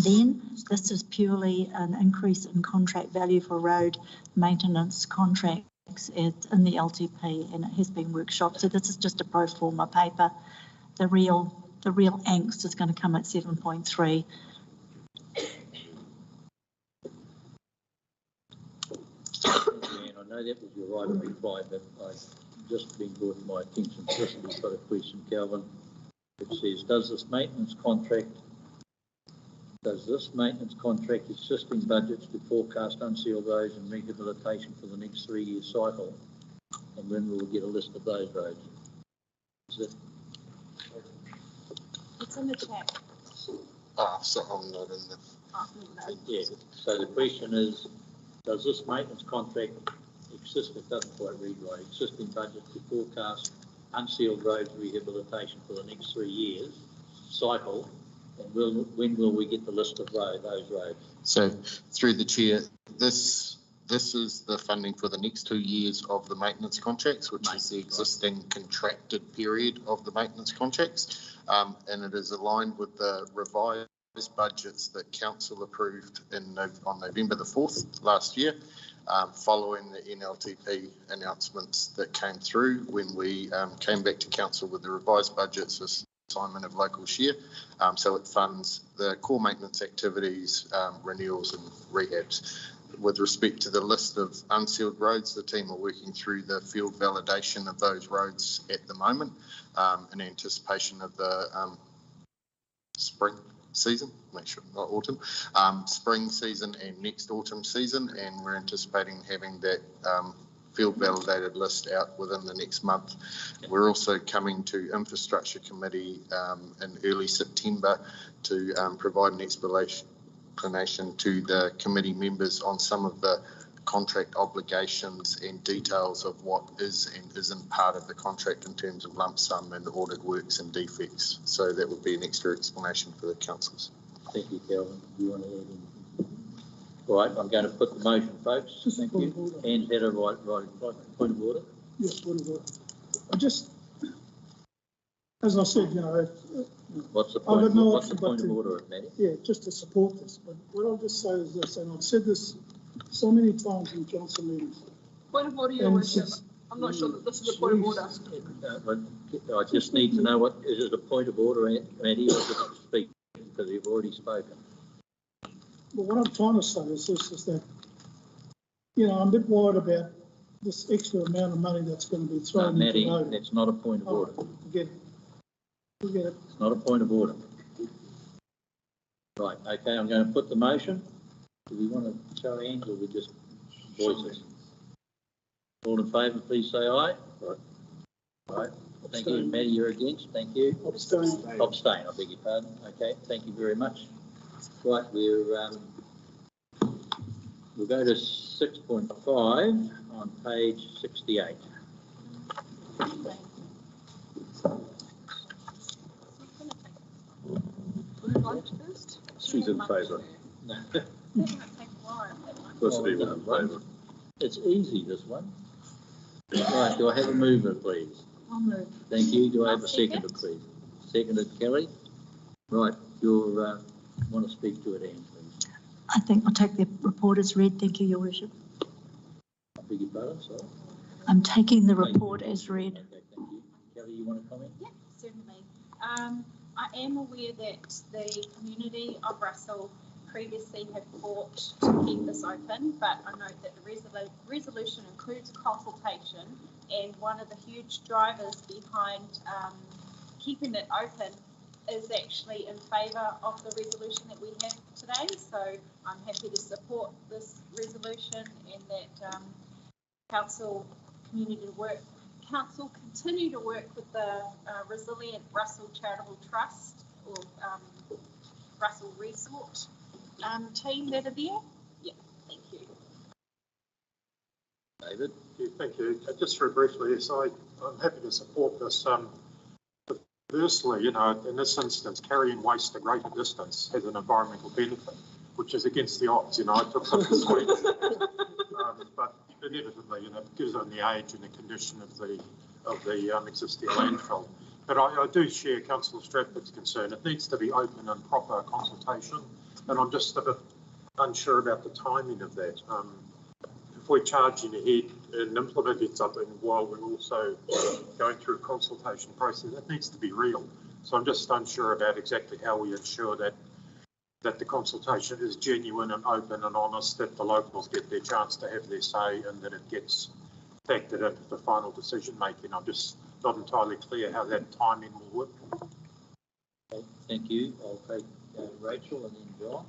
then. This is purely an increase in contract value for road maintenance contracts in the LTP, and it has been workshopped. So this is just a pro forma paper. The real angst is going to come at 7.3. I know that was your right of reply, but I've just been brought to my attention, Crystal's got a question, Calvin. It says, does this maintenance contract existing budgets to forecast unsealed roads and rehabilitation for the next 3-year cycle? And when will we get a list of those roads? Is it? It's in the chat. So I'm not in the... Yeah, so the question is, does this maintenance contract exist? It doesn't quite read right. Existing budget to forecast unsealed roads rehabilitation for the next 3 years cycle, and when will we get the list of those roads? So through the chair, this is the funding for the next 2 years of the maintenance contracts, which is the existing contracted period of the maintenance contracts, and it is aligned with the revised budgets that council approved on November the 4th last year, following the NLTP announcements that came through when we came back to council with the revised budgets for assignment of local share. So it funds the core maintenance activities, renewals and rehabs. With respect to the list of unsealed roads, the team are working through the field validation of those roads at the moment in anticipation of the spring season, make sure not autumn, spring season and next autumn season, and we're anticipating having that field validated list out within the next month. We're also coming to Infrastructure Committee in early September to provide an explanation to the committee members on some of the contract obligations and details of what is and isn't part of the contract in terms of lump sum and ordered works and defects. So that would be an extra explanation for the councils. Thank you, Calvin. Do you want to add anything? All right, I'm going to put the motion, folks. Just thank you. And had a right point of order. Yes, point of order. I just, as I said, what's the point of order, Maddie? Yeah, just to support this. But what I'll just say is this, and I've said this so many times in council meetings, Point of order, Your And Worship. since- I'm not sure that this is a point of order. I just need to know is it a point of order, Maddie, or is it a speak? Because you've already spoken. But what I'm trying to say is this, is that, you know, I'm a bit worried about this extra amount of money that's going to be thrown into Maddie, voting. it's not a point of order. Forget it. Forget it. It's not a point of order. Right, okay, I'm going to put the motion. Do we want to show hands or we just voice it? All in favour, please say aye. Right. Right. Thank you. Maddie, you're against. Thank you. Abstain. Abstain, I beg your pardon. Okay, thank you very much. Right, we'll go to 6.5 on page 68. She's in favour. What's it even in favour? It's easy, this one. Right, do I have a mover, please? I'll move. Thank you. Do I have a seconder, please? Seconded, Kelly. Right, you'll want to speak to it, Anne, please. I think I'll take the report as read. Thank you, Your Worship. I beg your pardon, sorry. I'm taking the report as read. Okay, thank you. Kelly, you want to comment? Yeah, certainly. I am aware that the community of Russell previously have fought to keep this open, but I note that the resolution includes consultation, and one of the huge drivers behind keeping it open is actually in favour of the resolution that we have today. So I'm happy to support this resolution, and that council continue to work with the Resilient Russell Charitable Trust, or Russell Resort team that are there. Yeah, thank you. David? Thank you. Just very briefly, yes, I'm happy to support this. Firstly, you know, in this instance, carrying waste a greater distance has an environmental benefit, which is against the odds. You know, I took some Sweden, but inevitably, you know, because of the age and the condition of the existing landfill. But I do share Councillor Stratford's concern. It needs to be open and proper consultation, and I'm just a bit unsure about the timing of that. If we're charging ahead and implementing something while we're also going through a consultation process, it needs to be real. So I'm just unsure about exactly how we ensure that the consultation is genuine and open and honest, that the locals get their chance to have their say, and that it gets factored into the final decision making. I'm just not entirely clear how that timing will work. Okay, thank you. I'll take Rachel and then John.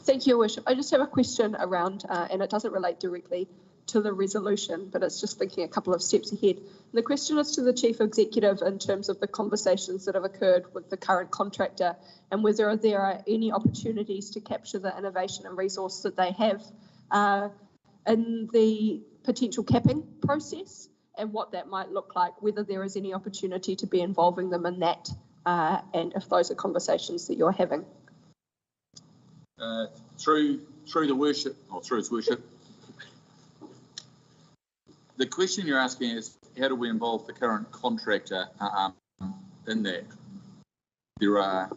Thank you, Your Worship. I just have a question around, and it doesn't relate directly to the resolution, but it's just thinking a couple of steps ahead. The question is to the Chief Executive in terms of the conversations that have occurred with the current contractor, and whether there are any opportunities to capture the innovation and resource that they have in the potential capping process, and what that might look like, whether there is any opportunity to be involving them in that, and if those are conversations that you're having. Through the worship, or through his worship, the question you're asking is, how do we involve the current contractor in that? There are,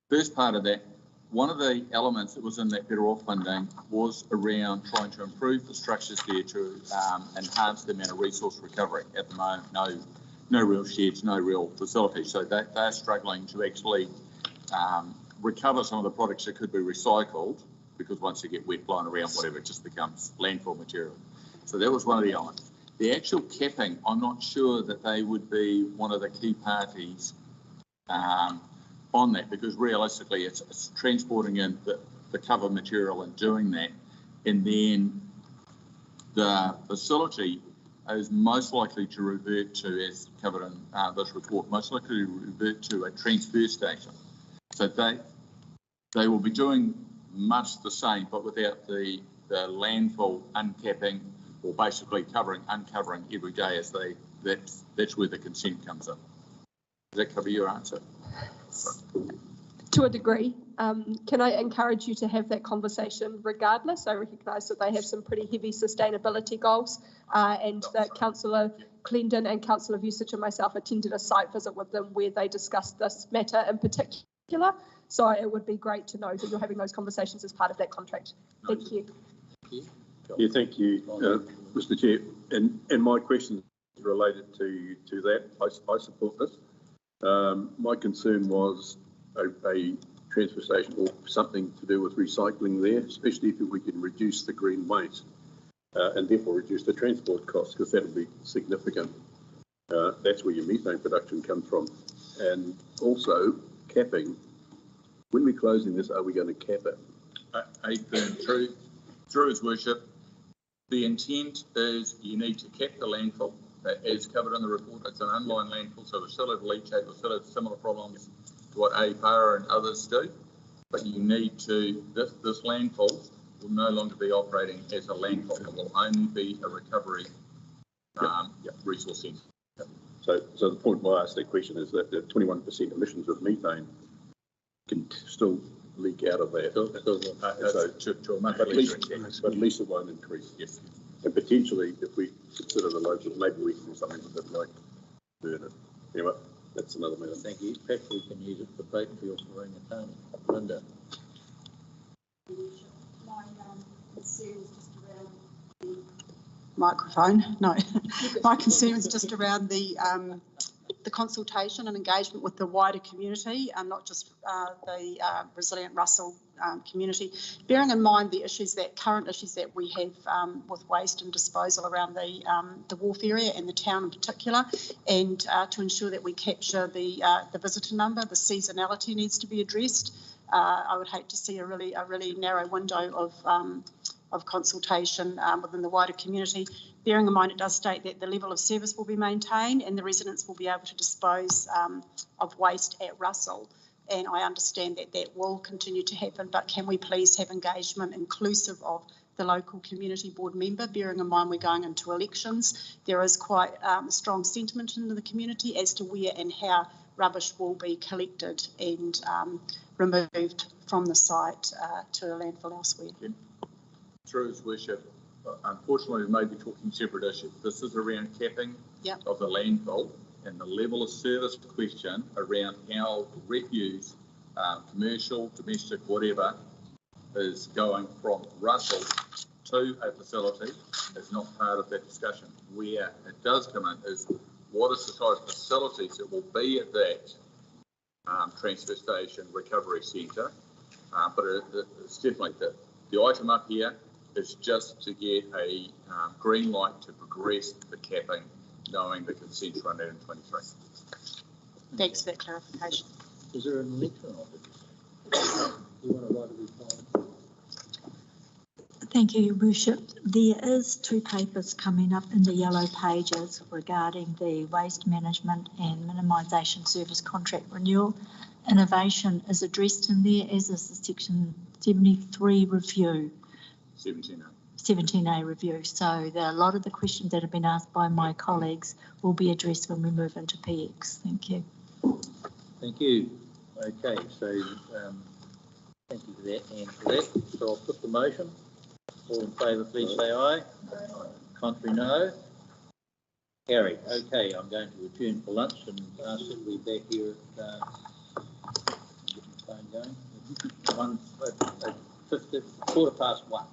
first part of that, one of the elements that was in that Better Off funding was around trying to improve the structures there to enhance the amount of resource recovery. At the moment, no real sheds, no real facilities. So they're struggling to actually recover some of the products that could be recycled, because once you get wet blowing around, whatever, it just becomes landfill material. So that was one of the elements. The actual capping, I'm not sure that they would be one of the key parties on that, because realistically it's transporting in the cover material and doing that, and then the facility is most likely to revert to, as covered in this report, most likely to revert to a transfer station. So they will be doing much the same, but without the landfill uncapping, or basically uncovering every day as that's where the consent comes in. Does that cover your answer? To a degree. Can I encourage you to have that conversation regardless? I recognise that they have some pretty heavy sustainability goals, and that Councillor Clendon and Councillor Vucic and myself attended a site visit with them where they discussed this matter in particular. So it would be great to know that you're having those conversations as part of that contract. Thank you. Thank you. Yeah, thank you, Mr. Chair. And my question is related to that. I support this. My concern was a transfer station or something to do with recycling there, especially if we can reduce the green waste and therefore reduce the transport costs, because that will be significant. That's where your methane production comes from. And also capping. When we're closing this, are we going to cap it? Through His Worship, the intent is you need to cap the landfill. As covered in the report, it's an unlined landfill, so we still have leachate, we still have similar problems to what APAR and others do. But you need to, this landfill will no longer be operating as a landfill. It will only be a recovery resource centre. So the point why I asked that question is that the 21% emissions of methane can still leak out of that. But at least it won't increase. Yes. And potentially, if we consider the locals, maybe we can do something with it like burn it. Anyway, that's another matter. Thank you. Perhaps we can use it for paper fuel for Rangatani. Linda. My concern is just around the microphone. No, my concern is just around the consultation and engagement with the wider community, and not just the resilient Russell community. Bearing in mind the current issues that we have with waste and disposal around the wharf area and the town in particular, and to ensure that we capture the visitor number, the seasonality needs to be addressed. I would hate to see a really narrow window of consultation within the wider community. Bearing in mind it does state that the level of service will be maintained and the residents will be able to dispose of waste at Russell. And I understand that that will continue to happen, but can we please have engagement inclusive of the local community board member? Bearing in mind we're going into elections, there is quite a strong sentiment in the community as to where and how rubbish will be collected and removed from the site to a landfill elsewhere. Through His Worship, unfortunately we may be talking separate issues. This is around capping of the landfill and the level of service question around how refuse, commercial, domestic, whatever, is going from Russell to a facility is not part of that discussion. Where it does come in is what is the type of facilities that will be at that transfer station recovery centre. But it's definitely the item up here is just to get a green light to progress the capping, knowing the consent run out in 23. Thanks for that clarification. Is there an election on it? You want to write a reply? Thank you, Your Worship. There is 2 papers coming up in the yellow pages regarding the waste management and minimisation service contract renewal. Innovation is addressed in there, as is the section 73 review. 17A review. So a lot of the questions that have been asked by my colleagues will be addressed when we move into PX. Thank you. Thank you. Okay, so thank you for that and for that. So I'll put the motion. All in favour, please say aye. Contrary, no. Carried. Okay, I'm going to adjourn for lunch and ask that we be back here at get my phone going. 1:15, 1:15.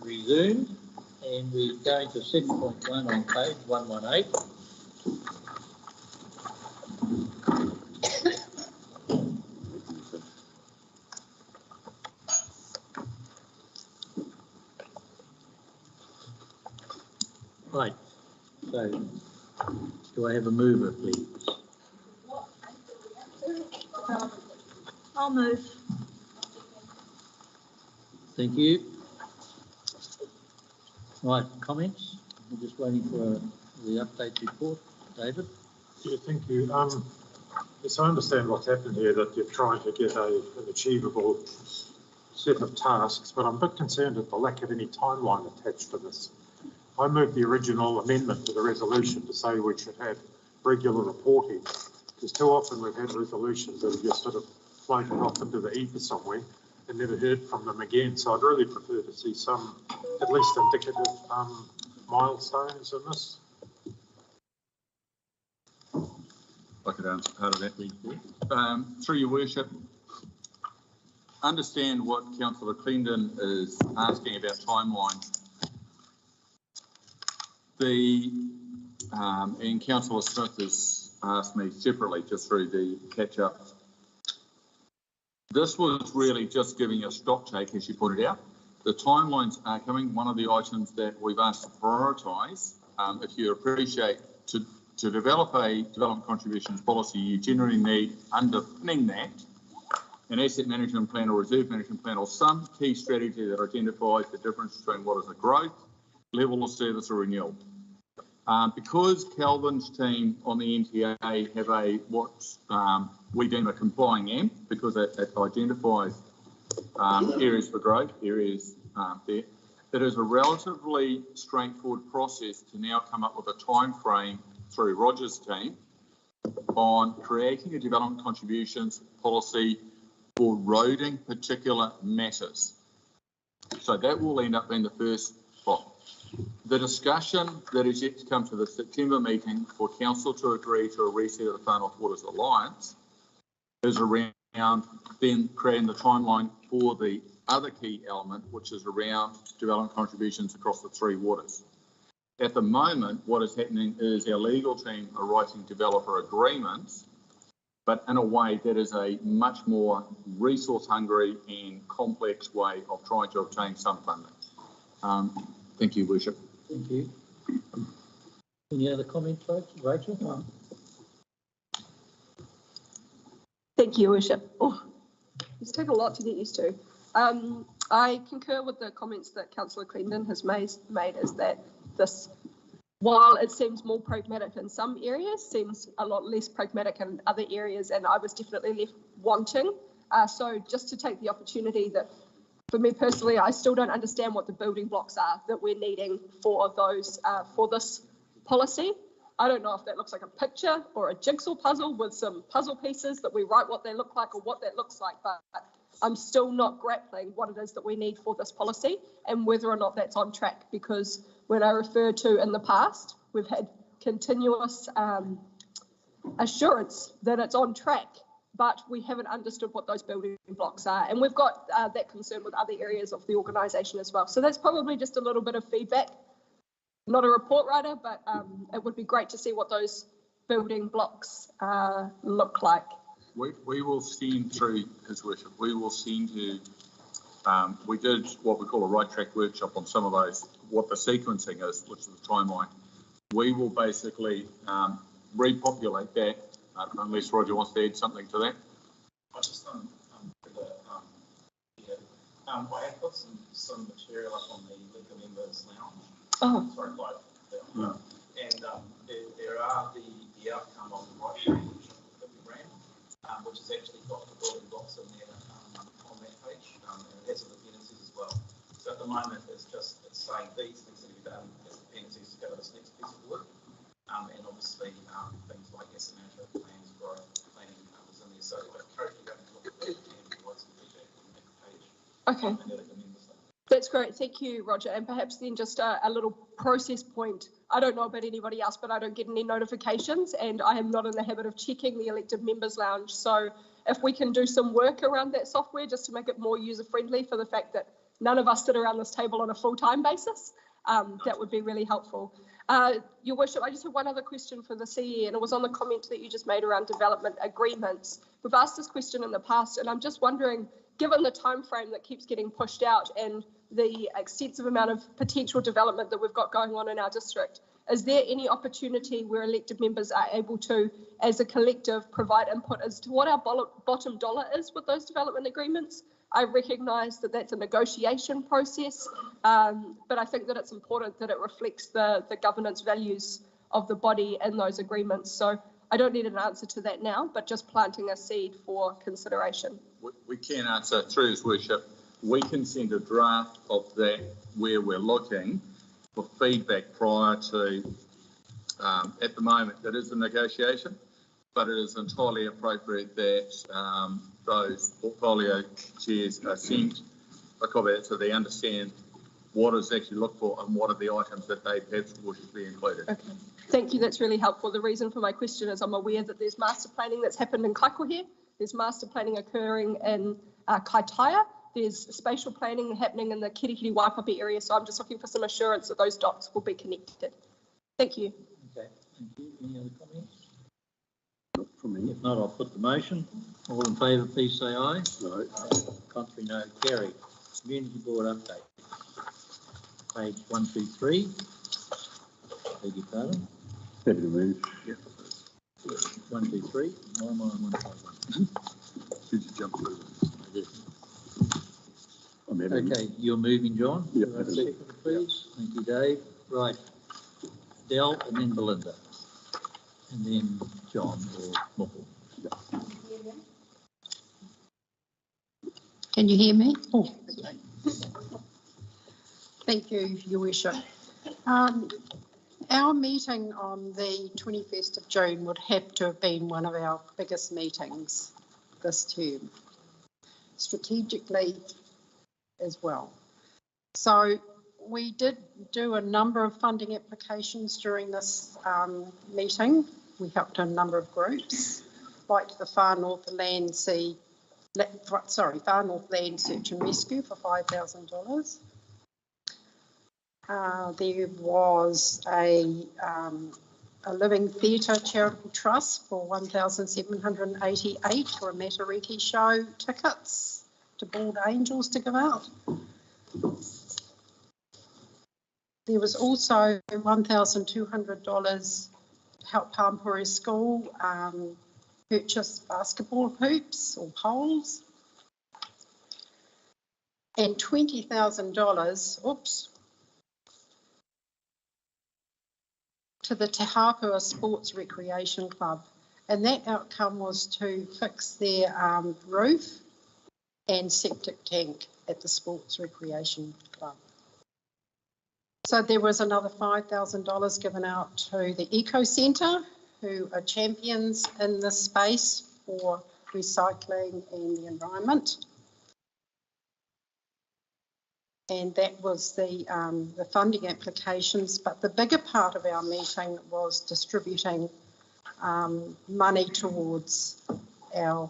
Resumed, and we're going to 7.1 on page 118. Right, so do I have a mover, please? I'll move. Thank you. Right, comments? We're just waiting for the update report. David? Yeah, thank you. Yes, I understand what's happened here, that you're trying to get an achievable set of tasks, but I'm a bit concerned at the lack of any timeline attached to this. I moved the original amendment to the resolution to say we should have regular reporting, because too often we've had resolutions that have just sort of floated off into the ether somewhere and never heard from them again. So I'd really prefer to see some, at least indicative milestones in this. I could answer part of that, please. Through your worship, understand what Councillor Clendon is asking about timelines. And Councillor Smith has asked me separately just through the catch-up. This was really just giving a stock take, as you pointed out. The timelines are coming. One of the items that we've asked to prioritise, if you appreciate, to develop a development contributions policy, you generally need underpinning that an asset management plan or reserve management plan or some key strategy that identifies the difference between what is a growth, level of service or renewal. Because Calvin's team on the NTA have what we deem a complying AMP, because it identifies areas for growth, areas there. It is a relatively straightforward process to now come up with a time frame through Roger's team on creating a development contributions policy for roading particular matters. So that will end up being the first block. The discussion that is yet to come to the September meeting for Council to agree to a reset of the Far North Waters Alliance is around then creating the timeline for the other key element, which is around development contributions across the three waters. At the moment, what is happening is our legal team are writing developer agreements, but in a way that is a much more resource hungry and complex way of trying to obtain some funding. Thank you, Worship. Thank you. Any other comments, Rachel? Thank you, Worship. Oh, it's taken a lot to get used to. I concur with the comments that Councillor Clendon has made is that this, while it seems more pragmatic in some areas, seems a lot less pragmatic in other areas, and I was definitely left wanting. So just to take the opportunity that, for me personally, I still don't understand what the building blocks are that we're needing for those for this policy. I don't know if that looks like a picture or a jigsaw puzzle with some puzzle pieces that we write what they look like or what that looks like, but I'm still not grappling what it is that we need for this policy and whether or not that's on track, because when I refer to in the past, we've had continuous assurance that it's on track, but we haven't understood what those building blocks are. And we've got that concern with other areas of the organisation as well. So that's probably just a little bit of feedback. Not a report writer, but it would be great to see what those building blocks look like. We will send through His Worship, we will send you, we did what we call a right track workshop on some of those, what the sequencing is, which is the timeline. We will basically repopulate that, unless Roger wants to add something to that. I just I have put some material up on the Legal Members Lounge. Oh. Sorry, live. And there are the outcome on the right page, that we ran, which has actually got the building blocks in there on that page, and it has the appendices as well. So at the moment, it's saying these things that we've done as appendices to go to this next piece of work, and obviously things like asset management plans, growth planning is in there. So I encourage you to go and look at that and provide some feedback on that page. Okay. That's great. Thank you, Roger. And perhaps then just a little process point. I don't know about anybody else, but I don't get any notifications and I am not in the habit of checking the elected members lounge. So if we can do some work around that software just to make it more user friendly for the fact that none of us sit around this table on a full-time basis, that would be really helpful. Your Worship, I just have one other question for the CE, and it was on the comment that you just made around development agreements. We've asked this question in the past, and I'm just wondering, given the time frame that keeps getting pushed out and the extensive amount of potential development that we've got going on in our district, is there any opportunity where elected members are able to, as a collective, provide input as to what our bottom dollar is with those development agreements? I recognise that that's a negotiation process, but I think that it's important that it reflects the governance values of the body in those agreements. So I don't need an answer to that now, but just planting a seed for consideration. We can answer through His Worship. We can send a draft of that where we're looking for feedback prior to, at the moment, it is a negotiation, but it is entirely appropriate that those portfolio chairs are sent a copy so they understand what is actually looked for and what are the items that they perhaps wish to be included. Okay, thank you. That's really helpful. The reason for my question is I'm aware that there's master planning that's happened in Kaikohe. There's master planning occurring in Kaitaia. There's spatial planning happening in the Kirikiri Waipapi area. So I'm just looking for some assurance that those dots will be connected. Thank you. Okay, thank you. Any other comments? Not from me. If not, I'll put the motion. All in favour, please say aye. No. Contrary, no. Carried. Community Board update. Page 123. Beg your pardon. Happy to move. Yep. 123. My mind 151. Did you jump through? I did. I'm happy. Okay, you're moving, John? Yep. Second, please. Thank you, Dave. Right. Del and then Belinda. And then John or Moho. Can you hear me? Oh, okay. Thank you, Your Worship. Our meeting on the 21st of June would have to have been one of our biggest meetings this term, strategically as well. So we did do a number of funding applications during this meeting. We helped a number of groups, like the Far North Land Search and Rescue for $5,000. There was a Living Theatre Charitable Trust for $1,788 for a Matariki show tickets to Bald Angels to give out. There was also $1,200 to help Pampuri School purchase basketball hoops or poles. And $20,000, to the Te Hapua Sports Recreation Club. And that outcome was to fix their roof and septic tank at the Sports Recreation Club. So there was another $5,000 given out to the Eco Centre, who are champions in this space for recycling and the environment. And that was the funding applications. But the bigger part of our meeting was distributing money towards our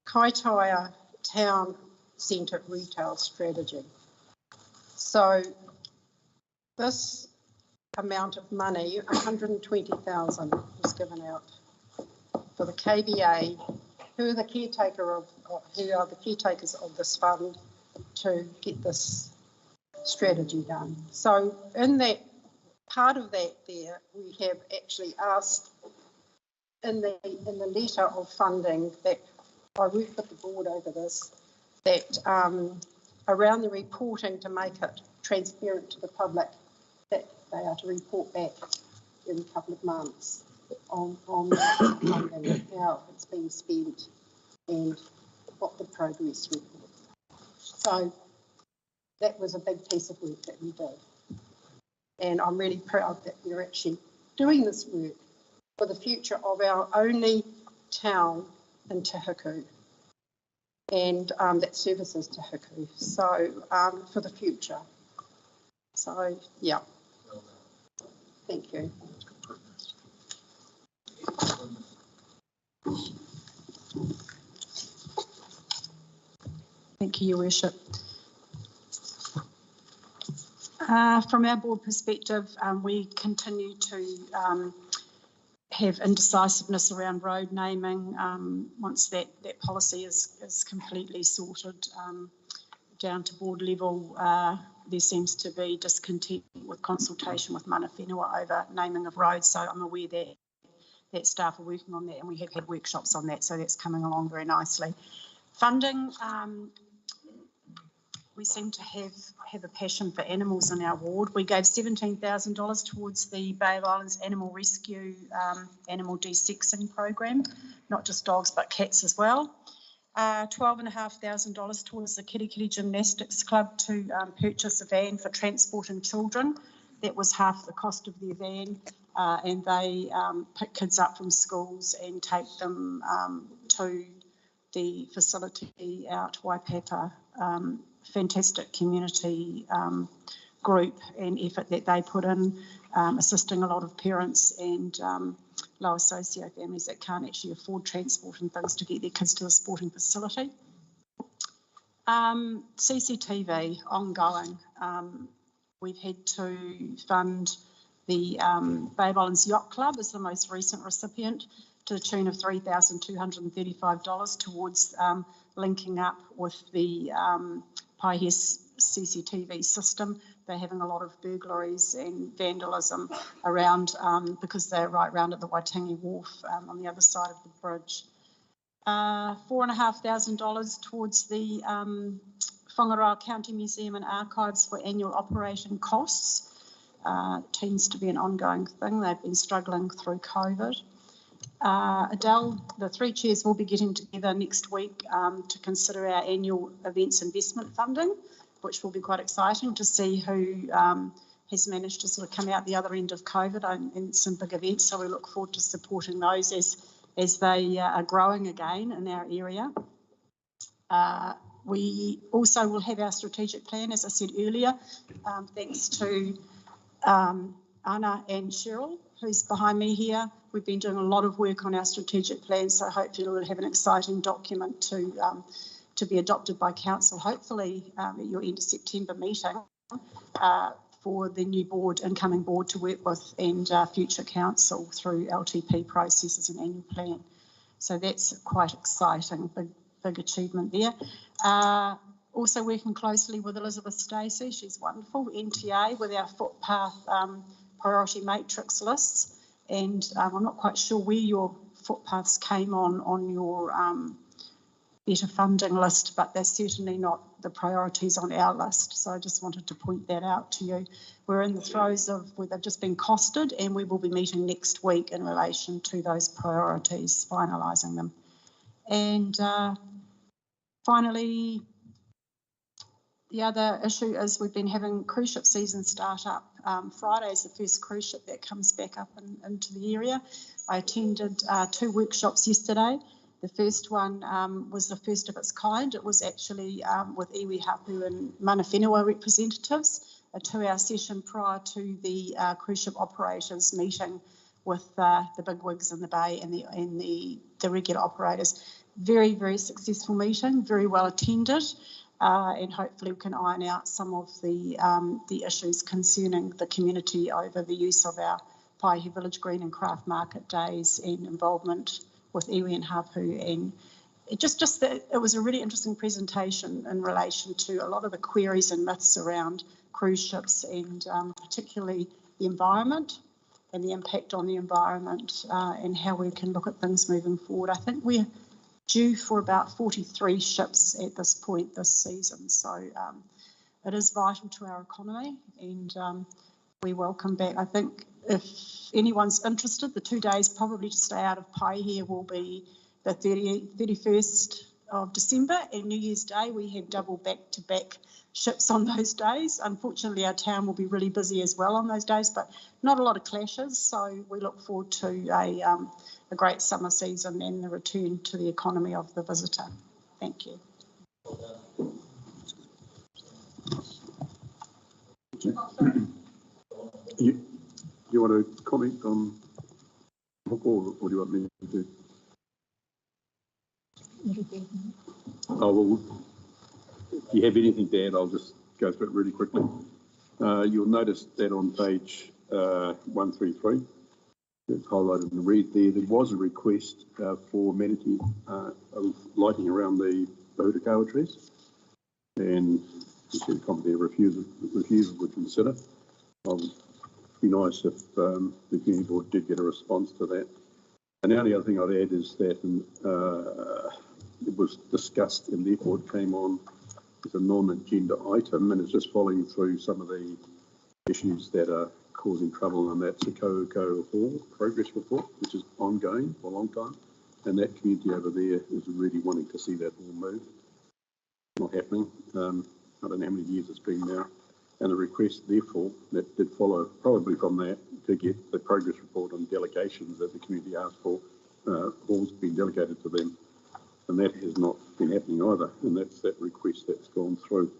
Kaitaia Town Centre retail strategy. So this amount of money, $120,000, was given out for the KBA, who are the caretakers of this fund, to get this strategy done. So in that part of that there, we have actually asked in the letter of funding that I worked with the board over this, that around the reporting, to make it transparent to the public, that they are to report back every couple of months on that funding, how it's been spent and what the progress report. So that was a big piece of work that we did. And I'm really proud that we're actually doing this work for the future of our only town in Te Huku. and that services to Hiku. So for the future. So yeah, thank you. Thank you, Your Worship. From our board perspective, we continue to have indecisiveness around road naming. Once that policy is completely sorted down to board level, there seems to be discontent with consultation with mana whenua over naming of roads. So I'm aware that staff are working on that, and we have had workshops on that, so that's coming along very nicely. Funding, we seem to have a passion for animals in our ward. We gave $17,000 towards the Bay of Islands Animal Rescue Animal Desexing program, not just dogs but cats as well. $12,500 towards the Kitty Kitty Gymnastics Club to purchase a van for transporting children. That was half the cost of their van, and they pick kids up from schools and take them to the facility out Waipapa. Fantastic community group and effort that they put in, assisting a lot of parents and lower socio families that can't actually afford transport and things to get their kids to the sporting facility. CCTV ongoing. We've had to fund the Bay of Islands Yacht Club as the most recent recipient to the tune of $3,235 towards linking up with the Paihes CCTV system. They're having a lot of burglaries and vandalism around because they're right round at the Waitangi Wharf on the other side of the bridge. $4,500 towards the Whangaroa County Museum and Archives for annual operation costs. Tends to be an ongoing thing. They've been struggling through COVID. Adele, the three chairs will be getting together next week to consider our annual events investment funding, which will be quite exciting to see who has managed to sort of come out the other end of COVID and some big events. So we look forward to supporting those as they are growing again in our area. We also will have our strategic plan, as I said earlier, thanks to Anna and Cheryl, who's behind me here. We've been doing a lot of work on our strategic plan, so hopefully we'll have an exciting document to be adopted by council, hopefully at your end of September meeting for the new board, incoming board to work with and future council through LTP processes and annual plan. So that's quite exciting, big achievement there. Also working closely with Elizabeth Stacey, she's wonderful, NTA, with our footpath priority matrix lists. And I'm not quite sure where your footpaths came on your better funding list, but they're certainly not the priorities on our list. So I just wanted to point that out to you. We're in the throes of where they've just been costed, and we will be meeting next week in relation to those priorities, finalising them. And finally, the other issue is we've been having cruise ship season start up. Friday is the first cruise ship that comes back up into the area. I attended 2 workshops yesterday. The first one was the first of its kind. It was actually with iwi hapu and mana whenua representatives, a 2-hour session prior to the cruise ship operators meeting with the bigwigs in the bay and the regular operators. Very, very successful meeting, very well attended. And hopefully we can iron out some of the issues concerning the community over the use of our Paihe Village Green and Craft Market days and involvement with iwi and hapu. And it it was a really interesting presentation in relation to a lot of the queries and myths around cruise ships and particularly the environment and the impact on the environment and how we can look at things moving forward. I think we're due for about 43 ships at this point this season. So it is vital to our economy, and we welcome back. I think if anyone's interested, the 2 days probably to stay out of Paihe will be the 31st of December and New Year's Day. We have double back-to-back ships on those days. Unfortunately, our town will be really busy as well on those days, but not a lot of clashes. So we look forward to a great summer season and the return to the economy of the visitor. Thank you. You want to comment on, or do you want me to do? Oh, well, if you have anything to add, I'll just go through it really quickly. You'll notice that on page 133, it's highlighted in red there, there was a request for amenity of lighting around the Bahutakawa trees. And you see the comment there, refusal would consider. It'd be nice if the community board did get a response to that. And the only other thing I'd add is that it was discussed and therefore it came on as a non-agenda item, and it's just following through some of the issues that are causing trouble, and that's the Cctv Hall progress report, which is ongoing for a long time, and that community over there is really wanting to see that all move. Not happening. I don't know how many years it's been now, and the request therefore that did follow probably from that to get the progress report on delegations that the community asked for. Hall's been delegated to them, and that has not been happening either, and that's that request that's gone through.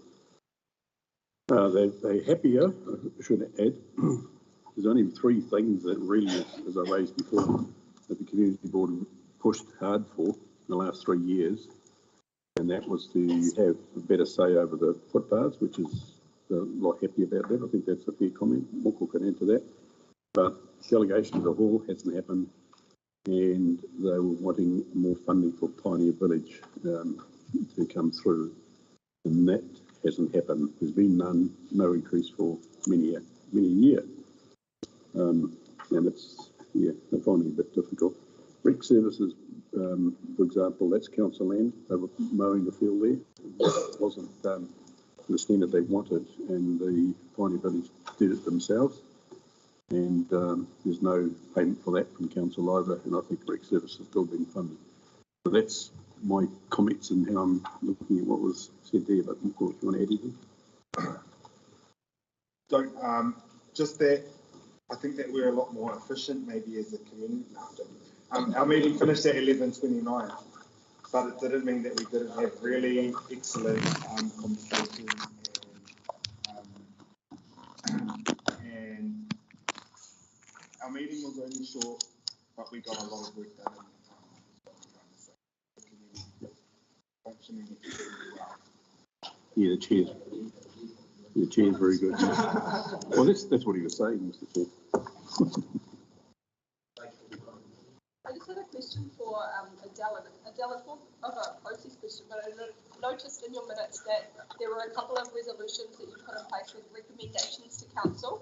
They're happier, I should add. There's only three things that really, as I raised before, that the community board pushed hard for in the last 3 years, and that was to have a better say over the footpaths, which is a lot happy about that. I think that's a fair comment. Moko can add to that. But delegation of the hall hasn't happened, and they were wanting more funding for Pioneer Village to come through, and that hasn't happened. There's been no increase for many a year, and it's they're finding it a bit difficult. Rec services, for example, that's council land. They were mowing the field there. It wasn't the standard they wanted, and the Pioneer Village did it themselves. And there's no payment for that from council either, and I think rec service has still been funded. So that's my comments and how I'm looking at what was said there. But of course, you want to add anything? Don't just that. I think that we're a lot more efficient, maybe as a community. Our meeting finished at 11:29, but it didn't mean that we didn't have really excellent conversations. And our meeting was only short, but we got a lot of work done. Functioning extremely well. Yeah, the chair's very good. Well, that's what he was saying, Mr. Chair. I just had a question for Adele. Adele, it's more of a process question, but I noticed in your minutes that there were a couple of resolutions that you put in place with recommendations to council.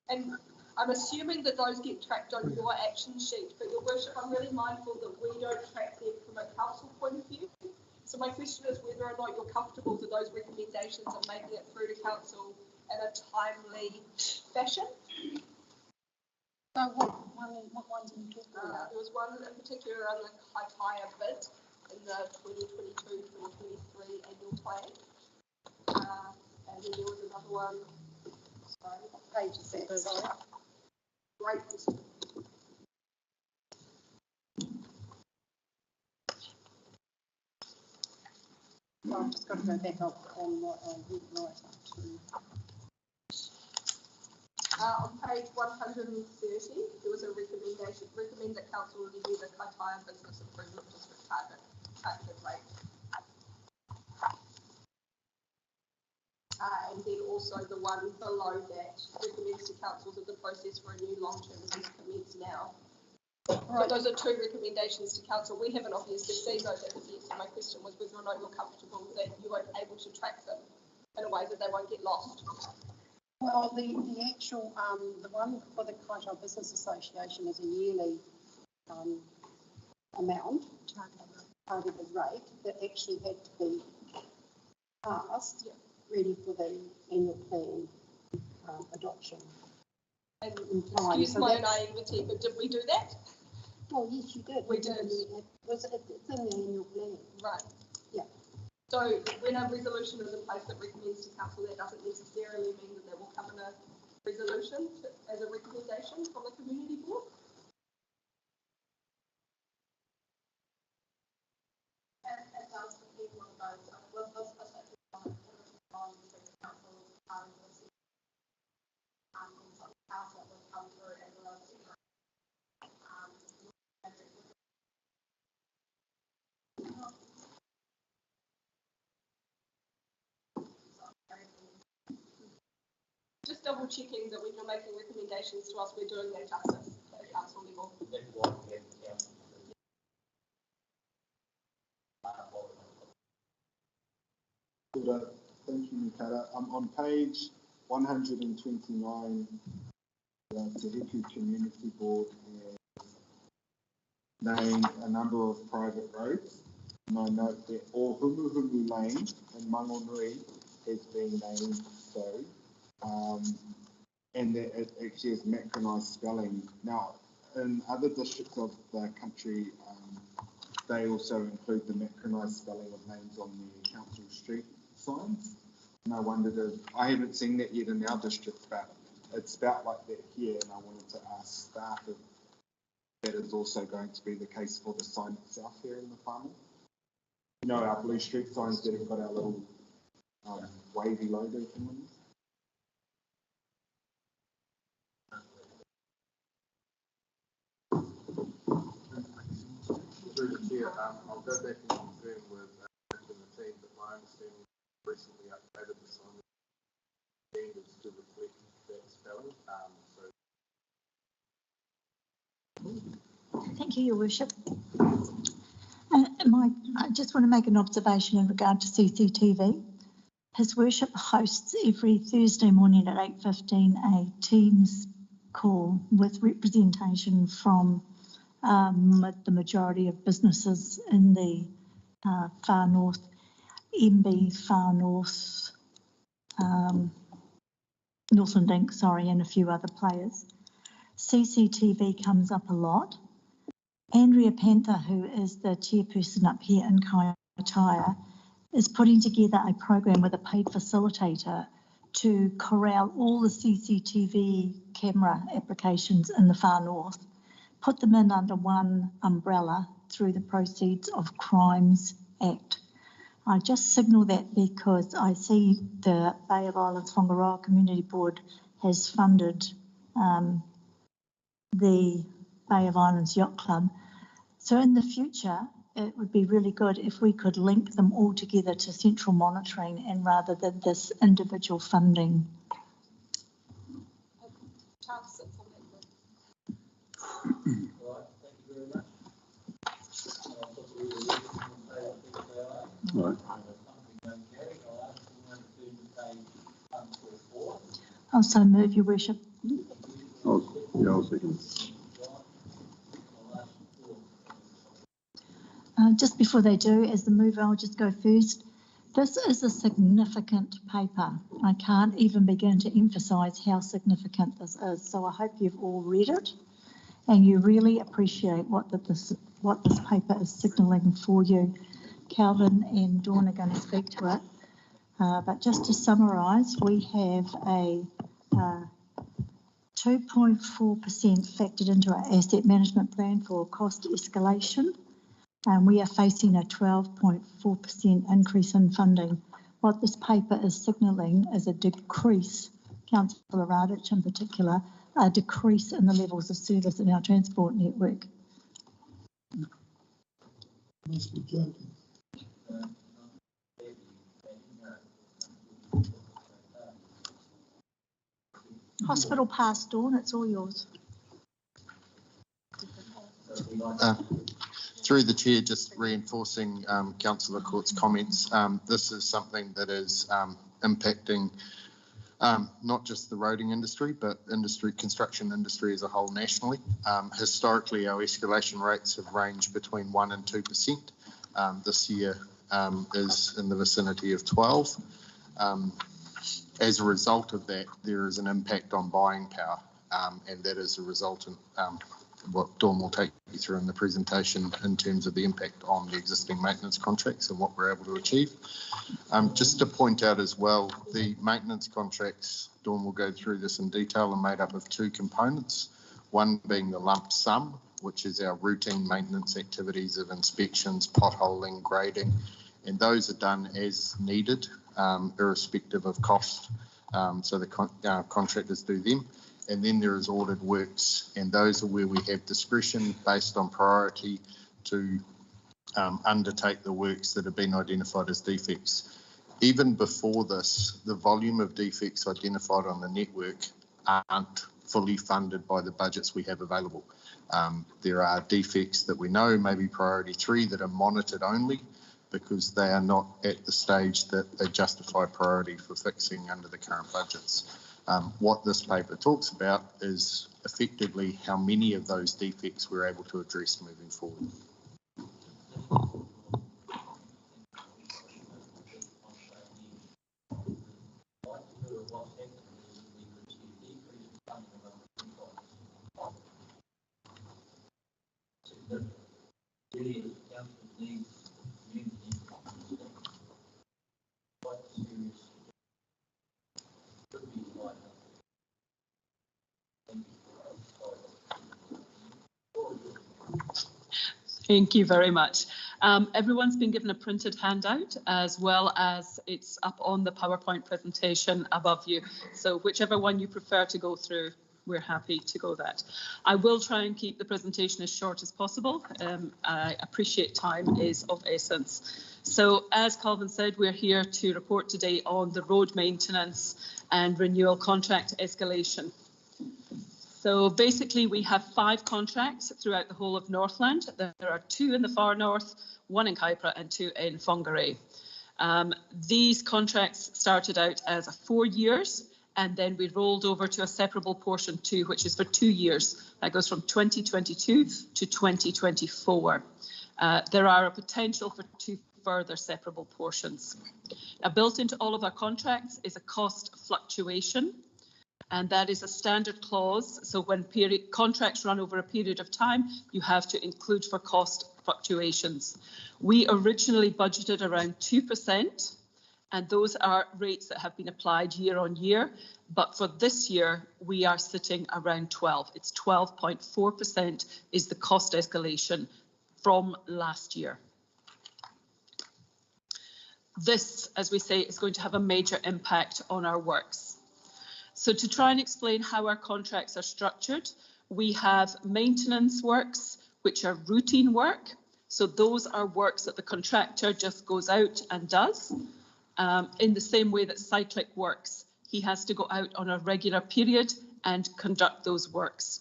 And I'm assuming that those get tracked on your action sheet, but Your Worship, I'm really mindful that we don't track them from a council point of view. So my question is whether or not you're comfortable that those recommendations are making it through to council in a timely fashion. So what ones are you talking about? There was one in particular on the Kaitaia bid in the 2022-2023 annual plan. And then there was another one. Sorry, what page is that? Sorry. Great question. Well, I've just got to go back up on what I did right up to. On page 130, there was a recommend that council review the Kaitaia business improvement district target rate. And then also the one below that recommends to council that the process for a new long-term lease commence now. Right. So those are two recommendations to council. We haven't obviously seen those as yet, so my question was whether or not you're comfortable that you are able to track them in a way that they won't get lost. Well, the actual, the one for the Kaitaia Business Association is a yearly amount, targeted rate, that actually had to be passed, ready for the annual plan adoption. And excuse my naivety, but did we do that? Oh, yes, you did. We did. It's in the annual plan. Right. Yeah. So when a resolution is in place that recommends to council, that doesn't necessarily mean that will come in a resolution as a recommendation from the community board? It does depend on those. double checking that when you're making recommendations to us, we're doing that justice at the council level. Good, thank you, Mikata. On page 129, the Te Hiku Community Board has named a number of private roads. And I note that Ohumuhumu Lane and Mangonui has been named so. And that it actually has macronised spelling. Now, in other districts of the country, they also include the macronised spelling of names on the council street signs. And I wondered if, I haven't seen that yet in our district, but it's spelt like that here, and I wanted to ask staff if that is also going to be the case for the sign itself here in the farm. You know, our blue street signs that have got our little wavy logo from them. Through the chair, I'll go back and confirm with the team, but my understanding recently updated the sign standards to reflect that spelling. Thank you, Your Worship. I just want to make an observation in regard to CCTV. His Worship hosts every Thursday morning at 8:15 a Teams call with representation from the majority of businesses in the far north, MB, far north, Northland Inc., sorry, and a few other players. CCTV comes up a lot. Andrea Panther, who is the chairperson up here in Kaitaia, is putting together a program with a paid facilitator to corral all the CCTV camera applications in the far north, put them in under one umbrella through the Proceeds of Crimes Act. I just signal that because I see the Bay of Islands Whangaroa Community Board has funded the Bay of Islands Yacht Club. So in the future, it would be really good if we could link them all together to central monitoring and rather than this individual funding. Right. Also move, Your Worship. I'll second. Just before they do, as the mover, I'll just go first. This is a significant paper. I can't even begin to emphasise how significant this is. So I hope you've all read it and you really appreciate what this paper is signalling for you. Calvin and Dawn are going to speak to it. But just to summarise, we have a 2.4% factored into our asset management plan for cost escalation. And we are facing a 12.4% increase in funding. What this paper is signalling is a decrease, Councillor Radich in particular, a decrease in the levels of service in our transport network. Must be joking. Hospital Pass, Dawn, it's all yours. Through the chair, just reinforcing Councillor Court's comments, this is something that is impacting not just the roading industry, but construction industry as a whole nationally. Historically, our escalation rates have ranged between 1% and 2%. This year is in the vicinity of 12%. As a result of that, there is an impact on buying power, and that is a resultant what Dawn will take you through in the presentation in terms of the impact on the existing maintenance contracts and what we're able to achieve. Just to point out as well, the maintenance contracts, Dawn will go through this in detail, are made up of two components, one being the lump sum, which is our routine maintenance activities of inspections, potholing, grading, and those are done as needed, irrespective of cost, so the contractors do them. And then there is ordered works, and those are where we have discretion based on priority to undertake the works that have been identified as defects. Even before this, the volume of defects identified on the network aren't fully funded by the budgets we have available. There are defects that we know may be priority 3 that are monitored only because they are not at the stage that they justify priority for fixing under the current budgets. What this paper talks about is effectively how many of those defects we're able to address moving forward. Thank you very much. Everyone's been given a printed handout as well as it's up on the PowerPoint presentation above you. So whichever one you prefer to go through, we're happy to go that. I will try and keep the presentation as short as possible. I appreciate time is of essence. So as Calvin said, we're here to report today on the road maintenance and renewal contract escalation. So basically we have 5 contracts throughout the whole of Northland. There are 2 in the far north, 1 in Kaipara and 2 in Whangarei. These contracts started out as 4 years and then we rolled over to a separable portion 2, which is for 2 years. That goes from 2022 to 2024. There are a potential for 2 further separable portions. Now, built into all of our contracts is a cost fluctuation, and that is a standard clause. So when contracts run over a period of time, you have to include for cost fluctuations. We originally budgeted around 2%, and those are rates that have been applied year on year. But for this year, we are sitting around 12. It's 12.4% is the cost escalation from last year. This, as we say, is going to have a major impact on our works. So to try and explain how our contracts are structured, we have maintenance works, which are routine work. So those are works that the contractor just goes out and does. In the same way that cyclic works, he has to go out on a regular period and conduct those works.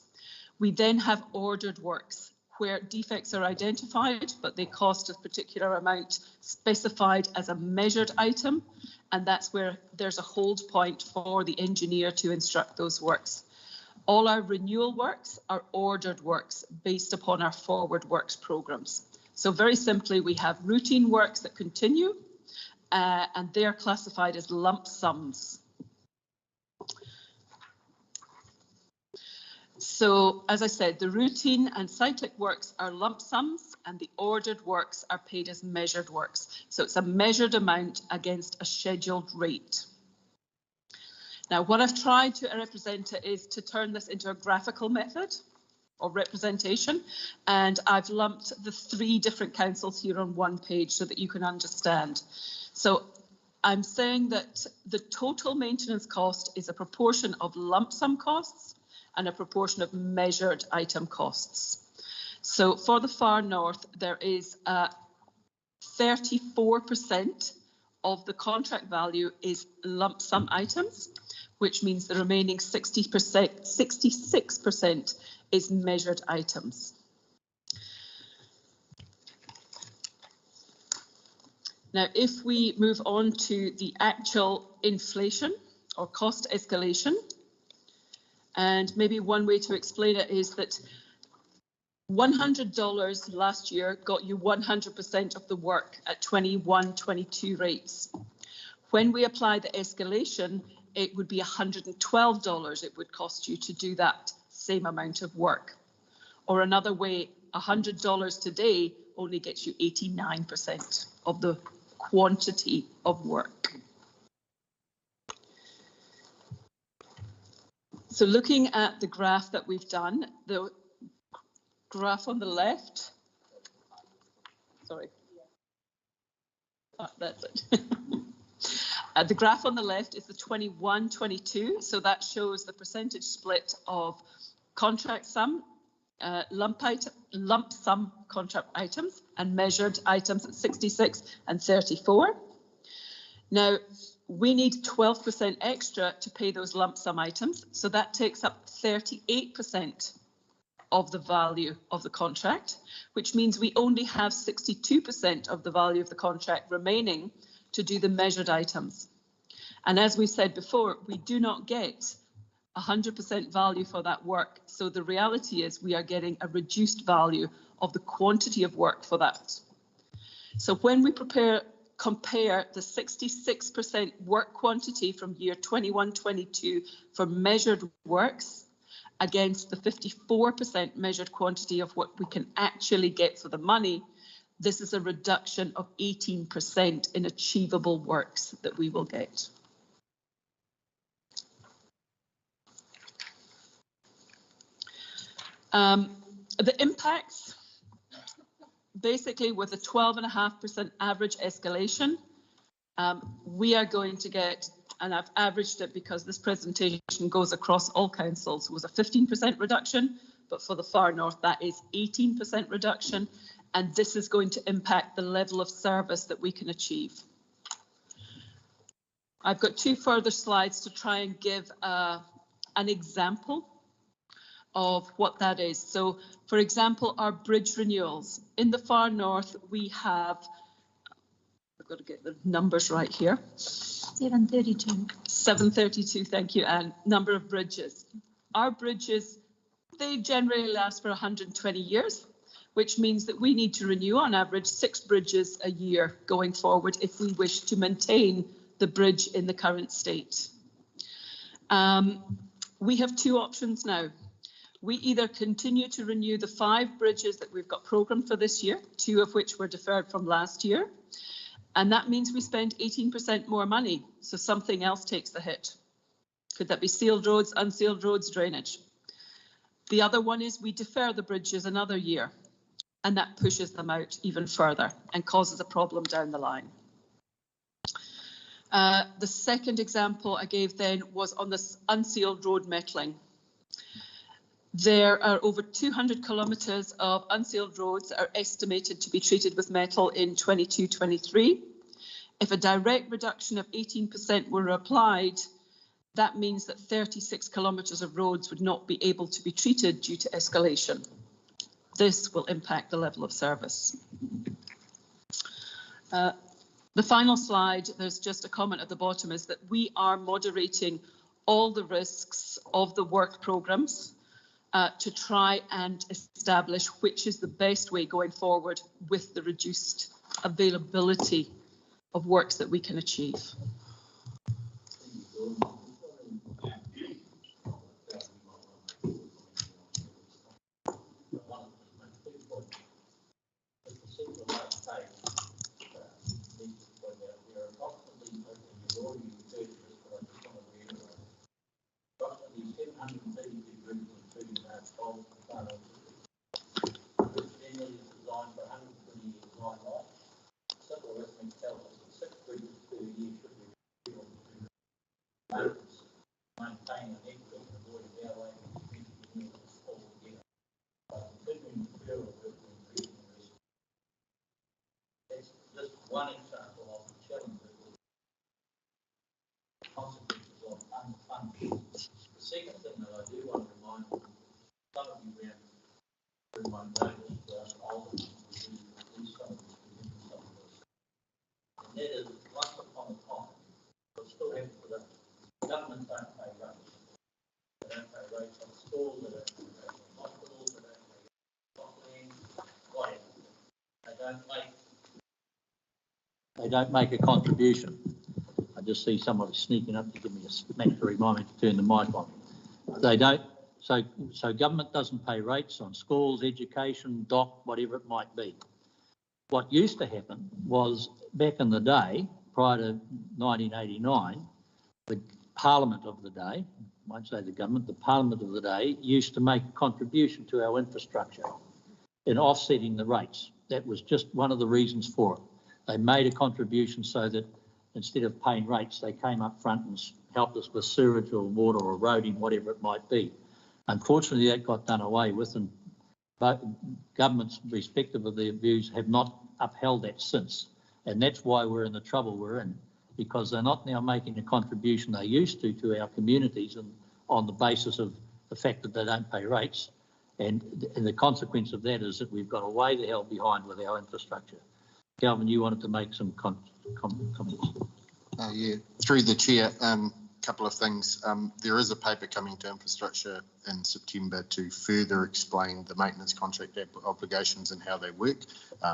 We then have ordered works, where defects are identified, but they cost a particular amount specified as a measured item. And that's where there's a hold point for the engineer to instruct those works. All our renewal works are ordered works based upon our forward works programs. So very simply, we have routine works that continue, and they're classified as lump sums. So, as I said, the routine and cyclic works are lump sums and the ordered works are paid as measured works. So it's a measured amount against a scheduled rate. Now, what I've tried to represent is to turn this into a graphical method of representation, and I've lumped the 3 different councils here on one page so that you can understand. So I'm saying that the total maintenance cost is a proportion of lump sum costs and a proportion of measured item costs. So for the far north, there is 34% of the contract value is lump sum items, which means the remaining 66% is measured items. Now, if we move on to the actual inflation or cost escalation, and maybe one way to explain it is that $100 last year got you 100% of the work at 21-22 rates. When we apply the escalation, it would be $112 it would cost you to do that same amount of work. Or another way, $100 today only gets you 89% of the quantity of work. So looking at the graph that we've done, the graph on the left, sorry, that's it. The graph on the left is the 21-22, so that shows the percentage split of contract sum, lump sum contract items and measured items at 66 and 34. Now, we need 12% extra to pay those lump sum items, so that takes up 38% of the value of the contract, which means we only have 62% of the value of the contract remaining to do the measured items. And as we said before, we do not get 100% value for that work. So the reality is we are getting a reduced value of the quantity of work for that. So when we compare the 66% work quantity from year 21-22 for measured works against the 54% measured quantity of what we can actually get for the money, this is a reduction of 18% in achievable works that we will get. The impacts, basically with a 12.5% average escalation, we are going to get, and I've averaged it because this presentation goes across all councils, was a 15% reduction, but for the far north that is 18% reduction, and this is going to impact the level of service that we can achieve. I've got two further slides to try and give an example of what that is. So, for example, our bridge renewals. In the far north, we have, I've got to get the numbers right here. 732. 732, thank you, and number of bridges. Our bridges, they generally last for 120 years, which means that we need to renew on average 6 bridges a year going forward if we wish to maintain the bridge in the current state. We have two options now. We either continue to renew the 5 bridges that we've got programmed for this year, 2 of which were deferred from last year, and that means we spend 18% more money, so something else takes the hit. Could that be sealed roads, unsealed roads, drainage? The other one is we defer the bridges another year, and that pushes them out even further and causes a problem down the line. The second example I gave then was on this unsealed road metalling. There are over 200 kilometres of unsealed roads that are estimated to be treated with metal in 22-23. If a direct reduction of 18% were applied, that means that 36 kilometres of roads would not be able to be treated due to escalation. This will impact the level of service. The final slide, there's just a comment at the bottom, is that we are moderating all the risks of the work programmes to try and establish which is the best way going forward with the reduced availability of works that we can achieve. One example of the challenge that will consequences of unfunding. The second thing that I do want to remind some of you around everyone noticed that older people do these some of this within some of this. And that is once upon a time, but still have for the government don't pay rates. They don't pay rates on schools, they don't pay rates on hospitals, they don't pay rates on land, whatever. They don't make a contribution. I just see somebody sneaking up to give me a smack to remind me to turn the mic on. They don't. So government doesn't pay rates on schools, education, dock, whatever it might be. What used to happen was back in the day, prior to 1989, the Parliament of the day, I won't say the government, the Parliament of the day used to make a contribution to our infrastructure in offsetting the rates. That was just one of the reasons for it. They made a contribution so that instead of paying rates, they came up front and helped us with sewage or water or roading, whatever it might be. Unfortunately, that got done away with, and governments, respective of their views, have not upheld that since. And that's why we're in the trouble we're in. because they're not now making a contribution they used to our communities, and on the basis of the fact that they don't pay rates. And the consequence of that is that we've got way the hell behind with our infrastructure. Calvin, you wanted to make some comments. Yeah, through the chair, couple of things. There is a paper coming to infrastructure in September to further explain the maintenance contract obligations and how they work,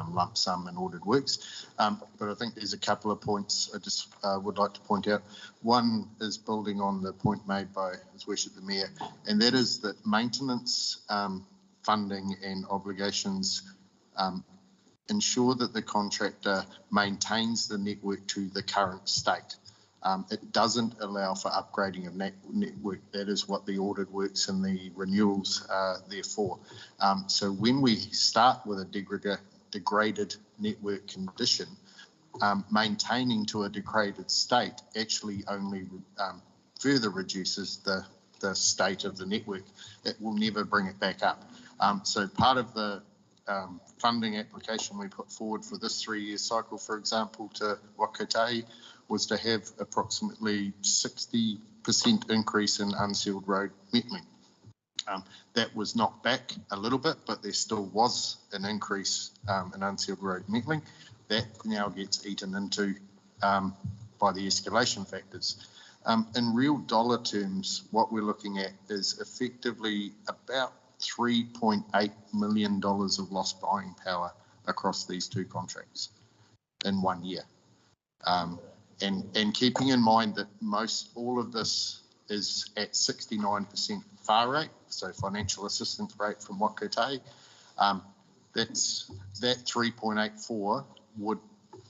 lump sum and ordered works. But I think there's a couple of points I just would like to point out. One is building on the point made by His Worship the Mayor, and that is that maintenance funding and obligations ensure that the contractor maintains the network to the current state. It doesn't allow for upgrading of network. That is what the ordered works and the renewals are there for. So when we start with a degraded network condition, maintaining to a degraded state actually only further reduces the state of the network. It will never bring it back up. So part of the funding application we put forward for this 3-year cycle, for example, to Waikotahi, was to have approximately 60% increase in unsealed road metering. That was knocked back a little bit, but there still was an increase in unsealed road metering. That now gets eaten into by the escalation factors. In real dollar terms, what we're looking at is effectively about $3.8 million of lost buying power across these two contracts in 1 year. And keeping in mind that all of this is at 69% FAR rate, so financial assistance rate from Waikotahi, that 3.84 would,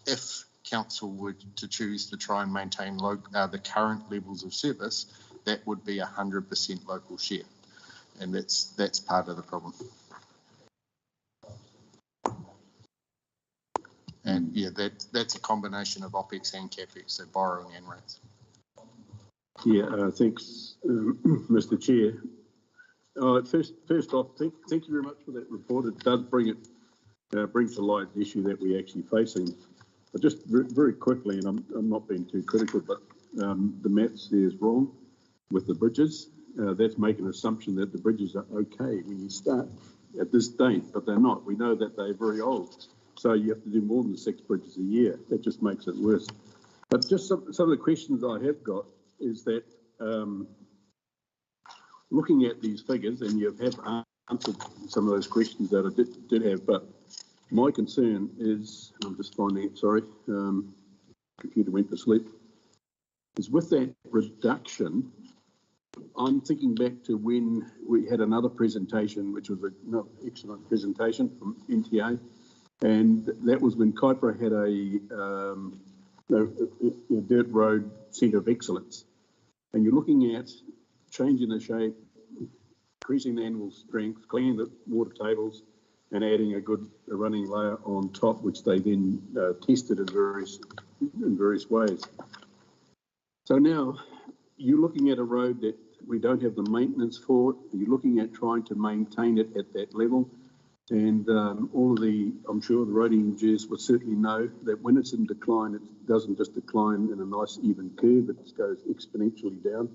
if council were to choose to try and maintain the current levels of service, that would be 100% local share. And that's part of the problem. And yeah, that's a combination of OPEX and CAPEX, so borrowing and rates. Yeah, thanks, Mr. Chair. First off, thank you very much for that report. It does bring to light the issue that we're actually facing. But just very quickly, and I'm not being too critical, but the maths there is wrong with the bridges. That's making an assumption that the bridges are okay when you start at this date, but they're not. We know that they're very old. So you have to do more than 6 bridges a year. That just makes it worse. But just some of the questions I have got is that looking at these figures, and you have answered some of those questions that I did have, but my concern is, I'm just finding it, sorry, computer went to sleep, is with that reduction, I'm thinking back to when we had another presentation, which was another excellent presentation from NTA, and that was when Kaipara had a dirt road centre of excellence. And you're looking at changing the shape, increasing the animal strength, cleaning the water tables, and adding a running layer on top, which they then tested in various ways. So now you're looking at a road that we don't have the maintenance for. You're looking at trying to maintain it at that level. And I'm sure the road engineers will certainly know that when it's in decline, it doesn't just decline in a nice even curve, it goes exponentially down.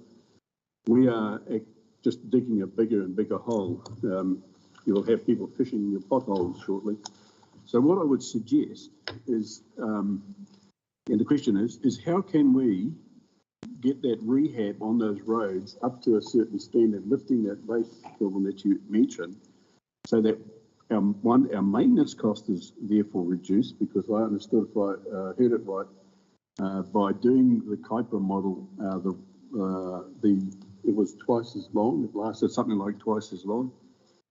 We are just digging a bigger and bigger hole. You'll have people fishing in your potholes shortly. So what I would suggest is, and the question is how can we get that rehab on those roads up to a certain standard, lifting that base level that you mentioned, so that our maintenance cost is therefore reduced, because I understood, if I heard it right, by doing the Kaipara model, it was twice as long. It lasted something like twice as long.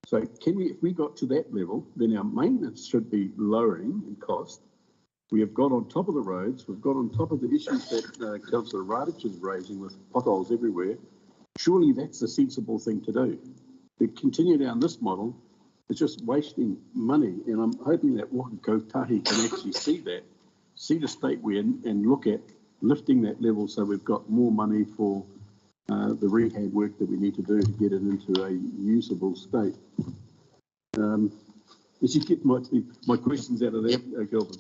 So if we got to that level, then our maintenance should be lowering in cost. We have got on top of the roads. We've got on top of the issues that Councillor Radich is raising with potholes everywhere. Surely that's the sensible thing to do. To continue down this model, it's just wasting money. And I'm hoping that Waikotahi can actually see the state we're in, and look at lifting that level so we've got more money for the rehab work that we need to do to get it into a usable state. Did you get my questions out of that, Kelvin?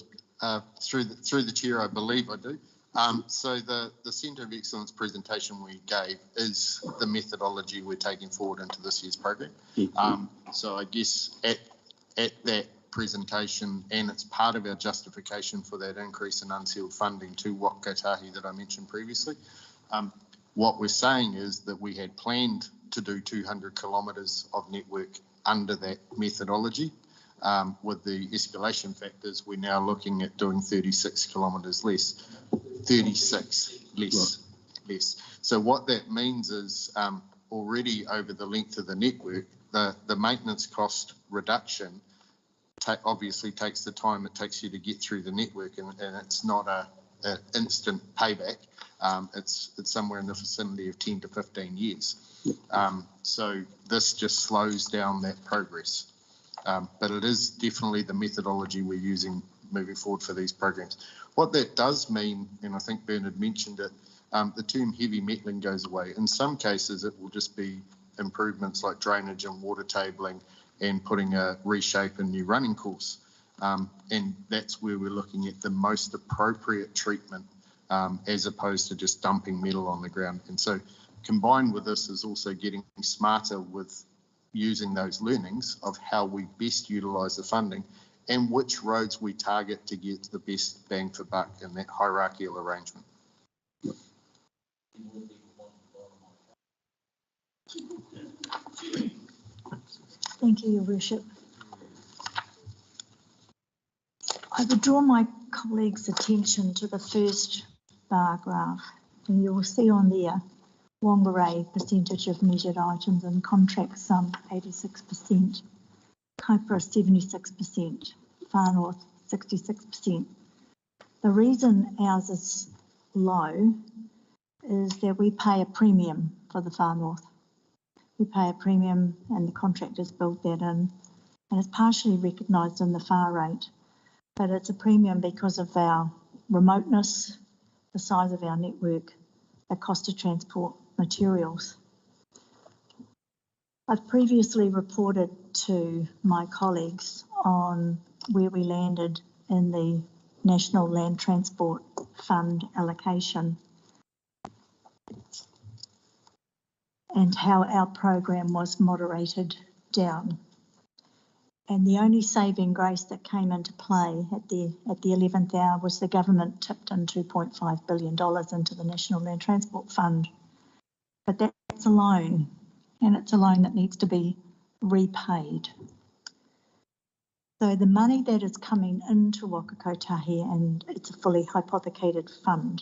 Through the chair, I believe I do. So the Centre of Excellence presentation we gave is the methodology we're taking forward into this year's program. So I guess at that presentation, and it's part of our justification for that increase in unsealed funding to Waka Kotahi that I mentioned previously. What we're saying is that we had planned to do 200 kilometres of network under that methodology. With the escalation factors, we're now looking at doing 36 kilometres less. 36 less. So what that means is already over the length of the network, the maintenance cost reduction obviously takes the time it takes you to get through the network, and it's not an instant payback. It's somewhere in the vicinity of 10 to 15 years. So this just slows down that progress. But it is definitely the methodology we're using moving forward for these programs. What that does mean, and I think Bernard mentioned it, the term heavy metaling goes away. In some cases, it will just be improvements like drainage and water tabling and putting a reshape and new running course. And that's where we're looking at the most appropriate treatment as opposed to just dumping metal on the ground. And so combined with this is also getting smarter with using those learnings of how we best utilise the funding and which roads we target to get the best bang for buck in that hierarchical arrangement. Thank you, Your Worship. I would draw my colleagues' attention to the first bar graph, and you will see on there Whangarei percentage of measured items and contract sum 86%, Kaipara 76%, Far North 66%. The reason ours is low is that we pay a premium for the Far North. We pay a premium and the contractors build that in, and it's partially recognised in the FAR rate, but it's a premium because of our remoteness, the size of our network, the cost to transport materials. I've previously reported to my colleagues on where we landed in the National Land Transport Fund allocation and how our program was moderated down. And the only saving grace that came into play at the 11th hour was the government tipped in $2.5 billion into the National Land Transport Fund. But that's a loan, and it's a loan that needs to be repaid. So the money that is coming into Waka Kotahi, and it's a fully hypothecated fund,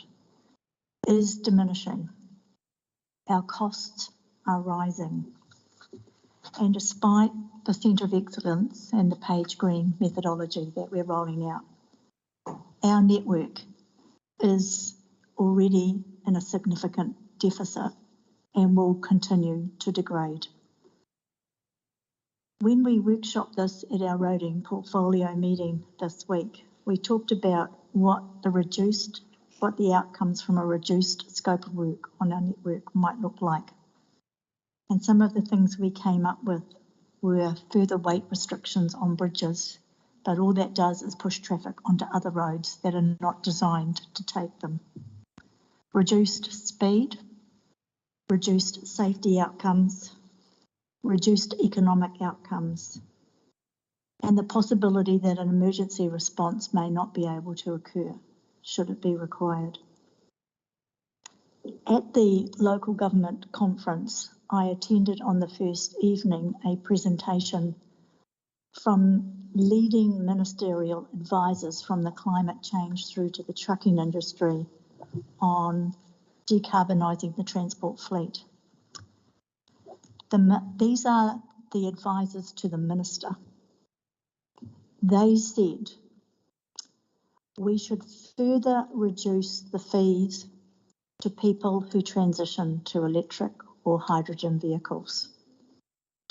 is diminishing. Our costs are rising. And despite the Centre of Excellence and the Page Green methodology that we're rolling out, our network is already in a significant deficit and will continue to degrade. When we workshopped this at our roading portfolio meeting this week, we talked about what the outcomes from a reduced scope of work on our network might look like. And some of the things we came up with were further weight restrictions on bridges, but all that does is push traffic onto other roads that are not designed to take them. Reduced speed, reduced safety outcomes, reduced economic outcomes, and the possibility that an emergency response may not be able to occur should it be required. At the local government conference, I attended on the first evening a presentation from leading ministerial advisors from the climate change through to the trucking industry on decarbonising the transport fleet. These are the advisors to the minister. They said we should further reduce the fees to people who transition to electric or hydrogen vehicles.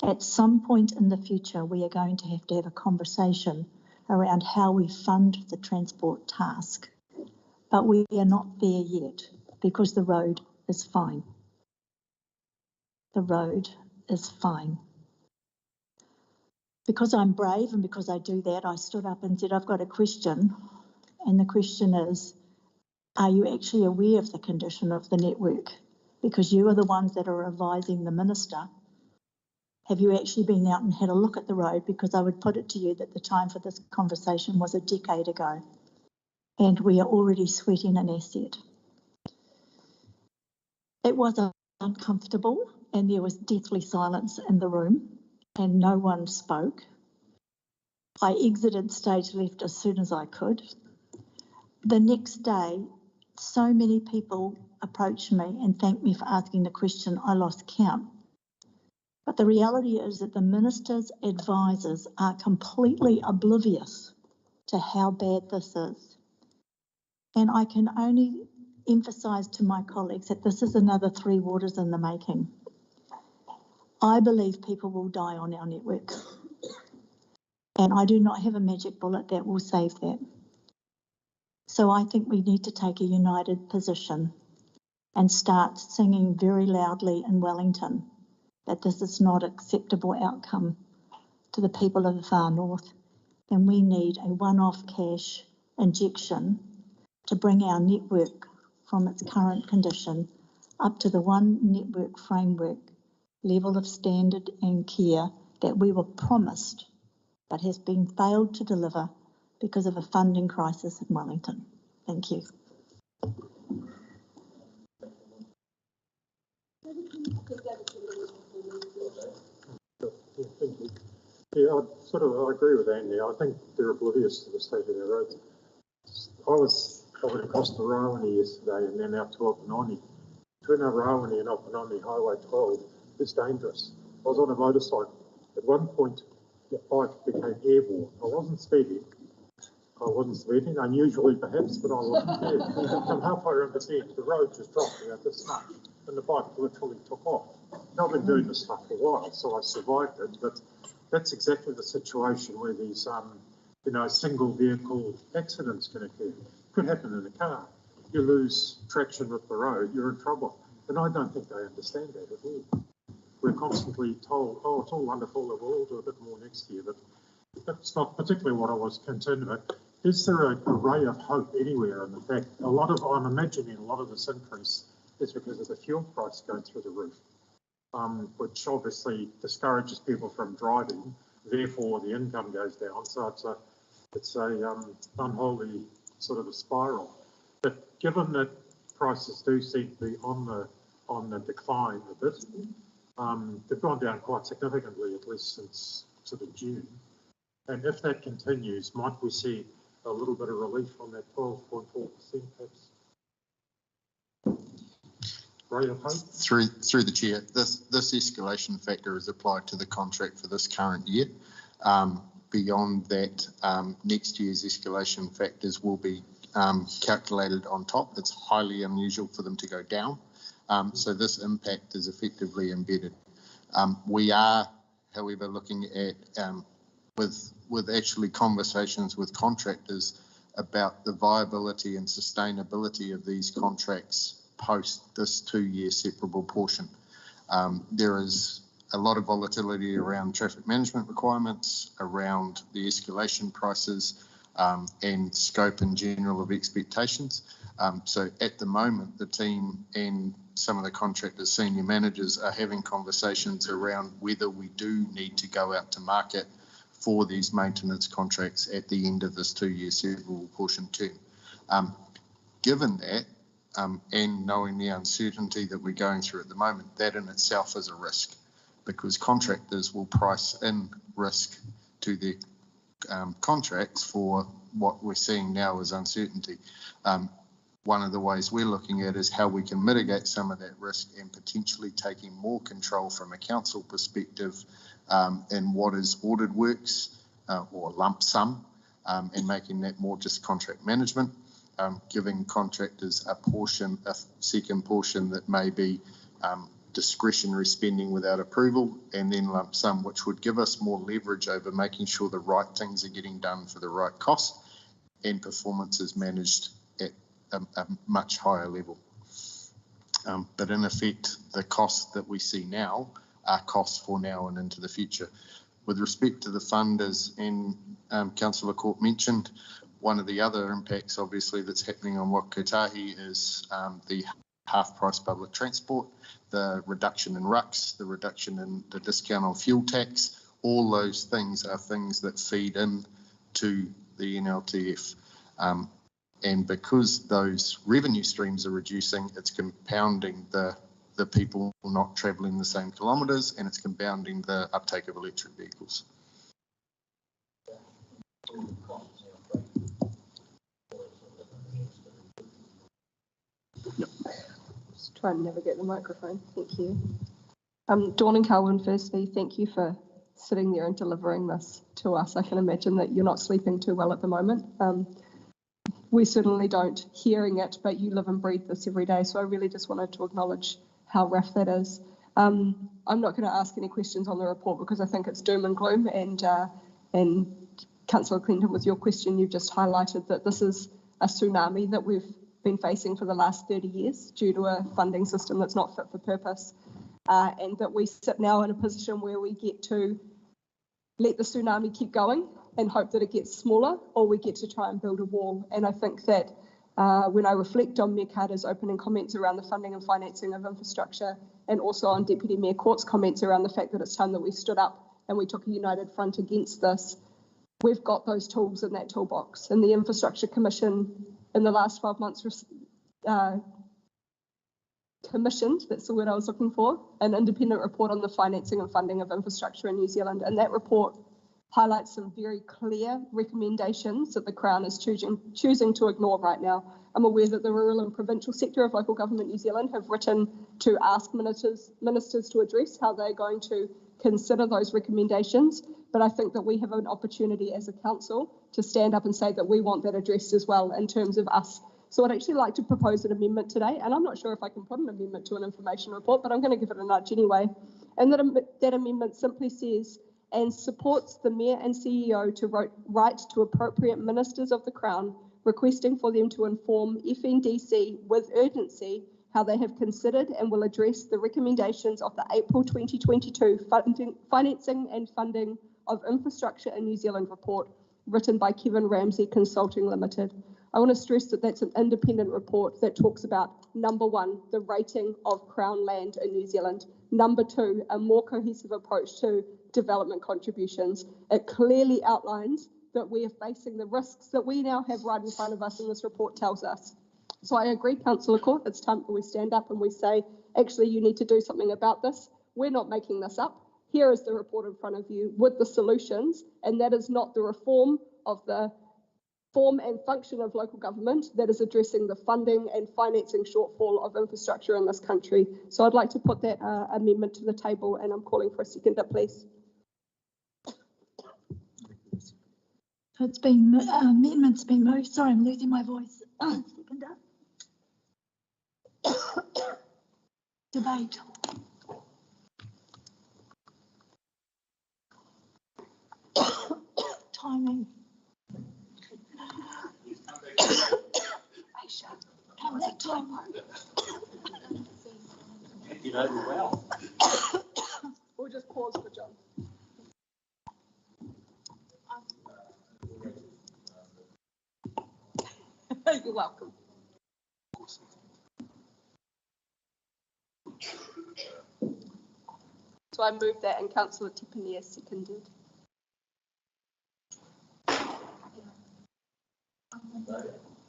At some point in the future, we are going to have a conversation around how we fund the transport task, but we are not there yet because the road is fine. The road is fine. Because I'm brave and because I do that, I stood up and said, I've got a question, and the question is, are you actually aware of the condition of the network? Because you are the ones that are advising the minister. Have you actually been out and had a look at the road? Because I would put it to you that the time for this conversation was a decade ago, and we are already sweating an asset. It was uncomfortable, and there was deathly silence in the room, and no one spoke. I exited stage left as soon as I could. The next day, so many people approached me and thanked me for asking the question. I lost count. But the reality is that the minister's advisors are completely oblivious to how bad this is. And I can only emphasise to my colleagues that this is another Three Waters in the making. I believe people will die on our network. And I do not have a magic bullet that will save that. So I think we need to take a united position and start singing very loudly in Wellington that this is not an acceptable outcome to the people of the far north. And we need a one-off cash injection to bring our network from its current condition up to the one network framework level of standard and care that we were promised but has been failed to deliver because of a funding crisis in Wellington. Thank you. Thank you. Yeah, I agree with Andy. I think they're oblivious to the state of their roads. I went across the Rowaney yesterday and then out to Oppenoni. Between Rowaney and Oppenoni, Highway 12 is dangerous. I was on a motorcycle. At one point, the bike became airborne. I wasn't speeding. Unusually perhaps, but I wasn't there. I'm halfway around the bend, the road just dropped about this much, and the bike literally took off. I've been doing this stuff for a while, so I survived it, but that's exactly the situation where these, single vehicle accidents can occur. Could happen in a car. You lose traction with the road, you're in trouble. And I don't think they understand that at all. We're constantly told, oh, it's all wonderful, we'll all do a bit more next year, but that's not particularly what I was concerned about. Is there a ray of hope anywhere in the fact I'm imagining a lot of this increase is because of the fuel price going through the roof, which obviously discourages people from driving, therefore the income goes down. So it's a unholy sort of a spiral. But given that prices do seem to be on the decline a bit, they've gone down quite significantly, at least since sort of June. And if that continues, might we see a little bit of relief on that 12.4% perhaps? Ray of hope? Through the chair, this escalation factor is applied to the contract for this current year. Beyond that, next year's escalation factors will be calculated on top. It's highly unusual for them to go down. So this impact is effectively embedded. We are, however, looking at with actually conversations with contractors about the viability and sustainability of these contracts post this 2-year separable portion. There is a lot of volatility around traffic management requirements, around the escalation prices, and scope in general of expectations. So at the moment, the team and some of the contractors' senior managers are having conversations around whether we do need to go out to market for these maintenance contracts at the end of this 2-year separable portion term. Given that, and knowing the uncertainty that we're going through at the moment, that in itself is a risk, because contractors will price in risk to their contracts for what we're seeing now as uncertainty. One of the ways we're looking at is how we can mitigate some of that risk and potentially taking more control from a council perspective in what is ordered works or lump sum, and making that more just contract management, giving contractors a second portion that may be discretionary spending without approval, and then lump sum, which would give us more leverage over making sure the right things are getting done for the right cost and performance is managed at a much higher level. But in effect, the costs that we see now are costs for now and into the future. With respect to the funders, and Councillor Court mentioned, One of the other impacts, obviously, that's happening on Whakatahi is the half-price public transport, the reduction in rucks, the reduction in the discount on fuel tax. All those things are things that feed in to the NLTF. And because those revenue streams are reducing, it's compounding the people not travelling the same kilometres, and it's compounding the uptake of electric vehicles. Just try and navigate the microphone. Thank you. Dawn and Calvin, firstly, thank you for sitting there and delivering this to us. I can imagine that you're not sleeping too well at the moment. We certainly don't hearing it, but you live and breathe this every day. So I really just wanted to acknowledge how rough that is. I'm not going to ask any questions on the report because I think it's doom and gloom. And Councillor Clinton, with your question, you've just highlighted that this is a tsunami that we've been facing for the last 30 years due to a funding system that's not fit for purpose. And that we sit now in a position where we get to let the tsunami keep going and hope that it gets smaller, or we get to try and build a wall. And I think that when I reflect on Mayor Carter's opening comments around the funding and financing of infrastructure, and also on Deputy Mayor Court's comments around the fact that it's time that we stood up and we took a united front against this, we've got those tools in that toolbox. And the Infrastructure Commission in the last 12 months commissioned, that's the word I was looking for, an independent report on the financing and funding of infrastructure in New Zealand. And that report highlights some very clear recommendations that the Crown is choosing to ignore right now. I'm aware that the rural and provincial sector of local government New Zealand have written to ask ministers to address how they're going to consider those recommendations. But I think that we have an opportunity as a council to stand up and say that we want that addressed as well in terms of us. So I'd actually like to propose an amendment today, and I'm not sure if I can put an amendment to an information report, but I'm going to give it a nudge anyway. And that amendment simply says, and supports the Mayor and CEO to write to appropriate ministers of the Crown, requesting for them to inform FNDC with urgency how they have considered and will address the recommendations of the April 2022 Financing and Funding of Infrastructure in New Zealand report, written by Kevin Ramsey Consulting Limited. I want to stress that that's an independent report that talks about, number one, the rating of Crown land in New Zealand. Number two, a more cohesive approach to development contributions. It clearly outlines that we are facing the risks that we now have right in front of us, and this report tells us. So I agree, Councillor Court, it's time that we stand up and we say, actually, you need to do something about this. We're not making this up. Here is the report in front of you with the solutions, and that is not the reform of the form and function of local government that is addressing the funding and financing shortfall of infrastructure in this country. So I'd like to put that amendment to the table, and I'm calling for a seconder, please. It's been, amendment's been moved. Sorry, I'm losing my voice. Seconder. Debate. Timing. Come that time. You know me well. We'll just pause for John. You're welcome. So I moved that, and Councillor Tippany has seconded.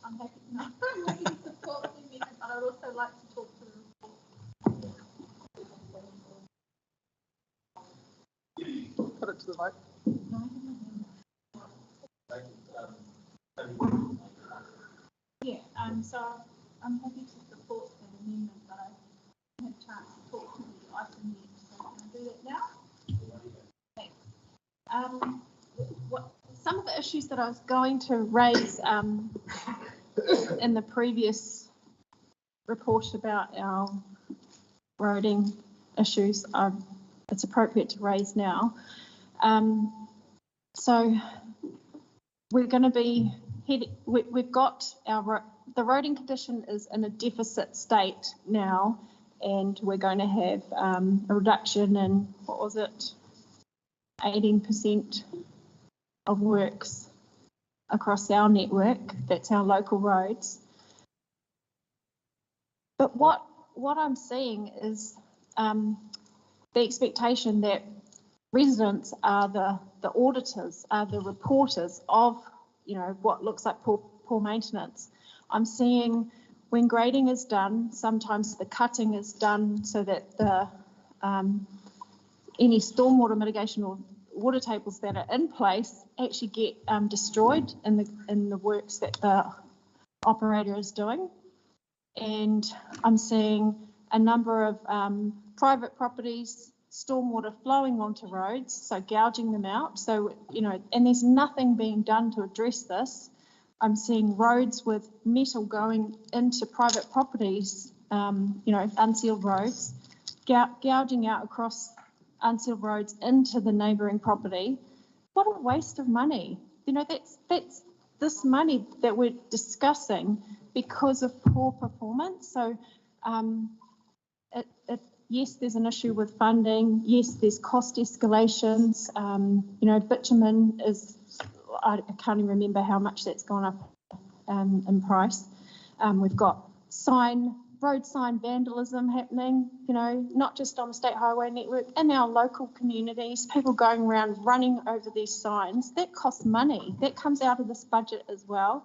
I'm happy to support the amendment, but I'd also like to talk to the report. Put it to the vote. Yeah, so I'm happy to support that amendment, but I haven't had a chance to talk to the item yet, so can I do that now? Thanks. Some of the issues that I was going to raise in the previous report about our roading issues, it's appropriate to raise now. So we're going to be we've got the roading condition is in a deficit state now, and we're going to have a reduction in, what was it, 18% of works across our network. That's our local roads. But what I'm seeing is the expectation that residents are the auditors, are the reporters of, what looks like poor maintenance. I'm seeing when grading is done, sometimes the cutting is done so that the any stormwater mitigation or water tables that are in place actually get destroyed in the works that the operator is doing. And I'm seeing a number of private properties, stormwater flowing onto roads, so gouging them out. So, and there's nothing being done to address this. I'm seeing roads with metal going into private properties, unsealed roads, gouging out across unsealed roads into the neighbouring property. What a waste of money. That's this money that we're discussing because of poor performance. So yes, there's an issue with funding. Yes, there's cost escalations. Bitumen is, I can't even remember how much that's gone up in price. We've got road sign vandalism happening, not just on the state highway network, in our local communities, people going around running over these signs. That costs money. That comes out of this budget as well.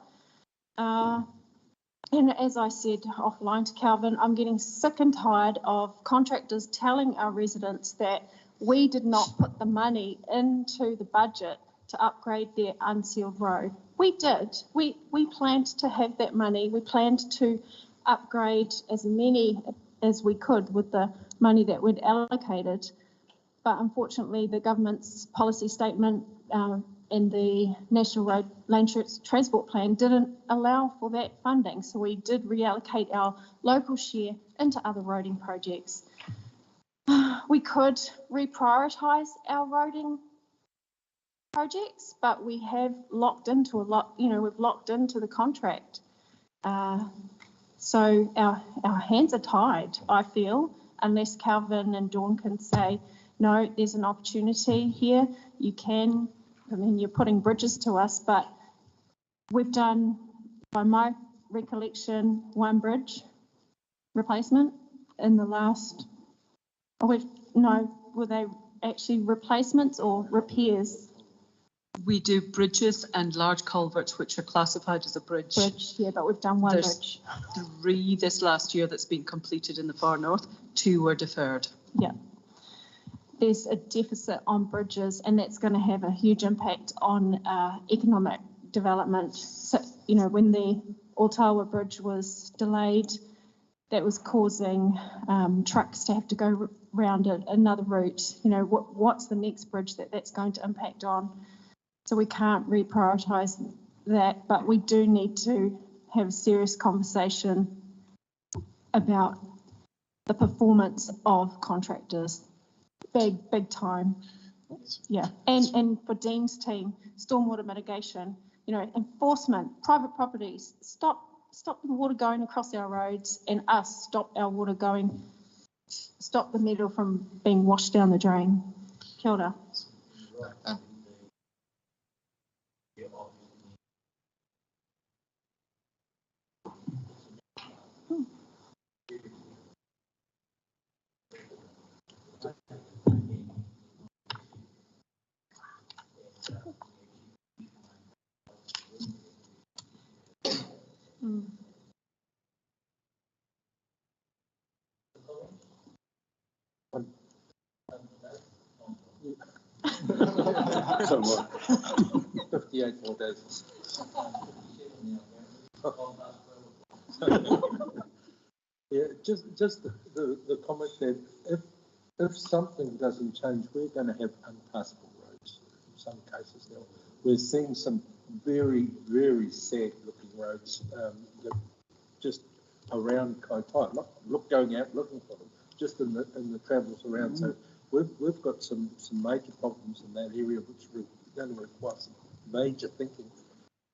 And as I said offline to Calvin, I'm getting sick and tired of contractors telling our residents that we did not put the money into the budget to upgrade their unsealed road. We did. We planned to have that money. We planned to upgrade as many as we could with the money that we'd allocated. But unfortunately, the government's policy statement and the National Road Lane Transport Plan didn't allow for that funding. So we did reallocate our local share into other roading projects. We could reprioritise our roading projects, but we have locked into a lot, we've locked into the contract. So our hands are tied, I feel, unless Calvin and Dawn can say, no, there's an opportunity here. You can, you're putting bridges to us, but we've done, by my recollection, one bridge replacement in the last, were they actually replacements or repairs? We do bridges and large culverts, which are classified as a bridge. Yeah, but we've done one There's bridge. 3 this last year that's been completed in the far north. 2 were deferred. Yeah. There's a deficit on bridges, and that's going to have a huge impact on economic development. So, when the Otawa Bridge was delayed, that was causing trucks to have to go round another route. What's the next bridge that's going to impact on? So we can't reprioritise that, but we do need to have a serious conversation about the performance of contractors. Big time. Yeah, and for Dean's team, stormwater mitigation, enforcement, private properties, stop the water going across our roads, and us stop the metal from being washed down the drain. Kia ora. So what? 58 more days. Yeah, just the comment that if something doesn't change, we're going to have unpassable roads in some cases now. We're seeing some very, very sad looking roads that just around Kaitaia, not going out looking for them, just in the travels around. So we've got some major problems in that area, which we're going to require some major thinking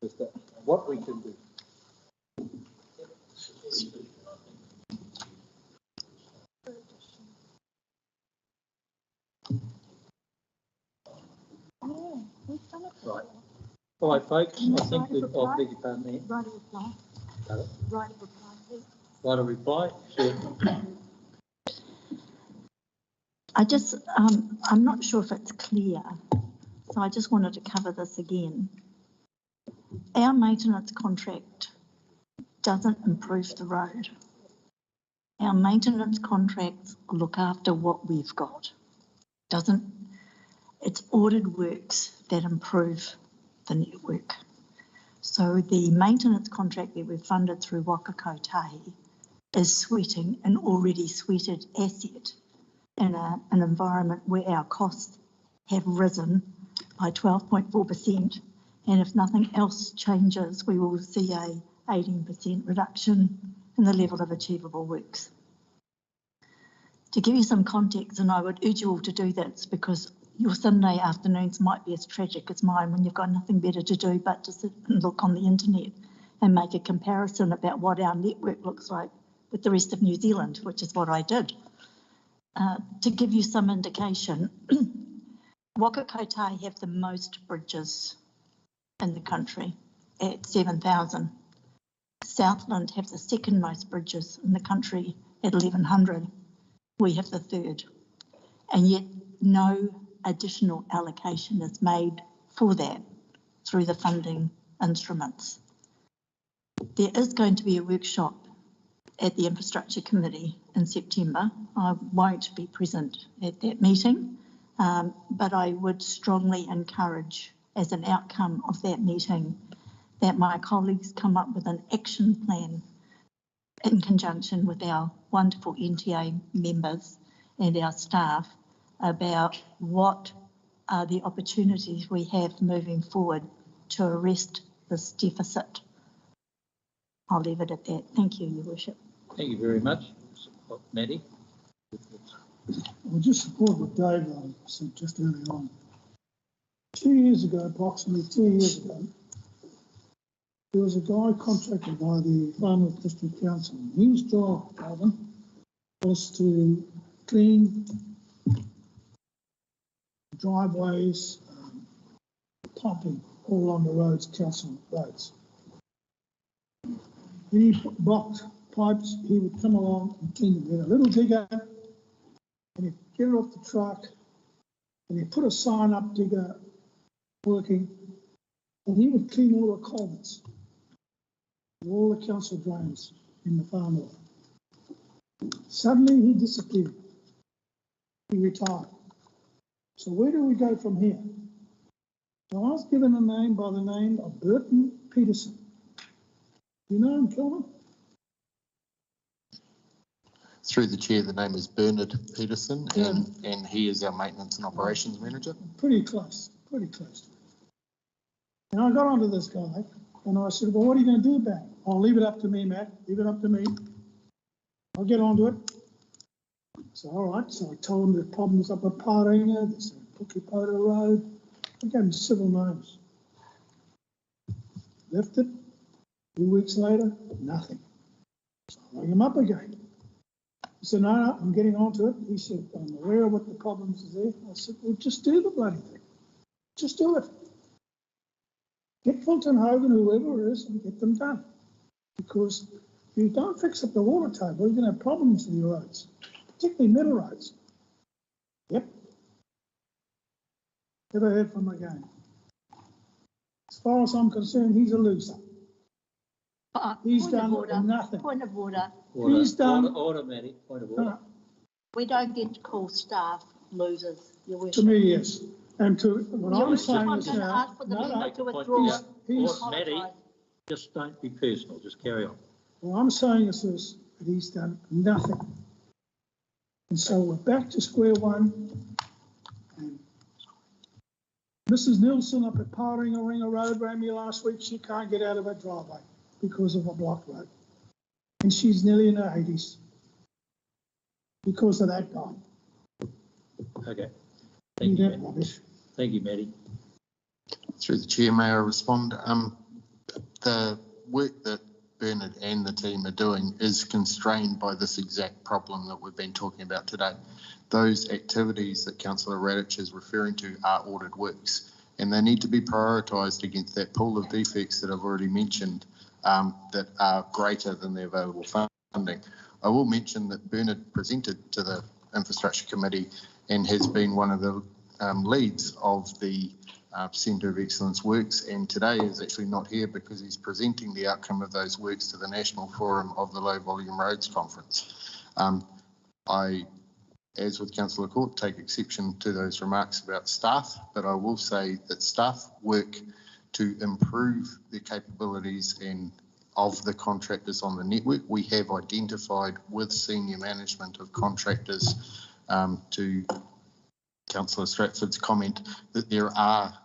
as to what we can do. Yeah, we've done it. Right. All right, folks, I think we've, oh, beg your pardon there. Right of reply. Pardon? Right of reply, please. Right of reply, sure. I just, I'm not sure if it's clear, so I just wanted to cover this again. Our maintenance contract doesn't improve the road. Our maintenance contracts look after what we've got. It's ordered works that improve the network. So the maintenance contract that we've funded through Waka Kotahi is sweating an already sweated asset in an environment where our costs have risen by 12.4%. And if nothing else changes, we will see a 18% reduction in the level of achievable works. To give you some context, and I would urge you all to do this because your Sunday afternoons might be as tragic as mine when you've got nothing better to do but to sit and look on the internet and make a comparison about what our network looks like with the rest of New Zealand, which is what I did. To give you some indication, Waka Kotahi have the most bridges in the country at 7,000. Southland have the second most bridges in the country at 1,100. We have the third. And yet no additional allocation is made for that through the funding instruments. There is going to be a workshop at the Infrastructure Committee in September. I won't be present at that meeting, but I would strongly encourage, as an outcome of that meeting, that my colleagues come up with an action plan in conjunction with our wonderful NTA members and our staff about what are the opportunities we have moving forward to arrest this deficit. I'll leave it at that. Thank you, Your Worship. Thank you very much. Maddie? I'll just support what Dave said just early on. 2 years ago, approximately 2 years ago, there was a guy contracted by the Farnworth District Council. His job, Calvin, was to clean driveways, piping all along the roads, council roads. Any blocked pipes, he would come along and clean them with a little digger, and he'd get it off the truck, and he'd put a sign up, digger working, and he would clean all the culverts, all the council drains in the Far North. Suddenly he disappeared. He retired. So where do we go from here? So I was given a name by the name of Burton Peterson. You know him, Kelvin? Through the chair, the name is Bernard Peterson, and he is our maintenance and operations manager. Pretty close, pretty close. And I got onto this guy, and I said, well, what are you going to do about it? I'll leave it up to me, Matt, leave it up to me. I'll get onto it. So, all right, so I told him the problems up at Paringa, there's a Pukepoto Road. I gave him civil names. Left it. 2 weeks later, nothing. So I rang him up again. He said, no, I'm getting onto it. He said, I'm aware of what the problems are there. I said, well, just do the bloody thing. Just do it. Get Fulton Hogan, whoever it is, and get them done. Because if you don't fix up the water table, you're going to have problems with your roads, particularly middle roads. Yep. Never heard from him again. As far as I'm concerned, he's a loser. He's done nothing. Point of order. He's done. Order, Maddie. Point of order. We don't get to call staff losers, Your Worship. To me, yes. And to what Your I'm Worship, saying I'm is going to now, ask for the member to withdraw. Maddie, just don't be personal. Just carry on. What I'm saying is this, that he's done nothing. And so we're back to square one. And Mrs. Nielsen up at Paringa Road rang me last week. She can't get out of her driveway because of a blocked road. And she's nearly in her 80s because of that guy. Okay. Thank you, Maddie. Thank you, Maddie. Through the chair, may I respond? The work that Bernard and the team are doing is constrained by this exact problem that we've been talking about today. Those activities that Councillor Radich is referring to are ordered works. and they need to be prioritised against that pool of defects that I've already mentioned that are greater than the available funding. I will mention that Bernard presented to the Infrastructure Committee and has been one of the leads of the Centre of Excellence works, and today is actually not here because he's presenting the outcome of those works to the National Forum of the Low Volume Roads Conference. I, as with Councillor Court, take exception to those remarks about staff, but I will say that staff work to improve the capabilities and of the contractors on the network. We have identified with senior management of contractors, to Councillor Stratford's comment, that there are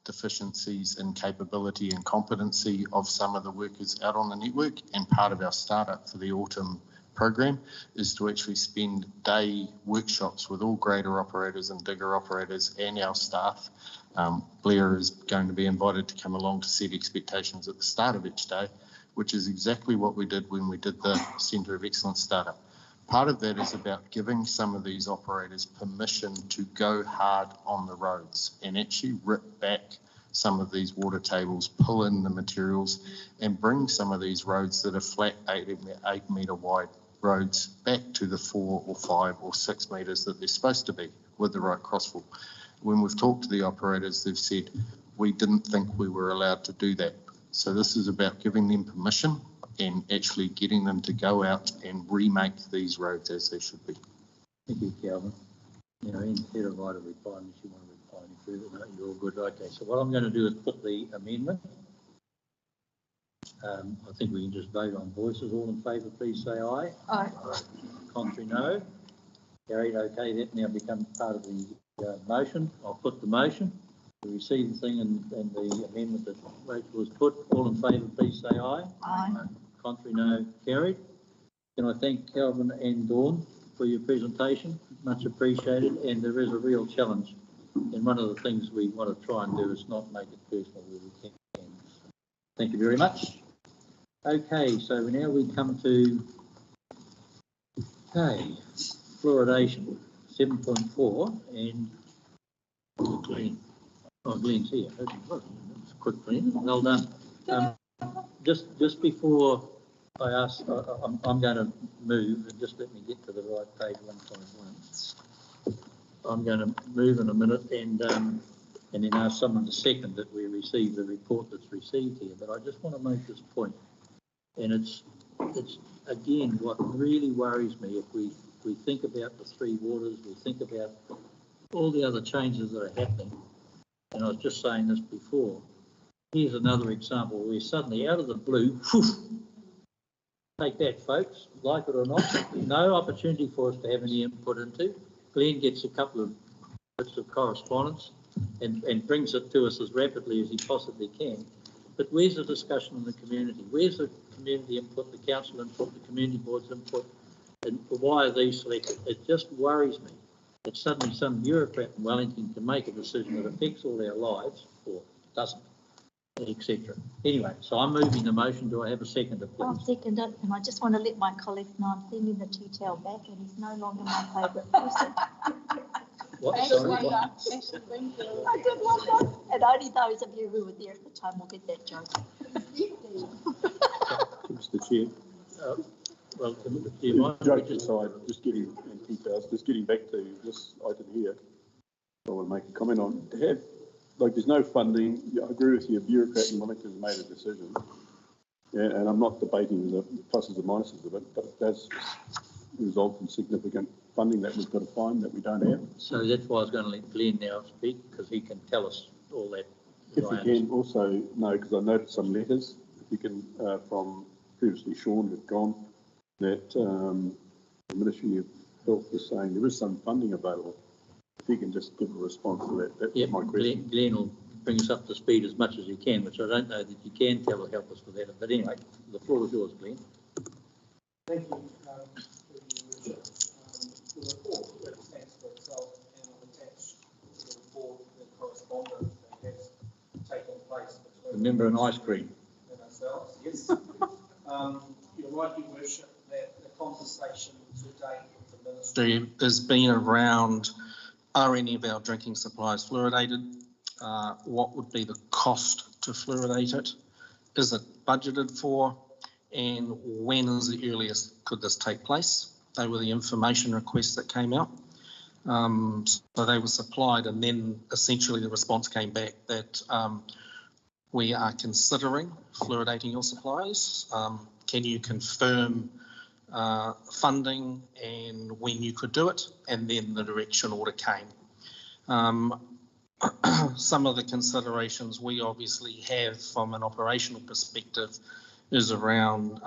deficiencies in capability and competency of some of the workers out on the network, and part of our startup for the autumn program is to actually spend day workshops with all grader operators and digger operators and our staff. Blair is going to be invited to come along to set expectations at the start of each day, which is exactly what we did when we did the Centre of Excellence startup. Part of that is about giving some of these operators permission to go hard on the roads and actually rip back some of these water tables, pull in the materials and bring some of these roads that are flat 8 metre wide roads back to the 4 or 5 or 6 metres that they're supposed to be with the right crossfall. When we've talked to the operators, they've said, we didn't think we were allowed to do that. So this is about giving them permission and actually getting them to go out and remake these roads as they should be. Thank you, Calvin. You know, instead of write a reply, unless you want to reply any further, no, you're all good. Okay, so what I'm going to do is put the amendment. I think we can just vote on voices. All in favour, please say aye. Aye. Contrary, no. Carried. Okay, that now becomes part of the motion. I'll put the motion. We receive the thing and the amendment that Rachel was put. All in favour, please say aye. Aye. Contrary, no. Carried. Can I thank Calvin and Dawn for your presentation? Much appreciated. And there is a real challenge. And one of the things we want to try and do is not make it personal where we can. Thank you very much. Okay, so now we come to fluoridation 7.4 and Glenn. Oh, Glenn's here. That's quick, Glenn. Well done. Just before I ask, I'm going to move, and just let me get to the right page 1.1. I'm going to move in a minute and then ask someone to second that we receive the report that's received here. But I just want to make this point, and it's again what really worries me. If we think about the three waters, we think about all the other changes that are happening. And I was just saying this before. Here's another example where suddenly out of the blue, take that, folks, like it or not, no opportunity for us to have any input into. Glenn gets a couple of bits of correspondence and brings it to us as rapidly as he possibly can. But where's the discussion in the community? Where's the community input, the council input, the community board's input? And why are these selected? It just worries me that suddenly some bureaucrat in Wellington can make a decision that affects all our lives, or doesn't, etc. Anyway, so I'm moving the motion. Do I have a seconder, please? I'll second it, and I just want to let my colleagues know I'm sending the tea towel back, and he's no longer my favourite person. What? Sorry, what? I did wonder, and only those of you who were there at the time will get that joke. Mr. Chair. Well, do you mind? Joke aside, just getting back to this item here, I want to make a comment on to have, like, there's no funding. I agree with you, a bureaucrat in Wellington has made a decision, and I'm not debating the pluses and minuses of it, but it does result in significant funding that we've got to find that we don't have. So that's why I was going to let Glenn now speak, because he can tell us all that. If you can also, no, because I noted some letters, if you can, from previously Sean had gone, that the Ministry of Health was saying there is some funding available. If you can just give a response to that, that's my question. Glenn will bring us up to speed as much as he can, which I don't know that you can tell or help us with that. But anyway, the floor is yours, Glenn. Thank you. The report stands for itself, and I've attached to the report the correspondence that has taken place between. Remember an ice cream. And ourselves, yes. You're right, Your Worship, that the conversation to date with the Ministry has been around, are any of our drinking supplies fluoridated? what would be the cost to fluoridate it? Is it budgeted for? And when is the earliest could this take place? They were the information requests that came out. So they were supplied, and then essentially the response came back that we are considering fluoridating your supplies. Can you confirm funding and when you could do it? And then the direction order came. Some of the considerations we obviously have from an operational perspective is around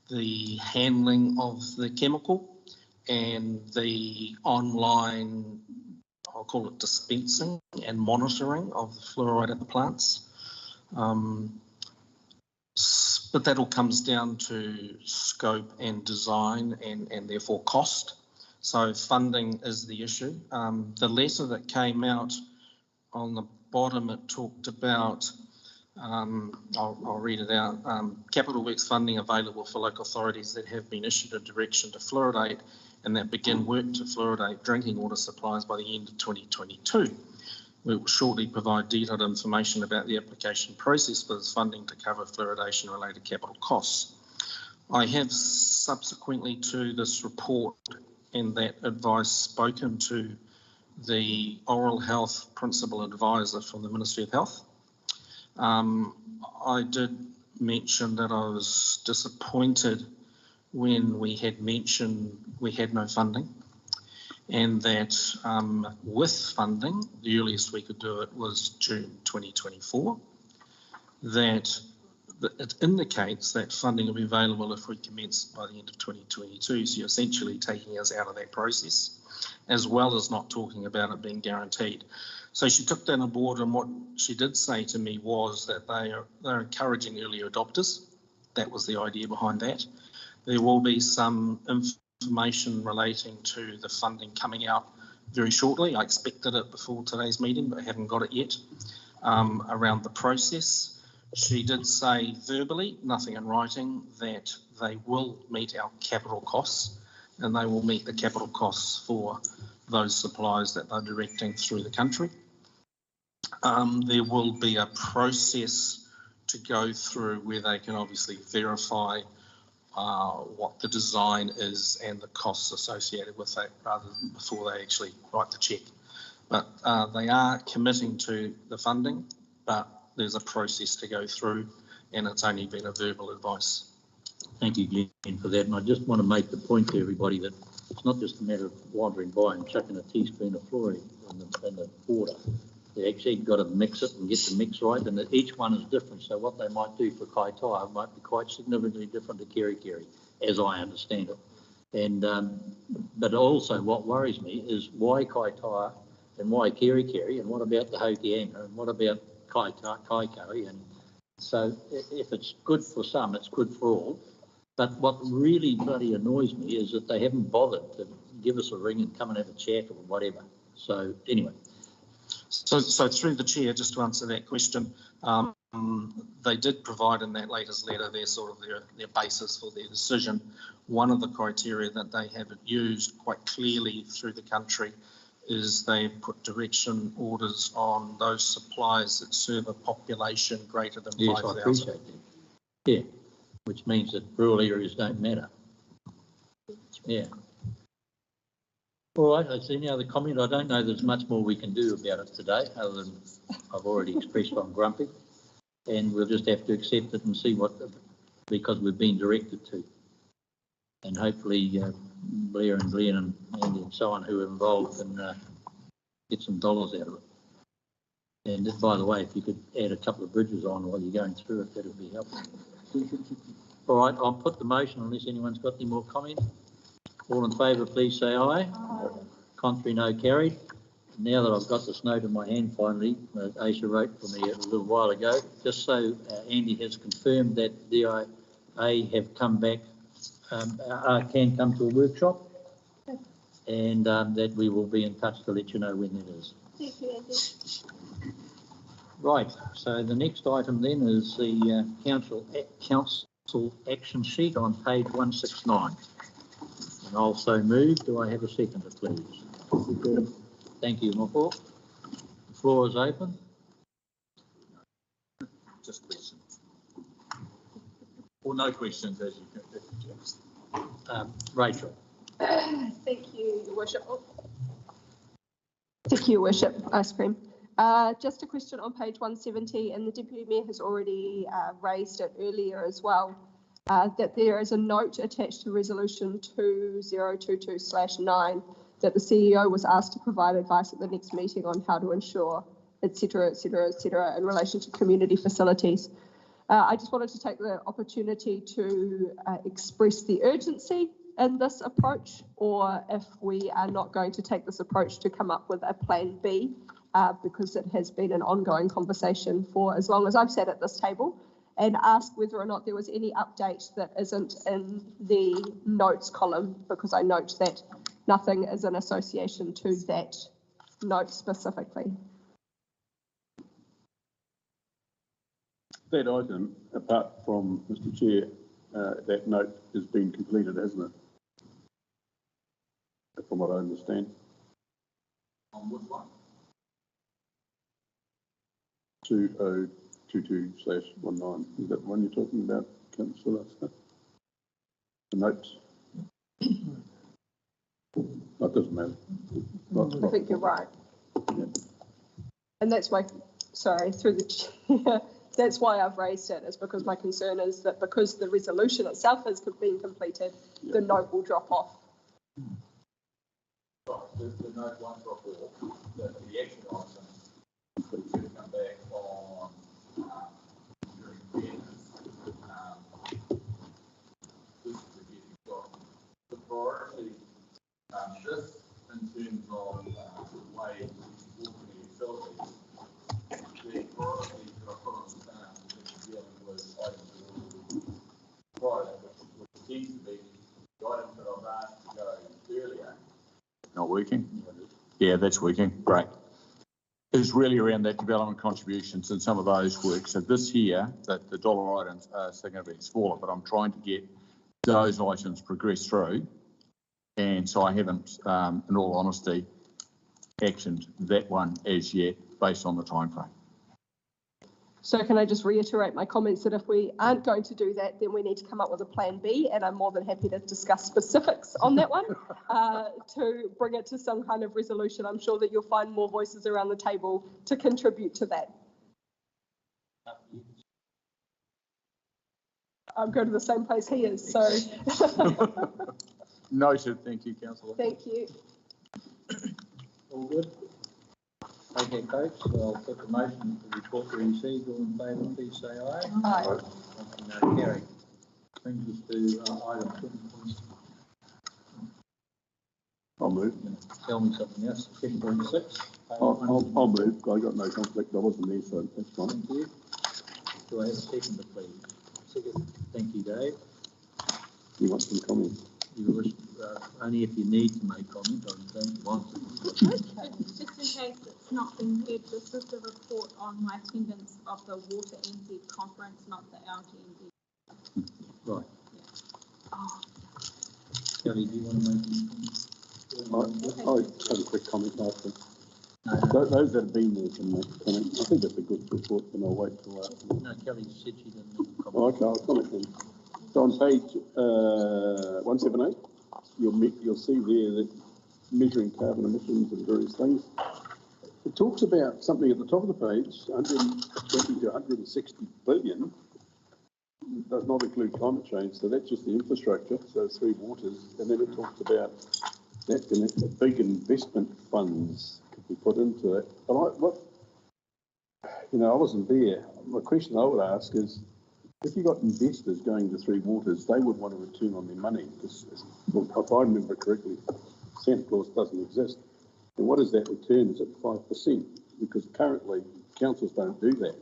the handling of the chemical and the online, I'll call it dispensing and monitoring of the fluoride at the plants. But that all comes down to scope and design and therefore cost. So funding is the issue. The letter that came out on the bottom, it talked about, I'll read it out, capital works funding available for local authorities that have been issued a direction to fluoridate and that begin work to fluoridate drinking water supplies by the end of 2022. We will shortly provide detailed information about the application process for this funding to cover fluoridation related capital costs. I have subsequently to this report and that advice spoken to the oral health principal advisor from the Ministry of Health. I did mention that I was disappointed when we had mentioned we had no funding, and that with funding, the earliest we could do it was June 2024, that it indicates that funding will be available if we commence by the end of 2022. So you're essentially taking us out of that process, as well as not talking about it being guaranteed. So she took that on board, and what she did say to me was that they're encouraging early adopters. That was the idea behind that. There will be some information relating to the funding coming out very shortly. I expected it before today's meeting, but I haven't got it yet, around the process. She did say verbally, nothing in writing, that they will meet our capital costs, and they will meet the capital costs for those supplies that they're directing through the country. There will be a process to go through where they can obviously verify what the design is and the costs associated with that rather than before they actually write the cheque. But they are committing to the funding, but there's a process to go through, and it's only been a verbal advice. Thank you, Glenn, for that. And I just want to make the point to everybody that it's not just a matter of wandering by and chucking a teaspoon of fluoride in the water. They actually got to mix it and get the mix right, and each one is different. So what they might do for Kaitaia might be quite significantly different to Kerikeri, as I understand it. And but also what worries me is why Kaitaia and why Kerikeri, and what about the Hokianga, and what about Kaikoui? And so if it's good for some, it's good for all. But what really bloody annoys me is that they haven't bothered to give us a ring and come and have a chat or whatever. So anyway. So through the chair, just to answer that question, they did provide in that latest letter their basis for their decision. One of the criteria that they have used quite clearly through the country is they put direction orders on those suppliers that serve a population greater than 5,000. Yes, I appreciate that. Yeah, which means that rural areas don't matter. Yeah. All right, is there any other comment? I don't know there's much more we can do about it today, other than I've already expressed I'm grumpy, and we'll just have to accept it and see what, because we've been directed to. And hopefully Blair and Glenn and Andy and so on who are involved can get some dollars out of it. And by the way, if you could add a couple of bridges on while you're going through it, that would be helpful. All right, I'll put the motion unless anyone's got any more comment. All in favour, please say aye. Aye. Contrary, no carried. Now that I've got this note in my hand finally, Aisha wrote for me a little while ago, just so Andy has confirmed that DIA have come back, can come to a workshop, and that we will be in touch to let you know when that is. Thank you, Andy. Right, so the next item then is the council action sheet on page 169. And also move. Do I have a seconder, please? Thank you, Moko. Floor is open. Just questions. Or no questions, as you can. Rachel. Thank you, Your Worship. Thank you, Your Worship. Ice cream. Just a question on page 170, and the Deputy Mayor has already raised it earlier as well, that there is a note attached to Resolution 2022/9 that the CEO was asked to provide advice at the next meeting on how to ensure, et cetera, in relation to community facilities. I just wanted to take the opportunity to express the urgency in this approach, or if we are not going to take this approach, to come up with a plan B, because it has been an ongoing conversation for as long as I've sat at this table, and ask whether or not there was any update that isn't in the notes column, because I note that nothing is in association to that note specifically. That item, apart from, Mr. Chair, that note has been completed, hasn't it? From what I understand. On which one? 2022/19. Is that the one you're talking about, Councillor? The notes? That doesn't matter. I think you're right. Yeah. And that's why, sorry, through the chair, that's why I've raised it, is because my concern is that because the resolution itself has been completed, the note will drop off. The note won't drop off. The action item should come back on during fairness. This is the you've got the priority shift in terms of the way we support the facilities. The priorities that I put on the stand is dealing with items that are prior, which seems to be the items that I've asked to go earlier. Not working? Yeah, that's working. Great. It's really around that development contributions and some of those works. So this year, that the dollar items are significantly smaller, but I'm trying to get those items progressed through. And so I haven't, in all honesty, actioned that one as yet based on the timeframe. So can I just reiterate my comments that if we aren't going to do that, then we need to come up with a plan B, and I'm more than happy to discuss specifics on that one to bring it to some kind of resolution. I'm sure that you'll find more voices around the table to contribute to that. I'm going to the same place he is, so. Noted. Thank you, Councillor. Thank you. All good? Okay, folks, I'll put the motion to the report to received. All in favour, please say aye. Aye. No, carry. Brings us to item 20. I'll move. Tell me something else. 10.6. I'll move. I got no conflict. I wasn't there, so that's fine. Thank you. Do I have a seconder, please? Second. Thank you, Dave. You want some comments? You wish, only if you need to make comment, I don't want to. Okay, just in case it's not been heard, this is the report on my attendance of the Water NZ conference, not the LGNZ. Right. Yeah. Oh. Kelly, do you want to make any comments? I have a quick comment after. Those that have been there can make comment. I think it's a good report, and I'll wait till after. No, Kelly said she didn't make a comment. Oh, okay, I'll comment then. So on page 178, you'll see there that measuring carbon emissions and various things. It talks about something at the top of the page, 120 to 160 billion. Does not include climate change, so that's just the infrastructure, so 3 waters. And then it talks about that big investment funds could be put into it. But I wasn't there. The question I would ask is, if you've got investors going to 3 waters, they would want a return on their money, because if I remember correctly, Santa Claus doesn't exist. And what is that return? Is it 5%? Because currently councils don't do that.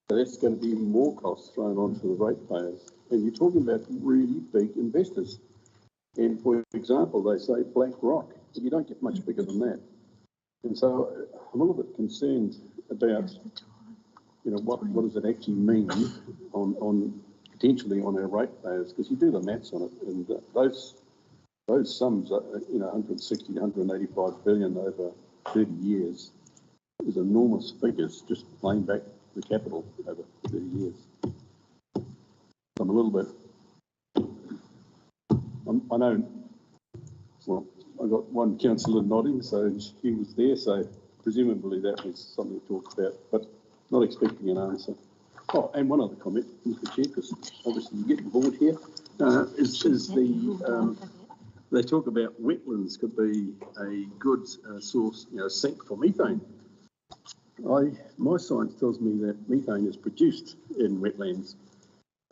So that's going to be even more costs thrown onto the ratepayers. And you're talking about really big investors. And for example, they say BlackRock, but you don't get much bigger than that. And so I'm a little bit concerned about, what does it actually mean on potentially on our ratepayers? Because you do the maths on it, and those sums are, 160 to 185 billion over 30 years. is enormous figures just playing back the capital over 30 years. I'm a little bit, I know, well, I got one councillor nodding, so he was there, so presumably that was something to talk about, but not expecting an answer. Oh, and one other comment, Mr. Chair, because obviously you get the board here, is the, they talk about wetlands could be a good source, sink for methane. My science tells me that methane is produced in wetlands.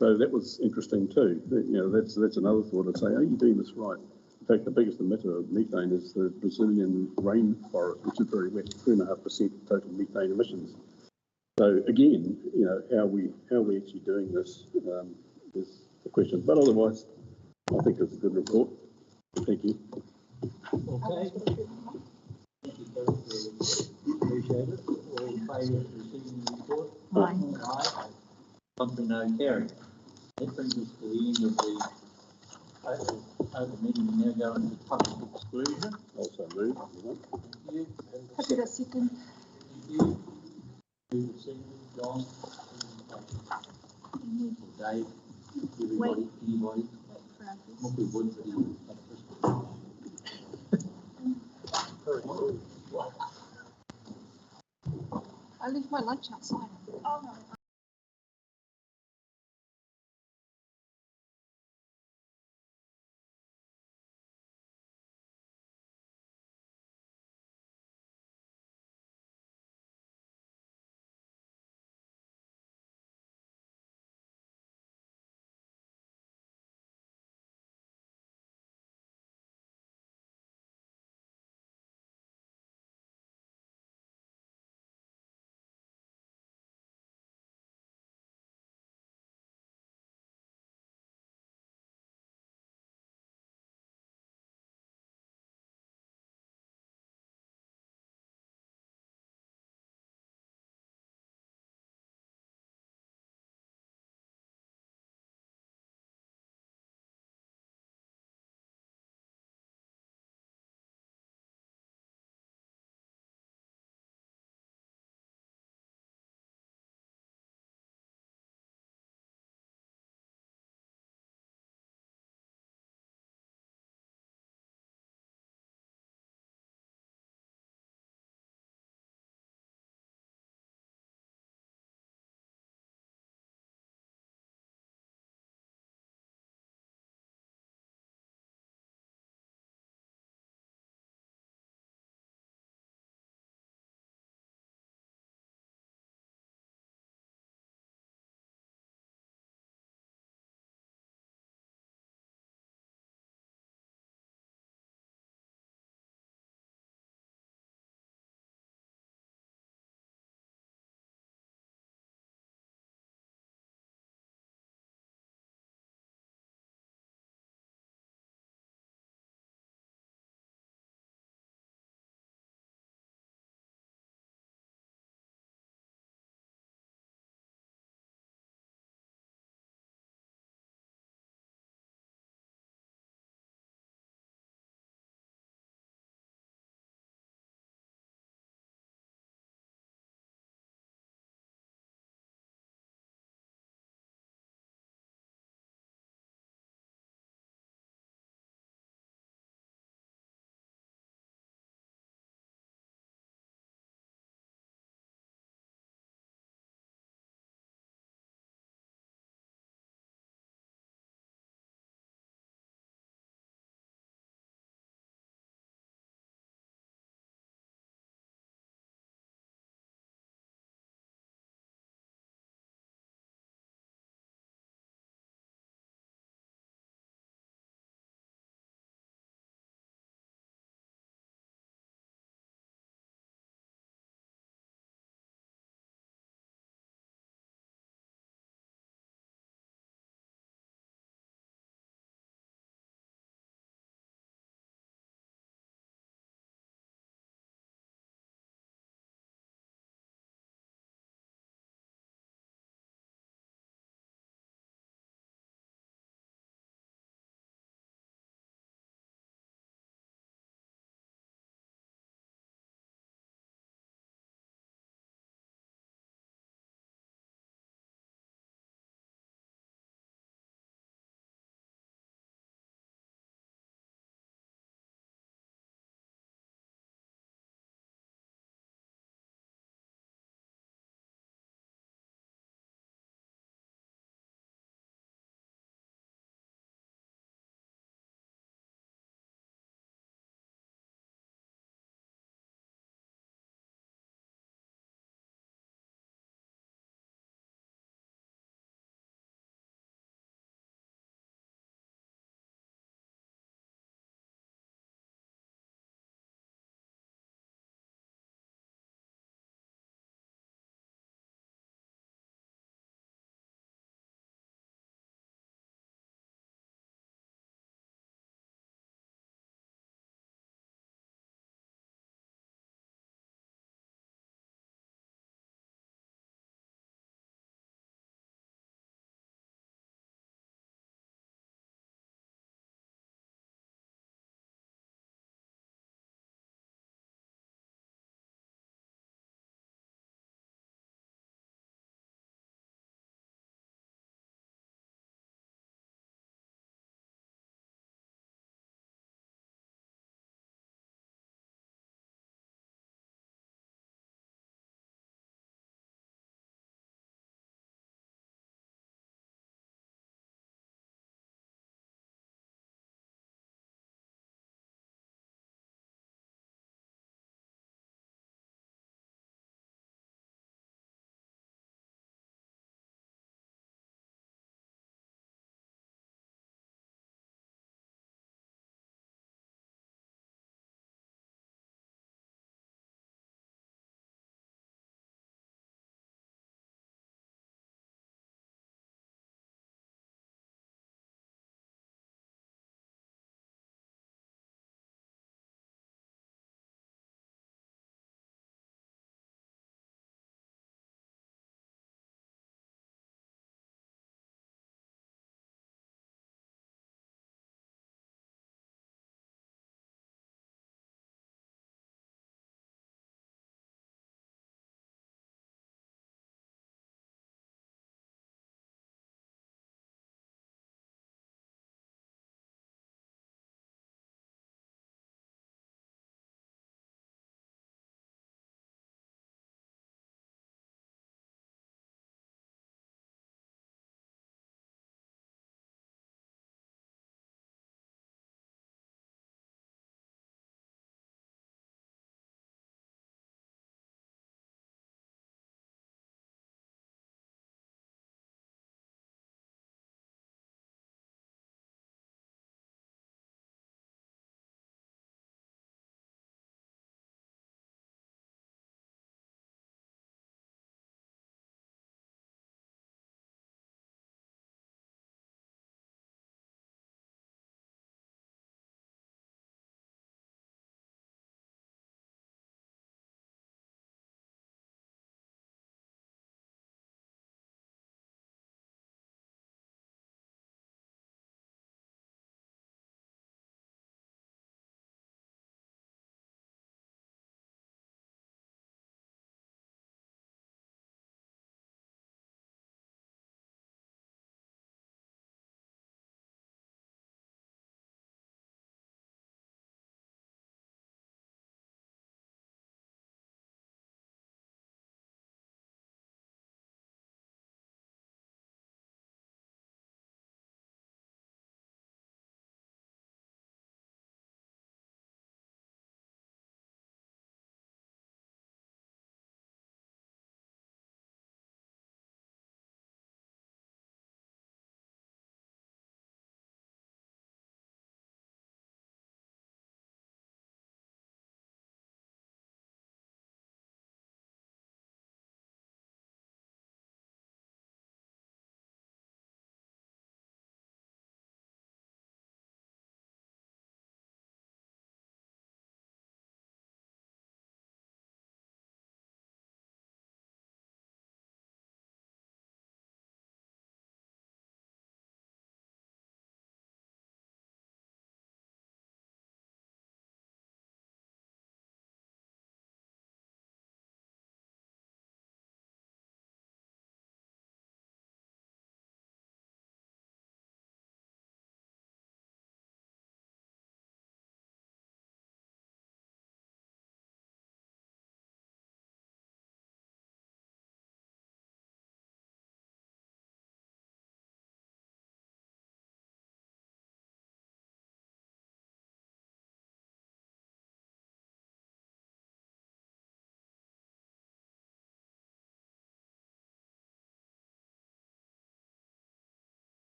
So that was interesting too. That's another thought. I'd say, are you doing this right? In fact, the biggest emitter of methane is the Brazilian rainforest, which is very wet, 3.5% total methane emissions. So again, how are we actually doing this is the question. But otherwise, I think it's a good report. Thank you. Okay. Thank you, Coach. Appreciate it. All in favour of receiving the report? Aye. Aye. Contrary, no carried. That brings us to the end of the open meeting. We now go into public exclusion. Also move. Thank you. Happy to second. Thank you. Move to second. John. Or Dave. Everybody. Anybody. What we would do. I left my lunch outside. Oh, no.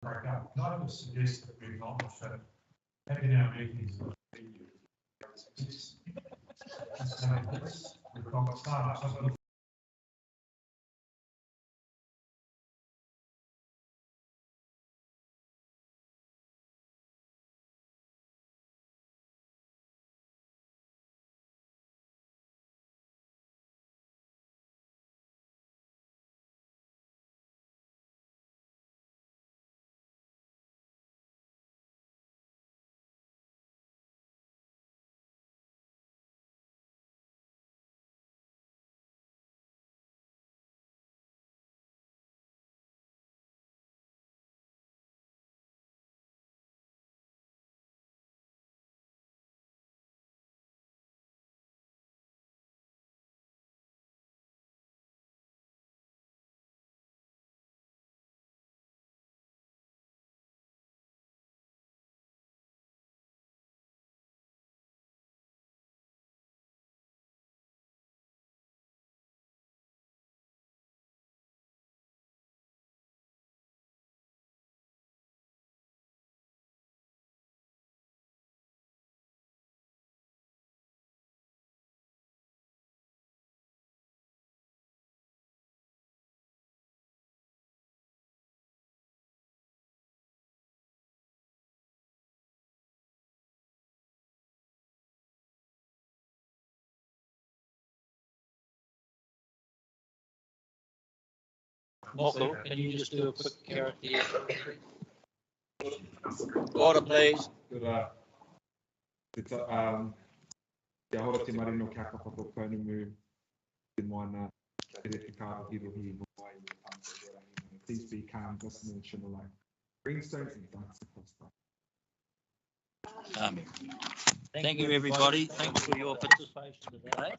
break up. I would suggest that we acknowledge that having our meetings exists. We've got staff. So Michael, can you just do a quick character? Order, please. Kia ora te marino kia whakapapaunumu te moana te reti kāra hirohi no mai o tātou warahi. Please be calm, listen and shine alike. Greenstones and dance across that. Thank you, everybody. Thanks for your participation today.